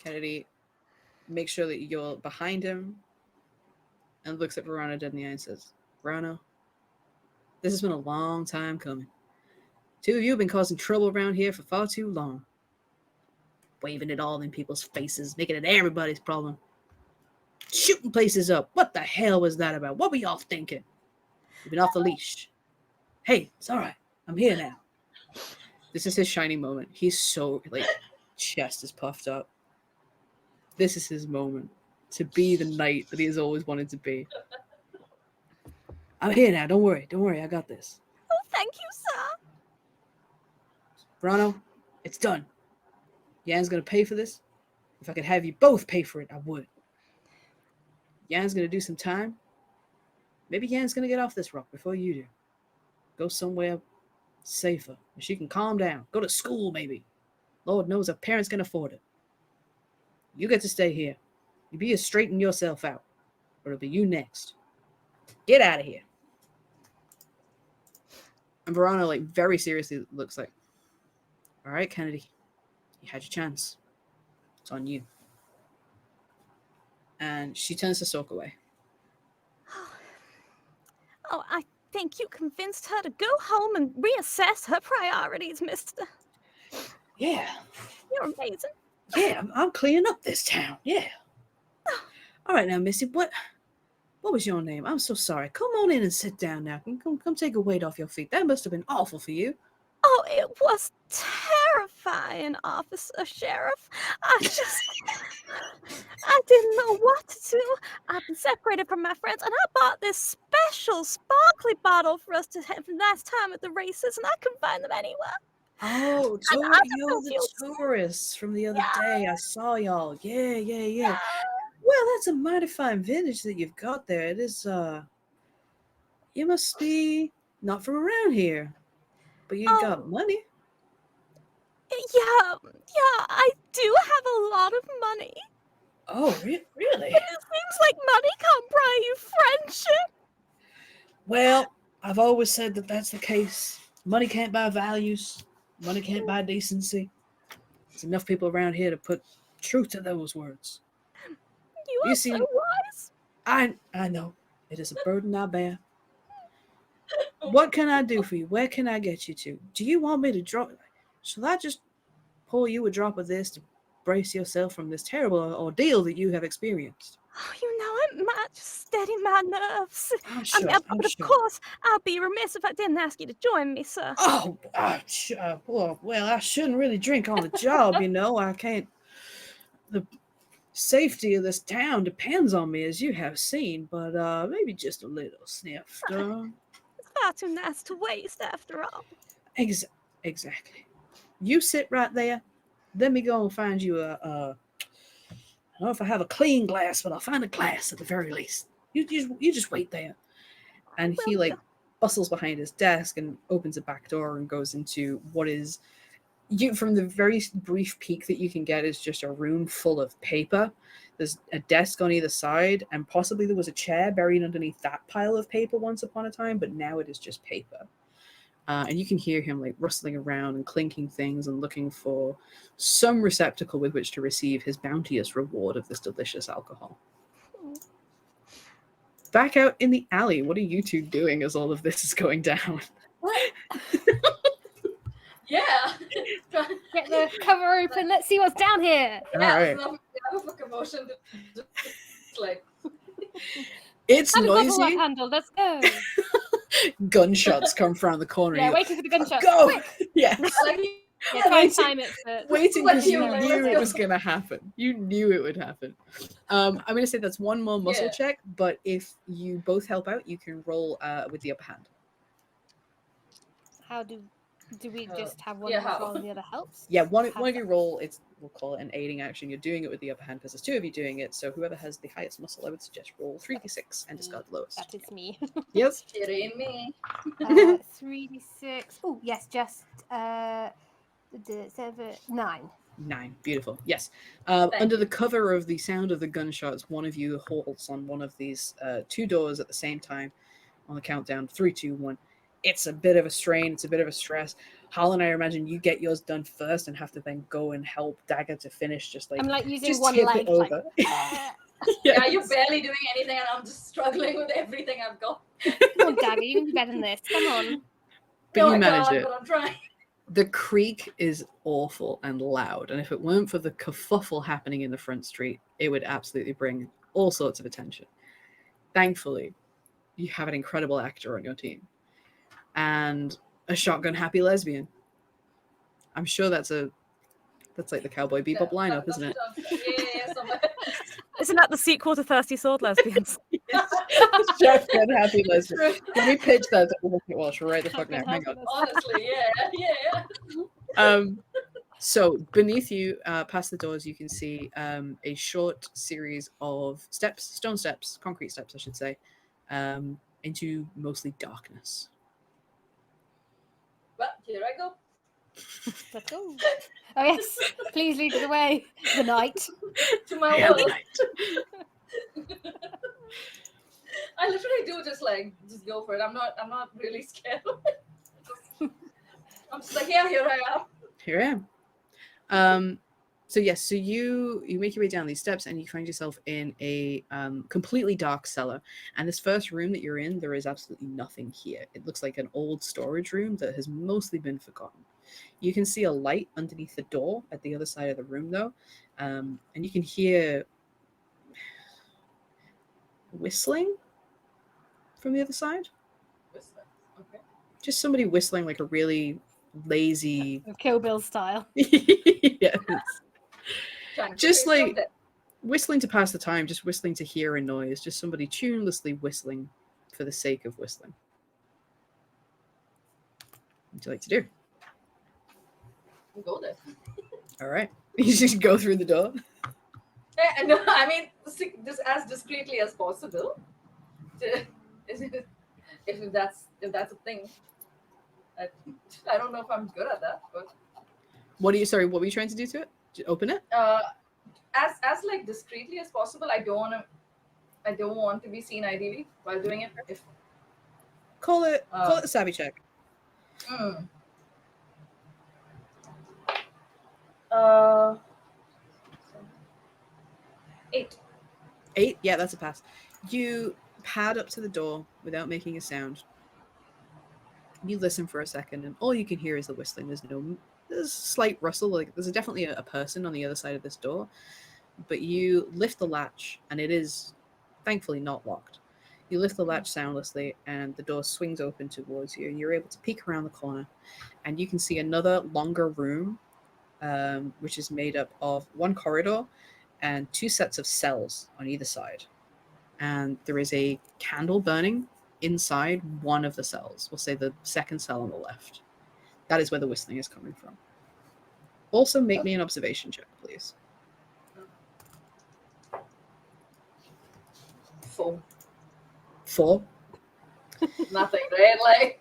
Kennedy makes sure that you're behind him and looks at Verano dead in the eye and says, "Verano, this has been a long time coming. Two of you have been causing trouble around here for far too long. Waving it all in people's faces, making it everybody's problem. Shooting places up. What the hell was that about? What were y'all thinking? You've been off the leash. Hey, it's all right. I'm here now." This is his shining moment. He's so, like, chest is puffed up. This is his moment to be the knight that he has always wanted to be. "I'm here now. Don't worry. I got this." Oh, thank you, sir. Verano, it's done. Yan's gonna pay for this. If I could have you both pay for it, I would. Yan's gonna do some time. Maybe Yan's gonna get off this rock before you do. Go somewhere safer where she can calm down. Go to school, maybe. Lord knows her parents can afford it. You get to stay here. You be as straighten yourself out, or it'll be you next. Get out of here. And Verano, like, very seriously looks like, "All right, Kennedy, you had your chance. It's on you." And she turns to sulk away. Oh, I think you convinced her to go home and reassess her priorities, mister. Yeah. You're amazing. Yeah, I'm cleaning up this town. Yeah. All right now, Missy, what was your name? I'm so sorry. Come on in and sit down now. Come take a weight off your feet. That must have been awful for you. Oh, it was terrifying, Officer Sheriff. I didn't know what to do. I've been separated from my friends, and I bought this special sparkly bottle for us to have last time at the races, and I couldn't find them anywhere. Oh, And I you're just the feel tourists from the other day. I saw y'all. Yeah. Well, that's a mighty fine vintage that you've got there. It is, you must be not from around here, but you got money. Yeah, I do have a lot of money. Oh, really? But it seems like money can't buy you friendship. Well, I've always said that that's the case. Money can't buy values. Money can't buy decency. There's enough people around here to put truth to those words. You You are see, so wise. I know. It is a burden I bear. What can I do for you? Where can I get you to? Do you want me to drop? Shall I just pour you a drop of this to brace yourself from this terrible ordeal that you have experienced? Oh, you know, it might just steady my nerves. I'm sure. But of course, I'd be remiss if I didn't ask you to join me, sir. Oh, well, I shouldn't really drink on the job, you know. I can't. The safety of this town depends on me, as you have seen, but maybe just a little sniffed. It's far too nice to waste, after all. Exactly. You sit right there. Let me go and find you I don't know if I have a clean glass, but I'll find a glass at the very least. You just wait there. And he like bustles behind his desk and opens a back door and goes into what is from the very brief peek that you can get is just a room full of paper. There's a desk on either side, and possibly there was a chair buried underneath that pile of paper once upon a time, but now it is just paper. And you can hear him like rustling around and clinking things and looking for some receptacle with which to receive his bounteous reward of this delicious alcohol. Back out in the alley, what are you two doing as all of this is going down? Yeah. Get the cover open. Let's see what's down here. All right. Enough of a commotion. Just like It's Have a bottle noisy. handle. Let's go. Gunshots come from the corner. Yeah, waiting for the gunshot. Go! Quick. Yes. like Yeah, try and time it first. Waiting Like because you, you like, knew let's it go. was going to happen. You knew it would happen. I'm going to say that's one more muscle Yeah. check, but if you both help out, you can roll with the upper hand. How do we just have one yeah, of us how? roll and the other helps? Yeah, one How of you roll, we'll call it an aiding action. You're doing it with the upper hand because there's two of you doing it, so whoever has the highest muscle, I would suggest roll 3d6 and discard the lowest. That is me. Yes? Kidding me. 3d6. Oh, yes, just 9. 9. Beautiful. Yes. Under the cover of the sound of the gunshots, one of you halts on one of these two doors at the same time on the countdown. 3, 2, 1. It's a bit of a strain. It's a bit of a stress. Harlan, I imagine you get yours done first and have to then go and help Dagger to finish. Just like I'm like using just one tip leg. it over. Yeah, you're barely doing anything, and I'm just struggling with everything I've got. Come on, Dagger, you can do better than this. Come on. But No, you I manage can't, it. but I'm trying. The creak is awful and loud, and if it weren't for the kerfuffle happening in the front street, it would absolutely bring all sorts of attention. Thankfully, you have an incredible actor on your team and a shotgun happy lesbian. I'm sure that's like the Cowboy Bebop lineup, isn't it? Yeah, somewhere. Isn't that the sequel to Thirsty Sword Lesbians? Shotgun happy lesbian. Let me pitch that to Ultimate Walsh right the fuck now. Hang on. Honestly, yeah. So beneath you, past the doors, you can see a short series of steps, stone steps, concrete steps, I should say, into mostly darkness. Well, here I go. Let's go. Oh, yes. Please lead the way. The night. To my Yeah, world. right. I literally do just go for it. I'm not really scared of it. I'm just like, yeah, here I am. Here I am. So you make your way down these steps and you find yourself in a completely dark cellar. And this first room that you're in, there is absolutely nothing here. It looks like an old storage room that has mostly been forgotten. You can see a light underneath the door at the other side of the room, though, and you can hear whistling from the other side. Okay. Just somebody whistling like a really lazy. Kill Bill style. Yes. Just Just like whistling to pass the time, just whistling to hear a noise, just somebody tunelessly whistling for the sake of whistling. What would you like to do? go there. All right. You just go through the door. No, I mean, just as discreetly as possible. If that's a thing. I don't know if I'm good at that, but What were you trying to do to it? Open it? as like discreetly as possible. I don't want to be seen ideally while doing it. If Call it a savvy check. mm. uh 8. 8? Yeah, that's a pass. You pad up to the door without making a sound. You listen for a second, and all you can hear is the whistling. There's a slight rustle, like there's definitely a person on the other side of this door. But you lift the latch, and it is thankfully not locked. You lift the latch soundlessly, and the door swings open towards you, and you're able to peek around the corner, and you can see another longer room, which is made up of one corridor and 2 sets of cells on either side. And there is a candle burning inside one of the cells. We'll say the second cell on the left. That is where the whistling is coming from. Also, make me an observation check, please. 4. 4. Nothing, right? Like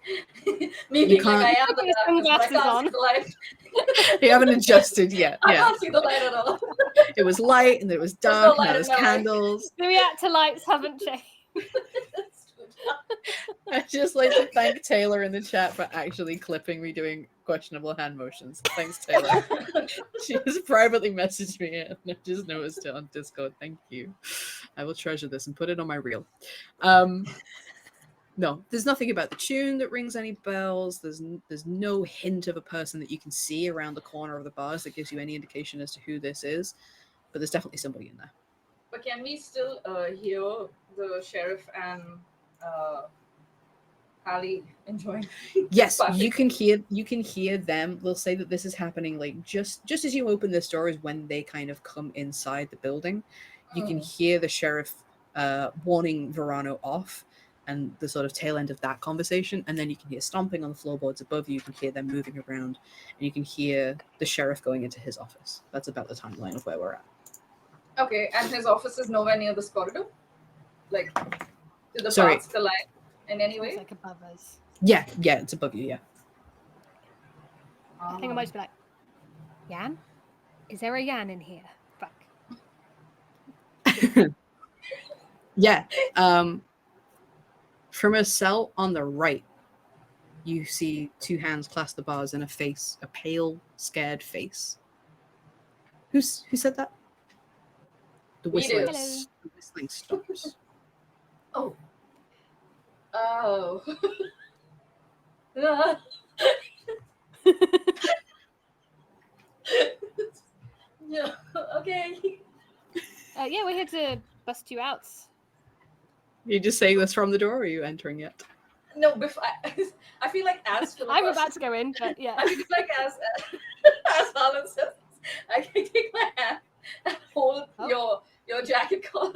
me being like I am Put the your darkness, but I sunglasses can't on. see the light. You haven't adjusted yet. I Yeah. can't see the light at all. It was light, and it was There's no dark, and light now in there's my life. candles. The reactor lights haven't changed. I'd just like to thank Taylor in the chat for actually clipping me doing questionable hand motions. Thanks, Taylor. She just privately messaged me and I just noticed it on Discord. Thank you. I will treasure this and put it on my reel. No, there's nothing about the tune that rings any bells. There's no hint of a person that you can see around the corner of the bars that gives you any indication as to who this is. But there's definitely somebody in there. But can we still hear the sheriff and Ali enjoying? Yes, Party? you can hear them. They'll say that this is happening like just as you open this door is when they kind of come inside the building. You can hear the sheriff warning Verano off and the sort of tail end of that conversation, and then you can hear stomping on the floorboards above you. You can hear them moving around, and you can hear the sheriff going into his office. That's about the timeline of where we're at. Okay, and his office is nowhere near this corridor? Like, did the Sorry. paths collide in any It's way? like above us. Yeah, it's above you, yeah. I think I might just be like, Yan? Is there a Yan in here? Fuck. Yeah. From a cell on the right, you see 2 hands clasp the bars and a pale, scared face. Who said that? The We do. whistling stops. Oh. Oh. Yeah. Okay. Yeah, we're here to bust you out. Are you just saying this from the door, or are you entering yet? No, before I feel like as Philip I'm was- about to go in, but yeah. I feel like as Harlan says, I can take my hand and hold your jacket collar,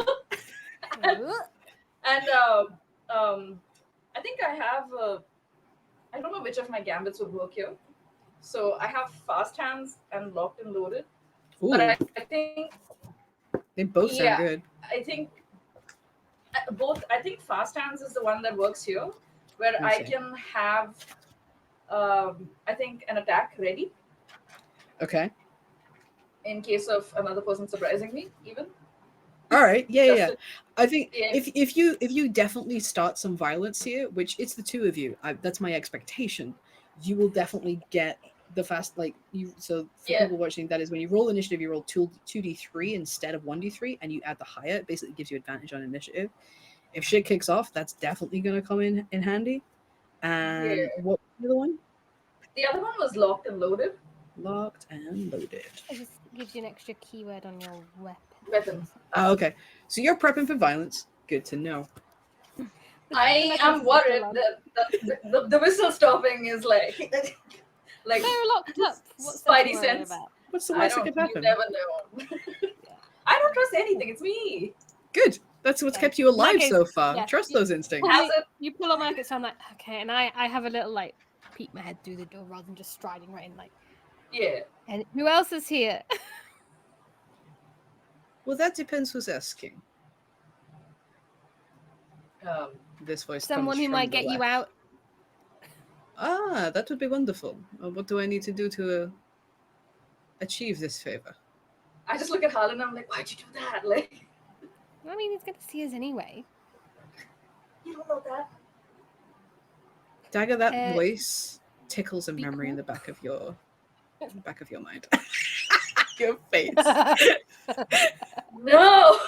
and I think I have I don't know which of my gambits would work here. So I have fast hands and locked and loaded. Ooh, But I think they both sound yeah. good. I think I think fast hands is the one that works here, where I Okay. can have I think an attack ready Okay. in case of another person surprising me, even. All right. Yeah. Just to- I think Yeah. if you definitely start some violence here, which it's the 2 of you, that's my expectation. You will definitely get the fast So for Yeah. people watching, that is when you roll initiative, you roll 2d3 instead of 1d3, and you add the higher. It basically gives you advantage on initiative. If shit kicks off, that's definitely going to come in handy. And Yeah. what was the other one? The other one was locked and loaded. Locked and loaded. It just gives you an extra keyword on your Weapon. Oh, okay. So you're prepping for violence. Good to know. I am worried that the whistle stopping is like They're locked up. What's there Spidey to worry sense. about? What's the I worst that don't. could You happen? never know. I don't trust anything. It's me. Good. That's what's Okay. kept you alive In that case, so far. yeah. Trust those instincts. How's it? You pull on my jacket, so I'm like, okay, and I have a little like peek my head through the door rather than just striding right in. Like, Yeah. and who else is here? Well, that depends who's asking. Um, This voice Someone comes who from might the get you left. out. Ah, that would be wonderful. What do I need to do to achieve this favor? I just look at Harlan and I'm like, why'd you do that? Like, I mean, he's going to see us anyway. you don't know that. Dagger, that Uh, voice tickles a be memory in cool. the back of your mind. Your face. No!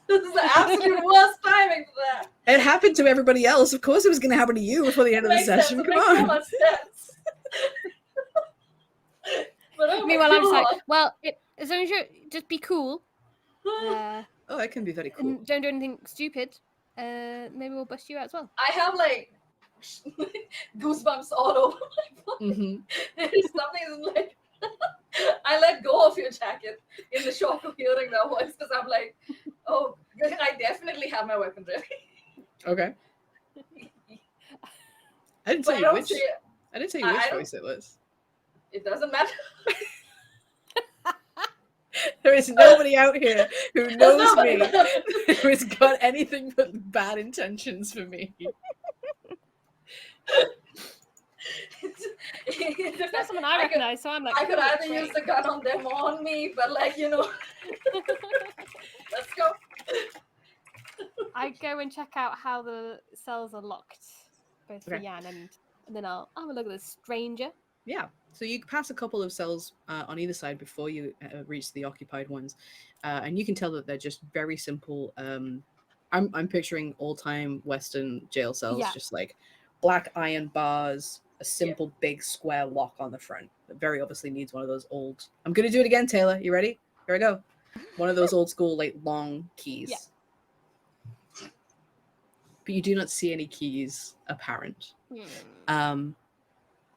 This is the absolute worst timing for that. It happened to everybody else. Of course, it was going to happen to you before the end of the Makes sense. session. It Come makes so on. much sense. But oh Meanwhile, my I'm just like, God. well, as long as you just be cool Oh, I can be very cool. and don't do anything stupid, maybe we'll bust you out as well. I have like goosebumps all over my body. Mm-hmm. There's something like I let go of your jacket in the shock of hearing that voice because I'm like, oh, I definitely have my weapon ready. Okay. I didn't But tell I you don't which. say it. I didn't tell you I which don't- voice it was. It doesn't matter. There is nobody out here who knows nobody. me who has got anything but bad intentions for me. It's not someone I I could- recognize, so I'm like, I could "Cool, either great." use the gun on them or on me, but like, you know, let's go. I go and check out how the cells are locked, both for Okay. Jan and then I'll have a look at the stranger. Yeah. So you pass a couple of cells on either side before you reach the occupied ones, and you can tell that they're just very simple. I'm picturing all-time Western jail cells, Yeah. just like black iron bars, a simple big square lock on the front. That very obviously needs one of those old. I'm gonna do it again, Taylor. You ready? Here I go. One of those old school like long keys. Yeah. But you do not see any keys apparent. Hmm.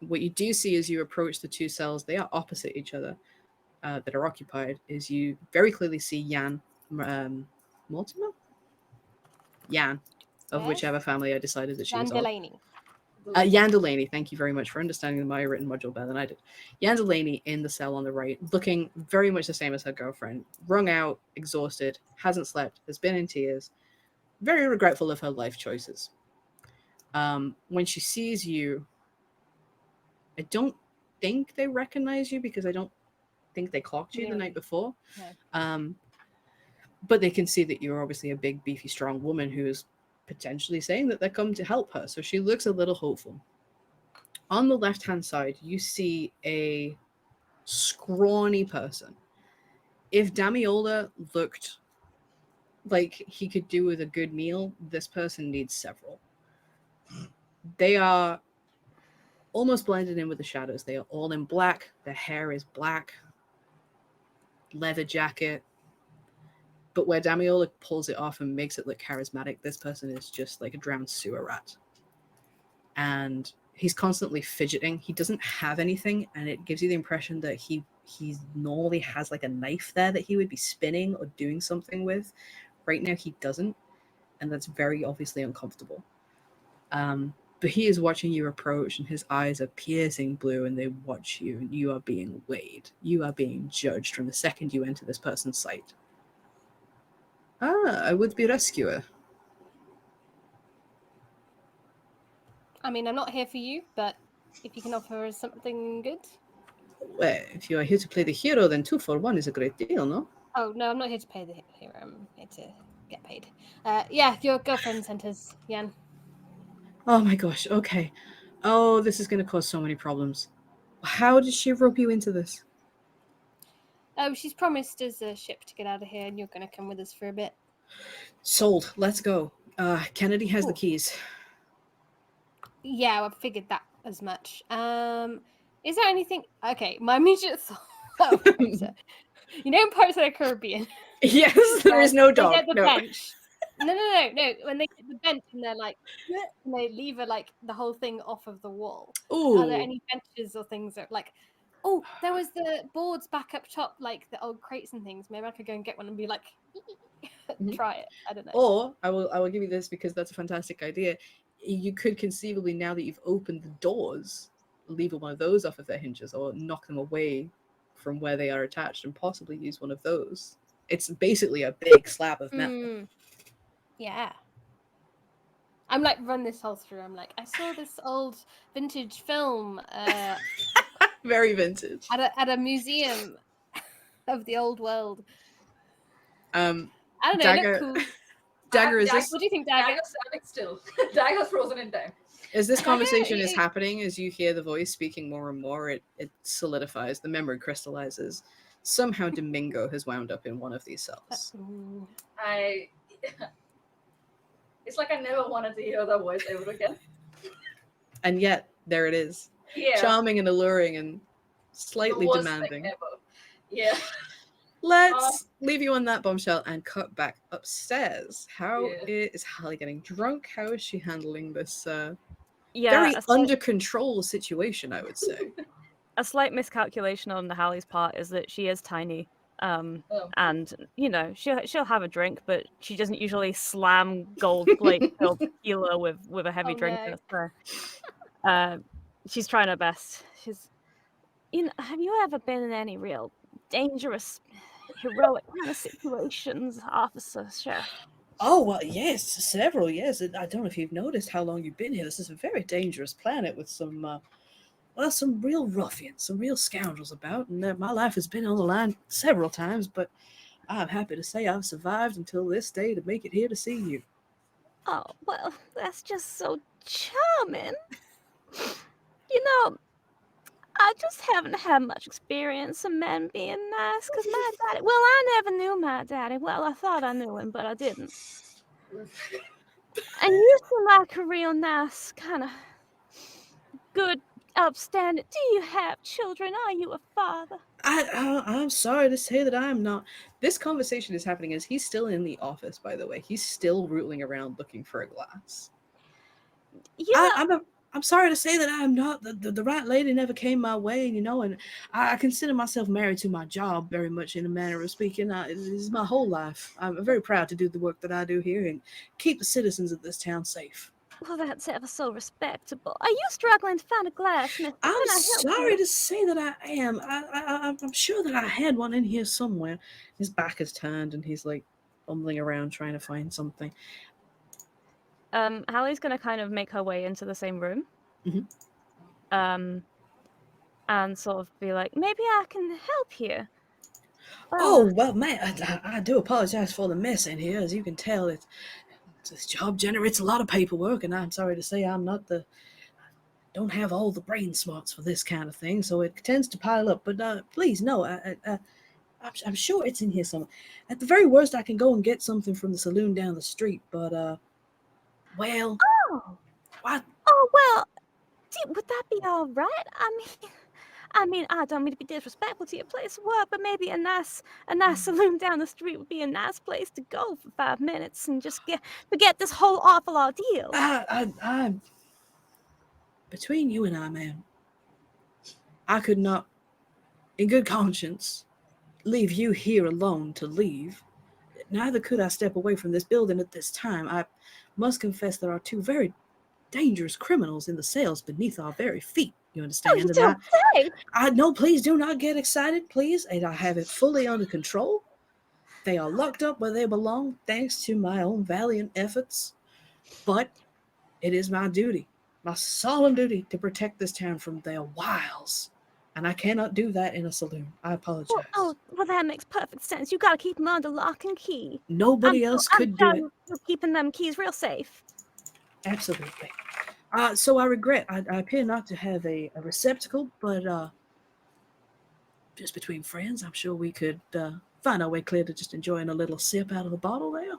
What you do see as you approach the two cells, they are opposite each other, that are occupied, is you very clearly see Jan Mortimer? Jan, of Yes? whichever family I decided that she Jan was of. Delaney. Jan Delaney, thank you very much for understanding my written module better than I did. Jan Delaney in the cell on the right, looking very much the same as her girlfriend, wrung out, exhausted, hasn't slept, has been in tears, very regretful of her life choices. When she sees you, I don't think they recognize you because I don't think they clocked you the Really? night before. No. But they can see that you're obviously a big, beefy, strong woman who is potentially saying that they're come to help her. So she looks a little hopeful. On the left-hand side, you see a scrawny person. If Damiola looked like he could do with a good meal, this person needs several. They are almost blended in with the shadows. They are all in black. Their hair is black. Leather jacket. But where Damiola pulls it off and makes it look charismatic, this person is just like a drowned sewer rat. And he's constantly fidgeting. He doesn't have anything, and it gives you the impression that he normally has like a knife there that he would be spinning or doing something with. Right now he doesn't, and that's very obviously uncomfortable. But he is watching you approach, and his eyes are piercing blue, and they watch you, and you are being weighed. You are being judged from the second you enter this person's sight. Ah, a would-be rescuer. I mean, I'm not here for you, but if you can offer us something good. Well, if you are here to play the hero, then 2 for 1 is a great deal, no? Oh, no, I'm not here to pay the hero. I'm here to get paid. Yeah, your girlfriend sent us, Jan. Oh my gosh, okay. Oh, this is going to cause so many problems. How did she rope you into this? Oh, she's promised us a ship to get out of here, and you're going to come with us for a bit. Sold. Let's go. Kennedy has the Cool. keys. Yeah, I figured that as much. Is there anything? Okay, my immediate thought. Oh, you know, in Pirates of the Caribbean, Yes, there is no dog. they get the No. bench. No. When they get the bench and they're like, and they lever like the whole thing off of the wall. Are there Ooh. any benches or things that like? Oh, there was the boards back up top, like the old crates and things. Maybe I could go and get one and be like, Mhm. try it. I don't know. Or I will give you this because that's a fantastic idea. You could conceivably, now that you've opened the doors, lever one of those off of their hinges or knock them away from where they are attached and possibly use one of those It's basically a big slab of metal. Mm, yeah. I'm like, run this whole through. I'm like, I saw this old vintage film Very vintage. at a museum of the old world. Um, I don't know, it Dagger, looked cool. Dagger, is this What do you think, Dagger? Dagger's standing still. Dagger's frozen in time. conversation is you- happening as you hear the voice speaking more and more? It solidifies, the memory crystallizes. Somehow Domingo has wound up in one of these cells. Ooh. It's like I never wanted to hear that voice ever again. And yet, there it is. Yeah. Charming and alluring and The slightly worst demanding. thing ever. Yeah. Let's leave you on that bombshell and cut back upstairs. How Yeah. is Hallie getting drunk? How is she handling this Yeah, very a slight, under control situation, I would say? a slight miscalculation on Hallie's part is that she is tiny. Oh. And you know she'll have a drink, but she doesn't usually slam gold plate filled tequila with a heavy Oh, drinker. no. So, she's trying her best. Have you ever been in any real dangerous, heroic kind of situations, Officer Sheriff? Oh, well, yes, several, yes. I don't know if you've noticed how long you've been here. This is a very dangerous planet with some real ruffians, some real scoundrels about, and my life has been on the line several times, but I'm happy to say I've survived until this day to make it here to see you. Oh, well, that's just so charming. You know, I just haven't had much experience of men being nice, because my daddy, well, I never knew my daddy. Well, I thought I knew him, but I didn't. And you seem like a real nice, kind of good, upstanding. Do you have children? Are you a father? I'm sorry to say that I'm not. This conversation is happening as he's still in the office, by the way. He's still rootling around looking for a glass. I'm sorry to say that I'm not. The right lady never came my way, and I consider myself married to my job very much in a manner of speaking. This is my whole life. I'm very proud to do the work that I do here and keep the citizens of this town safe. Well, that's ever so respectable. Are you struggling to find a glass, mister? I'm Can I help sorry you? to say that I am. I'm sure that I had one in here somewhere. His back is turned and he's like fumbling around trying to find something. Hallie's gonna kind of make her way into the same room. Mhm. And sort of be like, maybe I can help you. Oh, well, man, I do apologize for the mess in here. As you can tell, this job generates a lot of paperwork, and I'm sorry to say don't have all the brain smarts for this kind of thing, so it tends to pile up. But please, no, I'm sure it's in here somewhere. At the very worst, I can go and get something from the saloon down the street, but, well... Oh! What? Oh, well, would that be all right? I mean, I don't mean to be disrespectful to your place of work, but maybe a nice saloon down the street would be a nice place to go for 5 minutes and just forget this whole awful ordeal. Between you and I, man, I could not, in good conscience, leave you here alone to leave. Neither could I step away from this building at this time. I must confess there are two very dangerous criminals in the cells beneath our very feet. You understand? Oh, you don't say! No, please do not get excited, please. And I have it fully under control. They are locked up where they belong, thanks to my own valiant efforts. But it is my duty, my solemn duty, to protect this town from their wiles. And I cannot do that in a saloon. I apologize. Well, that makes perfect sense. You gotta keep them under lock and key. Nobody else could do it. You're keeping them keys real safe. Absolutely. So I regret, I appear not to have a receptacle, but just between friends, I'm sure we could find our way clear to just enjoying a little sip out of the bottle there.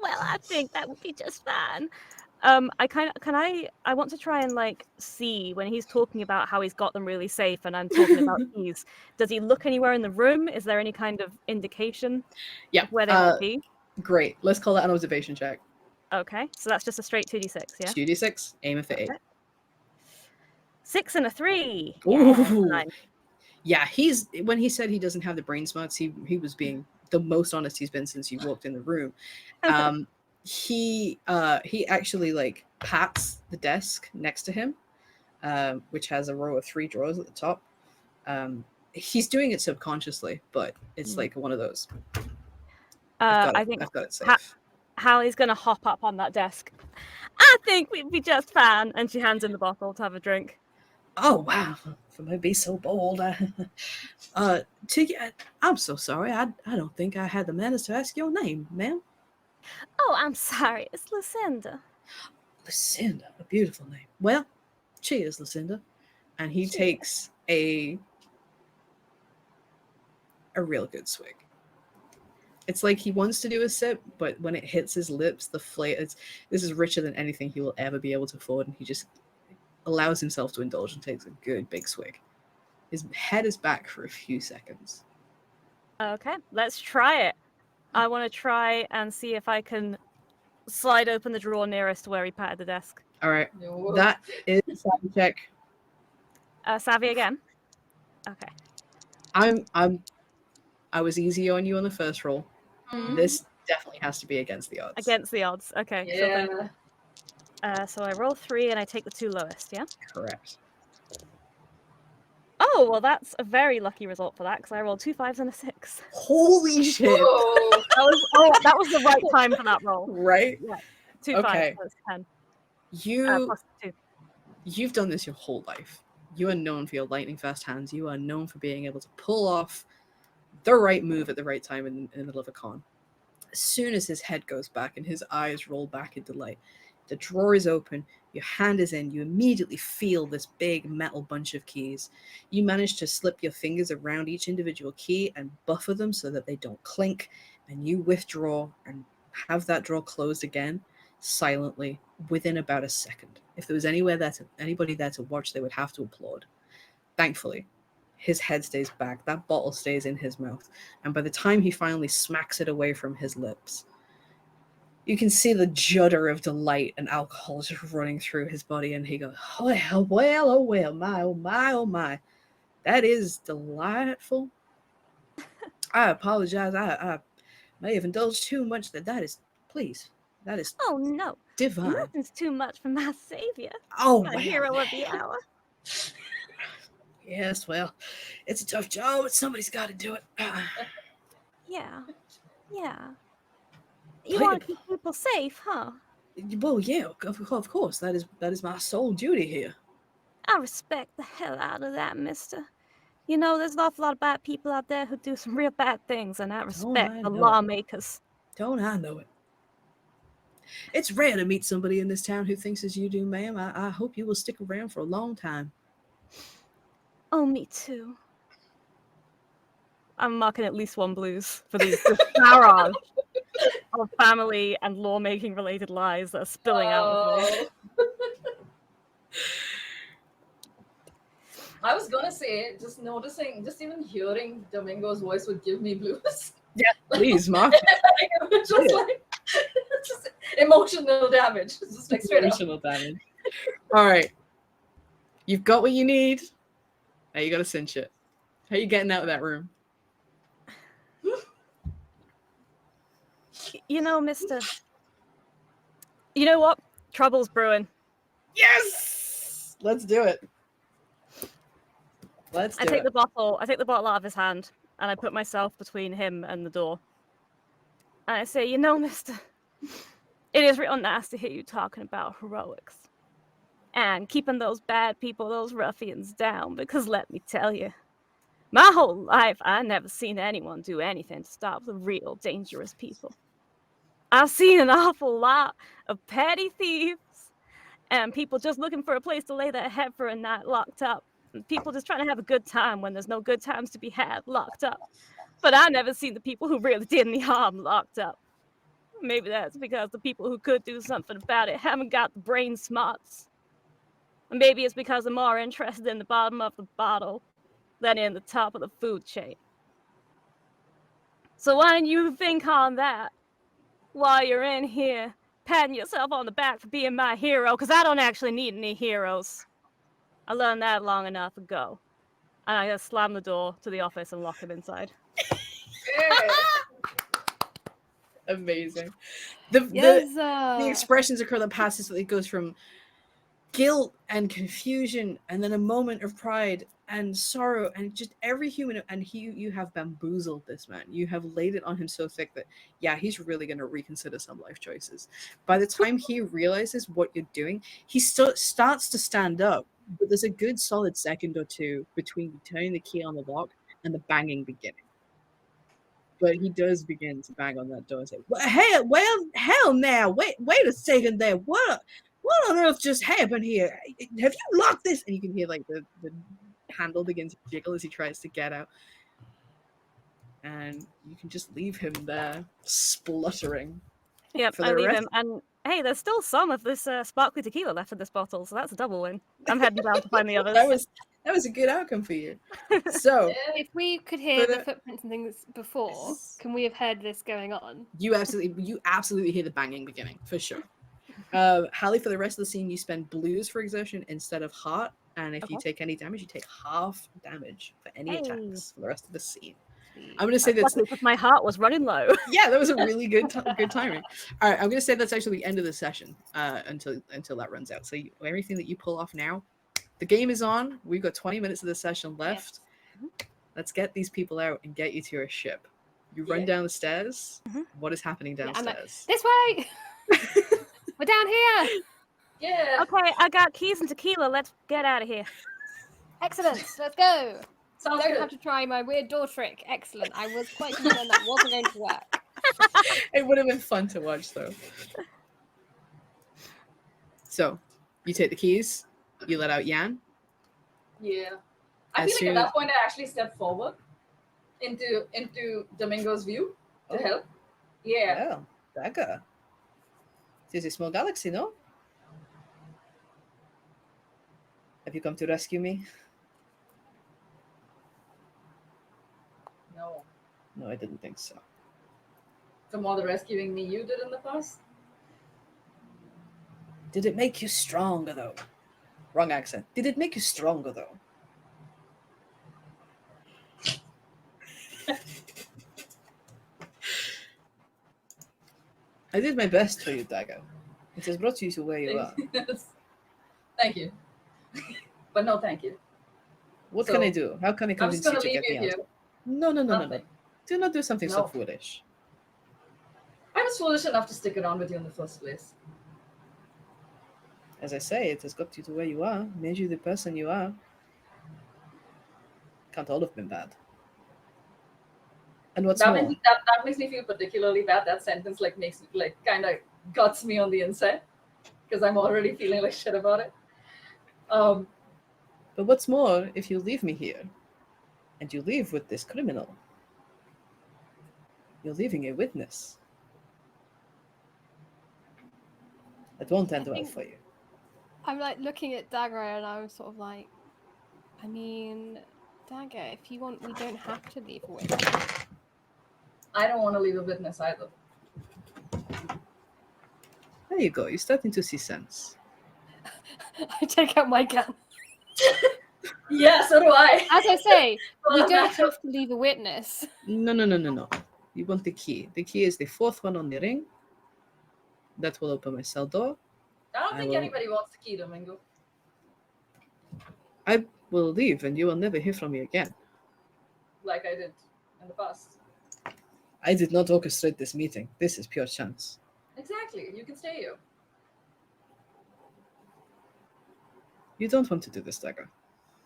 Well, I think that would be just fine. I want to try and like see when he's talking about how he's got them really safe and I'm talking about keys. Does he look anywhere in the room? Is there any kind of indication Yeah. of where they might be? Great. Let's call that an observation check. Okay, so that's just a straight 2d6, yeah? 2d6, aim it for 8. 6 and a 3. Ooh. Yeah, Yeah, when he said he doesn't have the brain smarts, he was being the most honest he's been since you walked in the room. He actually like pats the desk next to him, which has a row of 3 drawers at the top. He's doing it subconsciously, but it's like one of those. I think I've got it safe. Hallie's gonna hop up on that desk. I think we'd be just fine. And she hands in the bottle to have a drink. Oh wow, for me to be so bold. Tiki, I'm so sorry. I don't think I had the manners to ask your name, ma'am. Oh, I'm sorry. It's Lucinda. Lucinda, a beautiful name. Well, cheers, Lucinda. And he Cheers. takes a real good swig. It's like he wants to do a sip, but when it hits his lips, the flavor. This is richer than anything he will ever be able to afford, and he just allows himself to indulge and takes a good big swig. His head is back for a few seconds. Okay, let's try it. I want to try and see if I can slide open the drawer nearest to where he patted the desk. All right, No. that is a savvy check. Savvy again. Okay. I was easy on you on the first roll. Mhm. This definitely has to be against the odds. Against the odds. Okay. Sure Yeah. so I roll 3 and I take the 2 lowest. Yeah. Correct. Oh well, that's a very lucky result for that because I rolled 2 5s and a 6. Holy shit! Whoa. That was the right time for that roll. Right? Yeah. 2 Okay. 5s plus 10. You Plus 2. you've done this your whole life. You are known for your lightning fast hands. You are known for being able to pull off the right move at the right time in the middle of a con. As soon as his head goes back and his eyes roll back in delight, the drawer is open, your hand is in, you immediately feel this big metal bunch of keys. You manage to slip your fingers around each individual key and buffer them so that they don't clink, and you withdraw and have that drawer closed again silently within about a second. If there was anybody there to watch, they would have to applaud. Thankfully, his head stays back, that bottle stays in his mouth, and by the time he finally smacks it away from his lips, you can see the judder of delight and alcohol just running through his body, and he goes, well, well, oh well, my, oh my, oh my. That is delightful. I apologize. I may have indulged too much. That is, please, that is Oh no. divine. Nothing's too much for my savior. Oh, My well, hero of the hour. Yes, well, it's a tough job, but somebody's got to do it. Yeah. Yeah. You Play- want to keep people safe, huh? Well, yeah, of course. That is my sole duty here. I respect the hell out of that, mister. You know, there's an awful lot of bad people out there who do some real bad things, and I respect I the know it. lawmakers. Don't I know it? It's rare to meet somebody in this town who thinks as you do, ma'am. I hope you will stick around for a long time. Oh, me too. I'm marking at least 1 blues for this barrage of family and lawmaking related lies that are spilling out of me. Oh. I was gonna say, just even hearing Domingo's voice would give me blues. Yeah, please, Mark. Just emotional damage. Just like straight up. Emotional damage. All right. You've got what you need. Now you got to cinch it. How are you getting out of that room? You know, mister. You know what? Trouble's brewing. Yes! Let's do it. I take the bottle out of his hand, and I put myself between him and the door. And I say, you know, mister, it is real nice to hear you talking about heroics. And keeping those bad people, those ruffians down, because let me tell you, my whole life I never seen anyone do anything to stop the real dangerous people. I've seen an awful lot of petty thieves, and people just looking for a place to lay their head for a night locked up. And people just trying to have a good time when there's no good times to be had locked up. But I never seen the people who really did any harm locked up. Maybe that's because the people who could do something about it haven't got the brain smarts. Maybe it's because they're more interested in the bottom of the bottle than in the top of the food chain. So why don't you think on that while you're in here patting yourself on the back for being my hero, because I don't actually need any heroes. I learned that long enough ago. And I just slam the door to the office and lock him inside. Amazing. Yes, The expressions occur that passes. It goes from guilt and confusion, and then a moment of pride, and sorrow and just every human, and you have bamboozled this man. You have laid it on him so thick that yeah, he's really going to reconsider some life choices. By the time he realizes what you're doing, he still starts to stand up, but there's a good solid second or two between you turning the key on the lock and the banging beginning. But he does begin to bang on that door and say, well, hell now, wait a second there. What on earth just happened here? Have you locked this? And you can hear like the handle begin to jiggle as he tries to get out. And you can just leave him there, spluttering. Yep, For I the leave rest- him. And hey, there's still some of this sparkly tequila left in this bottle, so that's a double win. I'm heading down to find the others. That was a good outcome for you. So If we could hear For the the- footprints and things before, can we have heard this going on? you absolutely hear the banging beginning for sure. Hallie, for the rest of the scene, you spend blues for exertion instead of heart, and if you Okay. take any damage, you take half damage for any Hey. attacks for the rest of the scene. Sweet. I'm gonna say that's Luckily, because my heart was running low. yeah, that was a really good timing. All right, I'm gonna say that's actually the end of the session until that runs out. So everything that you pull off now, the game is on. We've got 20 minutes of the session left. Yes. Let's get these people out and get you to your ship. You run Yeah. down the stairs. Mhm. What is happening Yeah, I'm like, downstairs? this way! We're down here! Yeah. Okay, I got keys and tequila. Let's get out of here. Excellent, let's go! Sounds Don't good. have to try my weird door trick. Excellent. I was quite concerned that wasn't going to work. It would have been fun to watch though. So, you take the keys. You let out Yan. Yeah. I As feel like soon at as- that point I actually stepped forward into Domingo's view to Oh. help. Yeah. Well, Dagger. It is a small galaxy, no? Have you come to rescue me? No. No, I didn't think so. From all the rescuing me you did in the past. Did it make you stronger, though? Wrong accent. Did it make you stronger, though? I did my best for you, Dagger. It has brought you to where you are. Thank you. But no thank you. What So, can I do? How can I I'm convince just you gonna to leave get you me out? here. No. Nothing. Do not do something so No. foolish. I was foolish enough to stick around with you in the first place. As I say, it has got you to where you are, made you the person you are. Can't all have been bad. And what's That more, makes me feel particularly bad. That sentence makes kind of guts me on the inside because I'm already feeling like shit about it. but what's more, if you leave me here, and you leave with this criminal, you're leaving a witness. It won't end I well think- for you. I'm like looking at Dagger and I'm sort of like, I mean, Dagger, if you want, we don't have to leave a witness. I don't want to leave a witness either. There you go. You're starting to see sense. I take out my gun. Yeah, so do I. As I say, we Well, don't that's- have to leave a witness. No. You want the key. The key is the fourth one on the ring. That will open my cell door. I don't I think will- anybody wants the key, Domingo. I will leave and you will never hear from me again. Like I did in the past. I did not orchestrate this meeting. This is pure chance. Exactly. You can stay here. You don't want to do this, Dagger.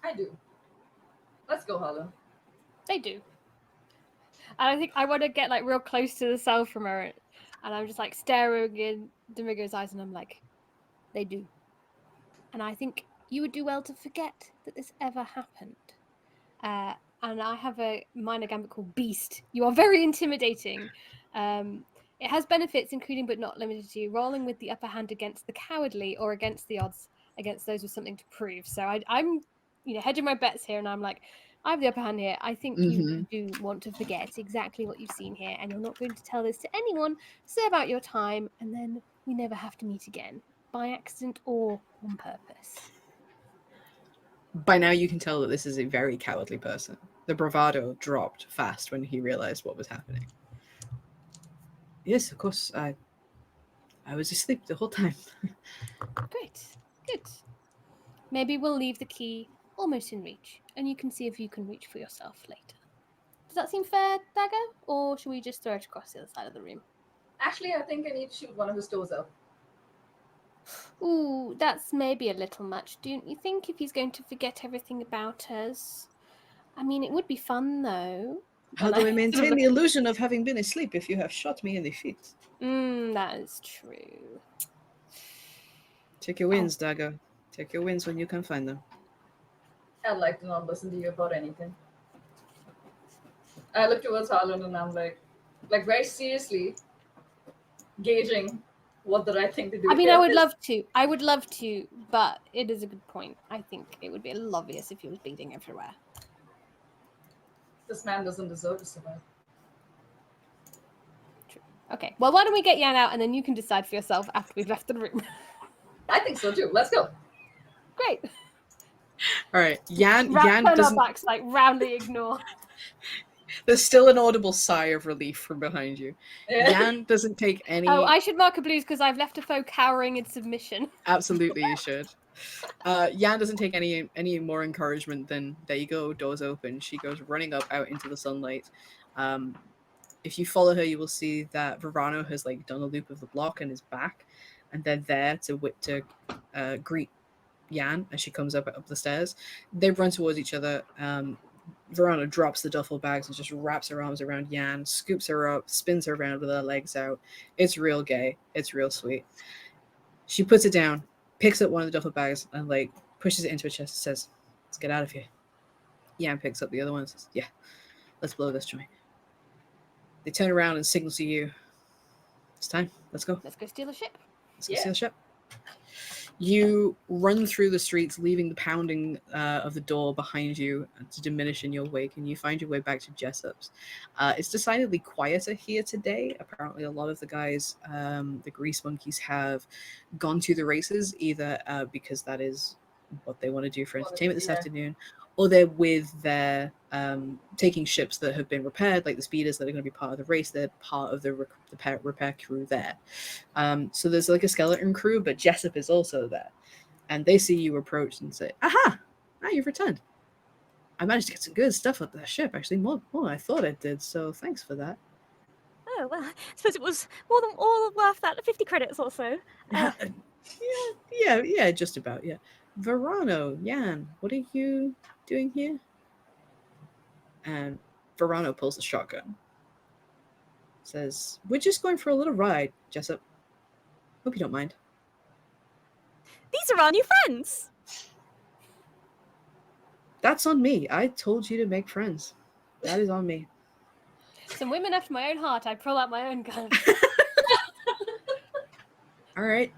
I do. Let's go, Harlow. They do. And I think I want to get like real close to the cell from her, and I'm just like staring in Domingo's eyes, and I'm like, they do. And I think you would do well to forget that this ever happened. And I have a minor gambit called Beast. You are very intimidating. It has benefits, including but not limited to rolling with the upper hand against the cowardly or against the odds against those with something to prove. So I'm hedging my bets here, and I'm like, I have the upper hand here. I think you do want to forget exactly what you've seen here, and you're not going to tell this to anyone. Serve out your time, and then we never have to meet again, by accident or on purpose. By now, you can tell that this is a very cowardly person. The bravado dropped fast when he realized what was happening. Yes, of course. I was asleep the whole time. Great. Good. Maybe we'll leave the key almost in reach, and you can see if you can reach for yourself later. Does that seem fair, Dagger? Or should we just throw it across the other side of the room? Actually, I think I need to shoot one of his toes out. Ooh, that's maybe a little much, don't you think, if he's going to forget everything about us? I mean, it would be fun, though. How And do I sort of maintain look- the illusion of having been asleep if you have shot me in the feet? That is true. Take your wins, Dagger. Take your wins when you can find them. I'd like to not listen to you about anything. I look towards Harlan and I'm like very seriously gauging what the right thing to do. I mean, here I would is. love to. I would love to, but it is a good point. I think it would be a little obvious if he was bleeding everywhere. This man doesn't deserve to survive. True. Okay, well, why don't we get Yan out and then you can decide for yourself after we've left the room. I think so too. Let's go. Great. All right, Yan Turn our doesn't. backs, like, roundly ignore. There's still an audible sigh of relief from behind you. Yeah. Yan doesn't take any. Oh, I should mark a blues because I've left a foe cowering in submission. Absolutely, you should. Yan doesn't take any more encouragement than there you go, doors open. She goes running up out into the sunlight. If you follow her, you will see that Verano has like done a loop of the block and is back, and they're there to greet Yan as she comes up the stairs. They run towards each other. Verano drops the duffel bags and just wraps her arms around Yan, scoops her up, spins her around with her legs out. It's real gay. It's real sweet. She puts it down, picks up one of the duffel bags, and like pushes it into her chest and says, "Let's get out of here." Yan picks up the other one and says, "Yeah, let's blow this joint." They turn around and signal to you. It's time. Let's go. Let's go steal a ship. Let's go Yeah. steal the ship. You run through the streets, leaving the pounding of the door behind you to diminish in your wake, and you find your way back to Jessup's. It's decidedly quieter here today. Apparently, a lot of the guys, the Grease Monkeys, have gone to the races, either because that is what they want to do for entertainment this afternoon, or they're with their taking ships that have been repaired, like the speeders that are going to be part of the race. They're part of the repair crew there. So there's like a skeleton crew, but Jessup is also there. And they see you approach and say, "Aha! Now you've returned. I managed to get some good stuff up that ship, actually, more than I thought I did, so thanks for that." Oh, well, I suppose it was more than all worth that 50 credits or so. Yeah, just about, yeah. Verano, Yan, what are you doing here? And Verano pulls a shotgun. Says, "We're just going for a little ride, Jessup. Hope you don't mind." These are our new friends. That's on me. I told you to make friends. That is on me. Some women after my own heart. I pull out my own gun. All right.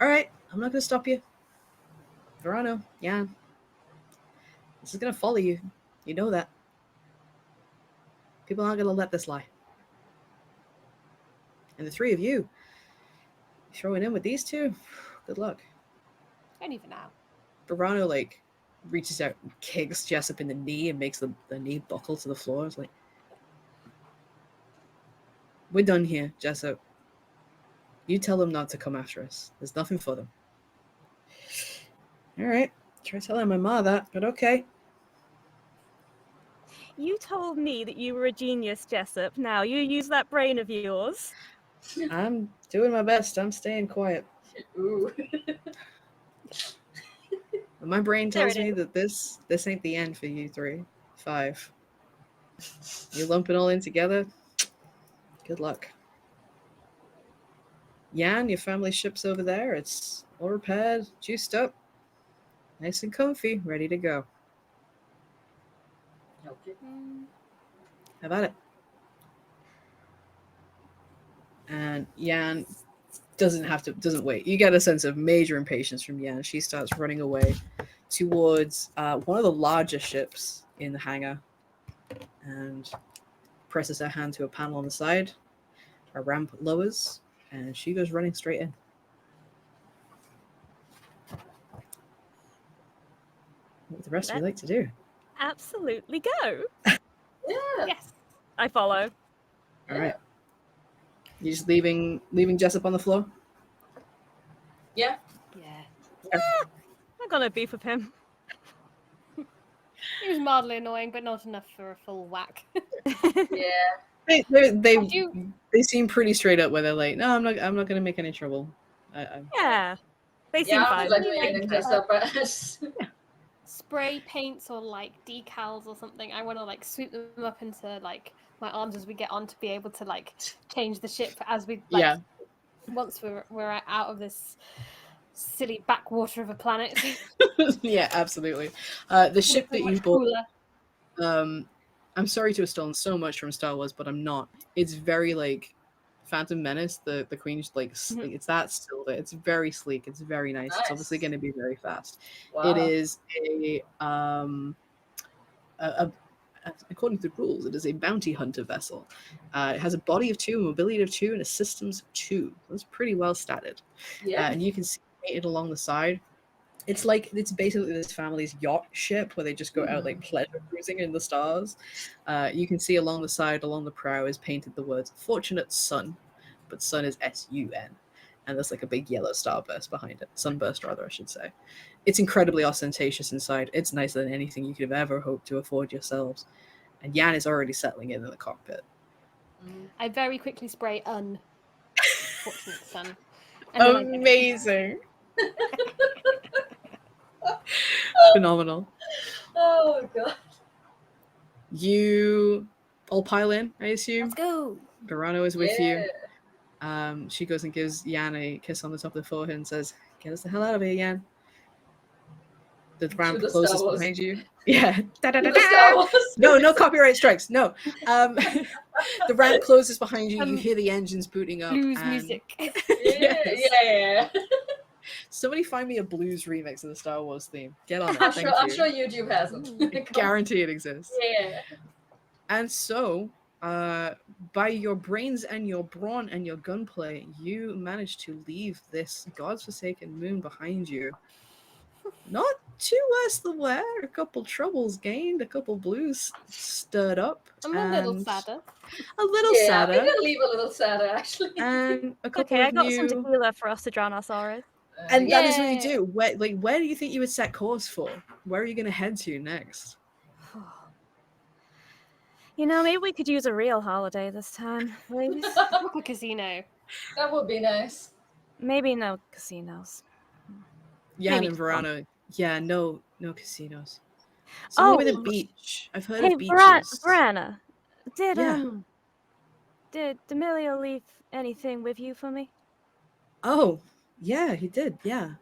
I'm not going to stop you. Verano, Yan. This is going to follow you. You know that. People aren't going to let this lie. And the three of you, throwing in with these two, good luck. Only for now. Verano, like, reaches out and kicks Jessup in the knee and makes the knee buckle to the floor. It's like, "We're done here, Jessup. You tell them not to come after us. There's nothing for them." All right. Try telling my ma that, but okay. You told me that you were a genius, Jessup. Now you use that brain of yours. I'm doing my best. I'm staying quiet. Ooh. But my brain There tells it me is. that this ain't the end for you three. 5. You lump it all in together. Good luck. Yan, your family ship's over there. It's all repaired, juiced up, nice and comfy, ready to go. Okay. How about it? And Yan doesn't wait. You get a sense of major impatience from Yan. She starts running away towards one of the larger ships in the hangar and presses her hand to a panel on the side. A ramp lowers, and she goes running straight in. What would the rest of you like to do? Absolutely go. Yeah. Yes. I follow. All right. You just leaving Jessup on the floor? Yeah. Yeah. I'm gonna beef with him. He was mildly annoying, but not enough for a full whack. Yeah. They seem pretty straight up where they're like, no, I'm not going to make any trouble. Yeah, they seem Yeah, I fine. was like Maybe, doing any kind of stuff, but spray paints or like decals or something. I want to like swoop them up into like my arms as we get on to be able to like change the ship as we like Yeah. once we're out of this silly backwater of a planet. Yeah, absolutely. The ship that you Much bought, cooler. I'm sorry to have stolen so much from Star Wars, but I'm not. It's very like Phantom Menace, the Queen's like it's that silver. It's very sleek. It's very nice. It's obviously Nice. going to be very fast. Wow. It is a according to the rules, it is a bounty hunter vessel. It has a body of 2, a mobility of 2, and a systems of 2. That's pretty well statted. Yeah. And you can see it along the side. It's basically this family's yacht ship where they just go out like pleasure cruising in the stars. You can see along the side, along the prow, is painted the words "Fortunate Sun," but "sun" is S-U-N, and there's like a big yellow starburst behind it. Sunburst, rather, I should say. It's incredibly ostentatious inside. It's nicer than anything you could have ever hoped to afford yourselves. And Yan is already settling in the cockpit. I very quickly spray unfortunate son. And then I get it. Amazing. Phenomenal. Oh god. You all pile in, I assume. Let's go. Verano is with Yeah. you. She goes and gives Yan a kiss on the top of the forehead and says, "Get us the hell out of here, Yan." The ramp the closes Star Wars. behind you. Yeah. The Star Wars. No copyright strikes. No. The ramp closes behind you. You hear the engines booting up. Blues and music. Yes. Yeah. Somebody find me a blues remix of the Star Wars theme. Get on it. I'm Thank sure you. YouTube hasn't. Guarantee it exists. Yeah. And so, by your brains and your brawn and your gunplay, you manage to leave this godforsaken moon behind you. Not too worse than where. A couple troubles gained, a couple blues stirred up. I'm a little sadder. A little Yeah, sadder. we did leave a little sadder actually. And a couple Okay, of I got some new... tequila for us to drown our sorrows. And that is what you Yay. do. Where do you think you would set course for? Where are you going to head to next? You know, maybe we could use a real holiday this time, please. Proper casino. That would be nice. Maybe no casinos. Yan Maybe and Verano. Yeah, no casinos. Oh, Somewhere with a beach. I've heard Hey, of beaches. Verana, did Yeah. did Demilio leave anything with you for me? Oh, yeah, he did. Yeah.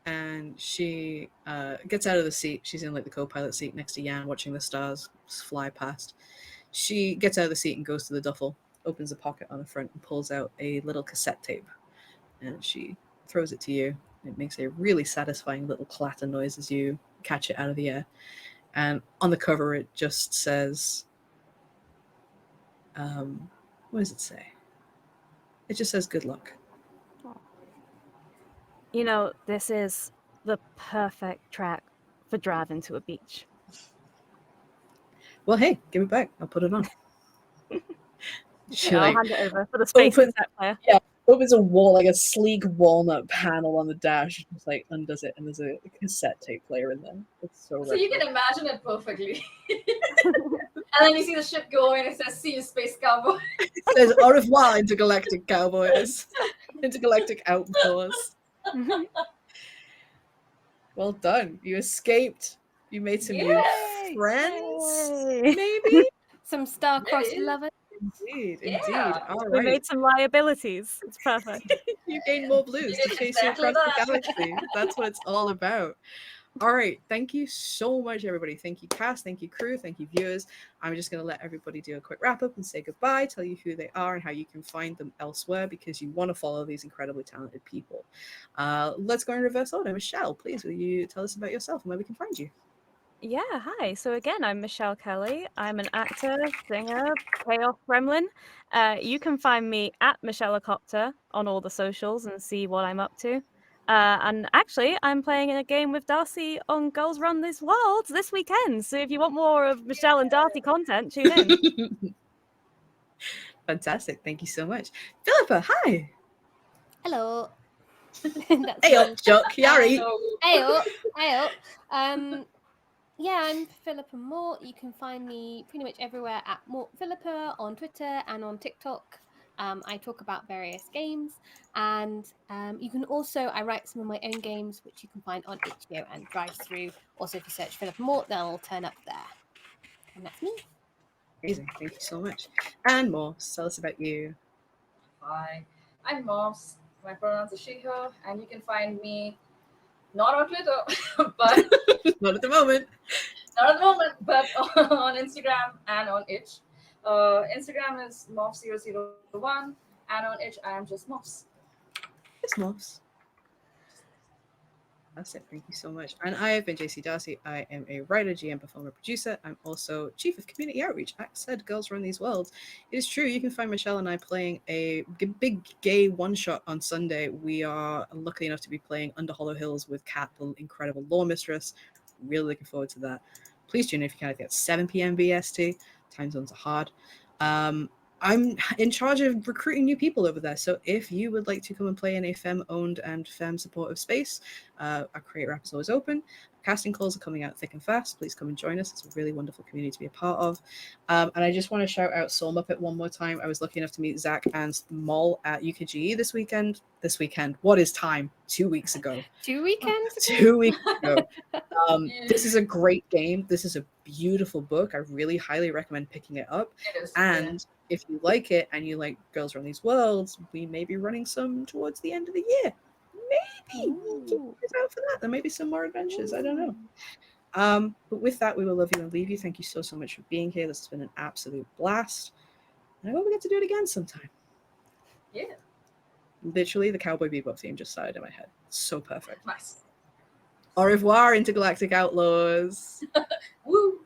And she gets out of the seat. She's in like the co-pilot seat next to Yan, watching the stars fly past. She gets out of the seat and goes to the duffel, opens a pocket on the front, and pulls out a little cassette tape. And she throws it to you. It makes a really satisfying little clatter noise as you catch it out of the air. And on the cover, it just says, what does it say? It just says, "Good luck." You know, this is the perfect track for driving to a beach. Well, hey, give it back. I'll put it on. She I'll like hand it over for the space opens- set player. opens a wall, like a sleek walnut panel on the dash, just like undoes it, and there's a cassette tape player in there. It's so So you retro. can imagine it perfectly. And then you see the ship going, it says, "See you, space cowboy." It says, "Au revoir, intergalactic cowboys, intergalactic outlaws." Well done. You escaped. You made some new Yay! friends, Yay. maybe? Some star-crossed Maybe. lovers. Indeed, Yeah. indeed. All We right. made some liabilities. It's perfect. You gain more blues to did chase you exactly across the that. galaxy. That's what it's all about. All right. Thank you so much, everybody. Thank you, cast. Thank you, crew. Thank you, viewers. I'm just going to let everybody do a quick wrap up and say goodbye, tell you who they are and how you can find them elsewhere because you want to follow these incredibly talented people. Let's go in reverse order. Michelle, please, will you tell us about yourself and where we can find you? Yeah, hi. So again, I'm Michelle Kelly. I'm an actor, singer, chaos gremlin. You can find me at Michellecopter on all the socials and see what I'm up to. And actually, I'm playing in a game with Darcy on Girls Run This World this weekend. So if you want more of Michelle and Darcy content, tune in. Fantastic. Thank you so much. Philippa, hi. Hello. Hey up, Chuck. Yari. So, Ayo. Yeah, I'm Philippa Mort. You can find me pretty much everywhere at Mort Philippa on Twitter and on TikTok. I talk about various games, and you can also I write some of my own games, which you can find on itch.io and Drive-Thru. Also, if you search Philippa Mort, they'll turn up there, and that's me. Amazing. Thank you so much. And more. Tell us about you. Hi, I'm Moms. My pronouns are she, her, and you can find me not on Twitter, but Not at the moment. not at the moment, but on Instagram and on itch. Instagram is moms001, and on itch, I am just moms. It's Moss. That's it. Thank you so much. And I have been JC Darcy. I am a writer, GM, performer, producer. I'm also chief of community outreach at Said Girls Run These Worlds. It is true. You can find Michelle and I playing a big gay one shot on Sunday. We are lucky enough to be playing Under Hollow Hills with Kat, the incredible law mistress. Really looking forward to that. Please tune in if you can. I think it's 7 p.m. BST. Time zones are hard. I'm in charge of recruiting new people over there. So if you would like to come and play in a femme-owned and femme-supportive space, our creator app is always open. Casting calls are coming out thick and fast. Please come and join us. It's a really wonderful community to be a part of. And I just want to shout out Soul Muppet one more time. I was lucky enough to meet Zach and Moll at UKGE this weekend. What is time? 2 weeks ago. 2 weekends ago? 2 weeks ago. This is a great game. This is a beautiful book. I really highly recommend picking it up. It is. And if you like it and you like Girls Run These Worlds, we may be running some towards the end of the year. Maybe keep Ooh. your eyes out for that. There may be some more adventures. I don't know. But with that, we will love you and leave you. Thank you so much for being here. This has been an absolute blast. And I hope we get to do it again sometime. Yeah. Literally, the Cowboy Bebop theme just started in my head. It's so perfect. Nice. Au revoir, intergalactic outlaws. Woo.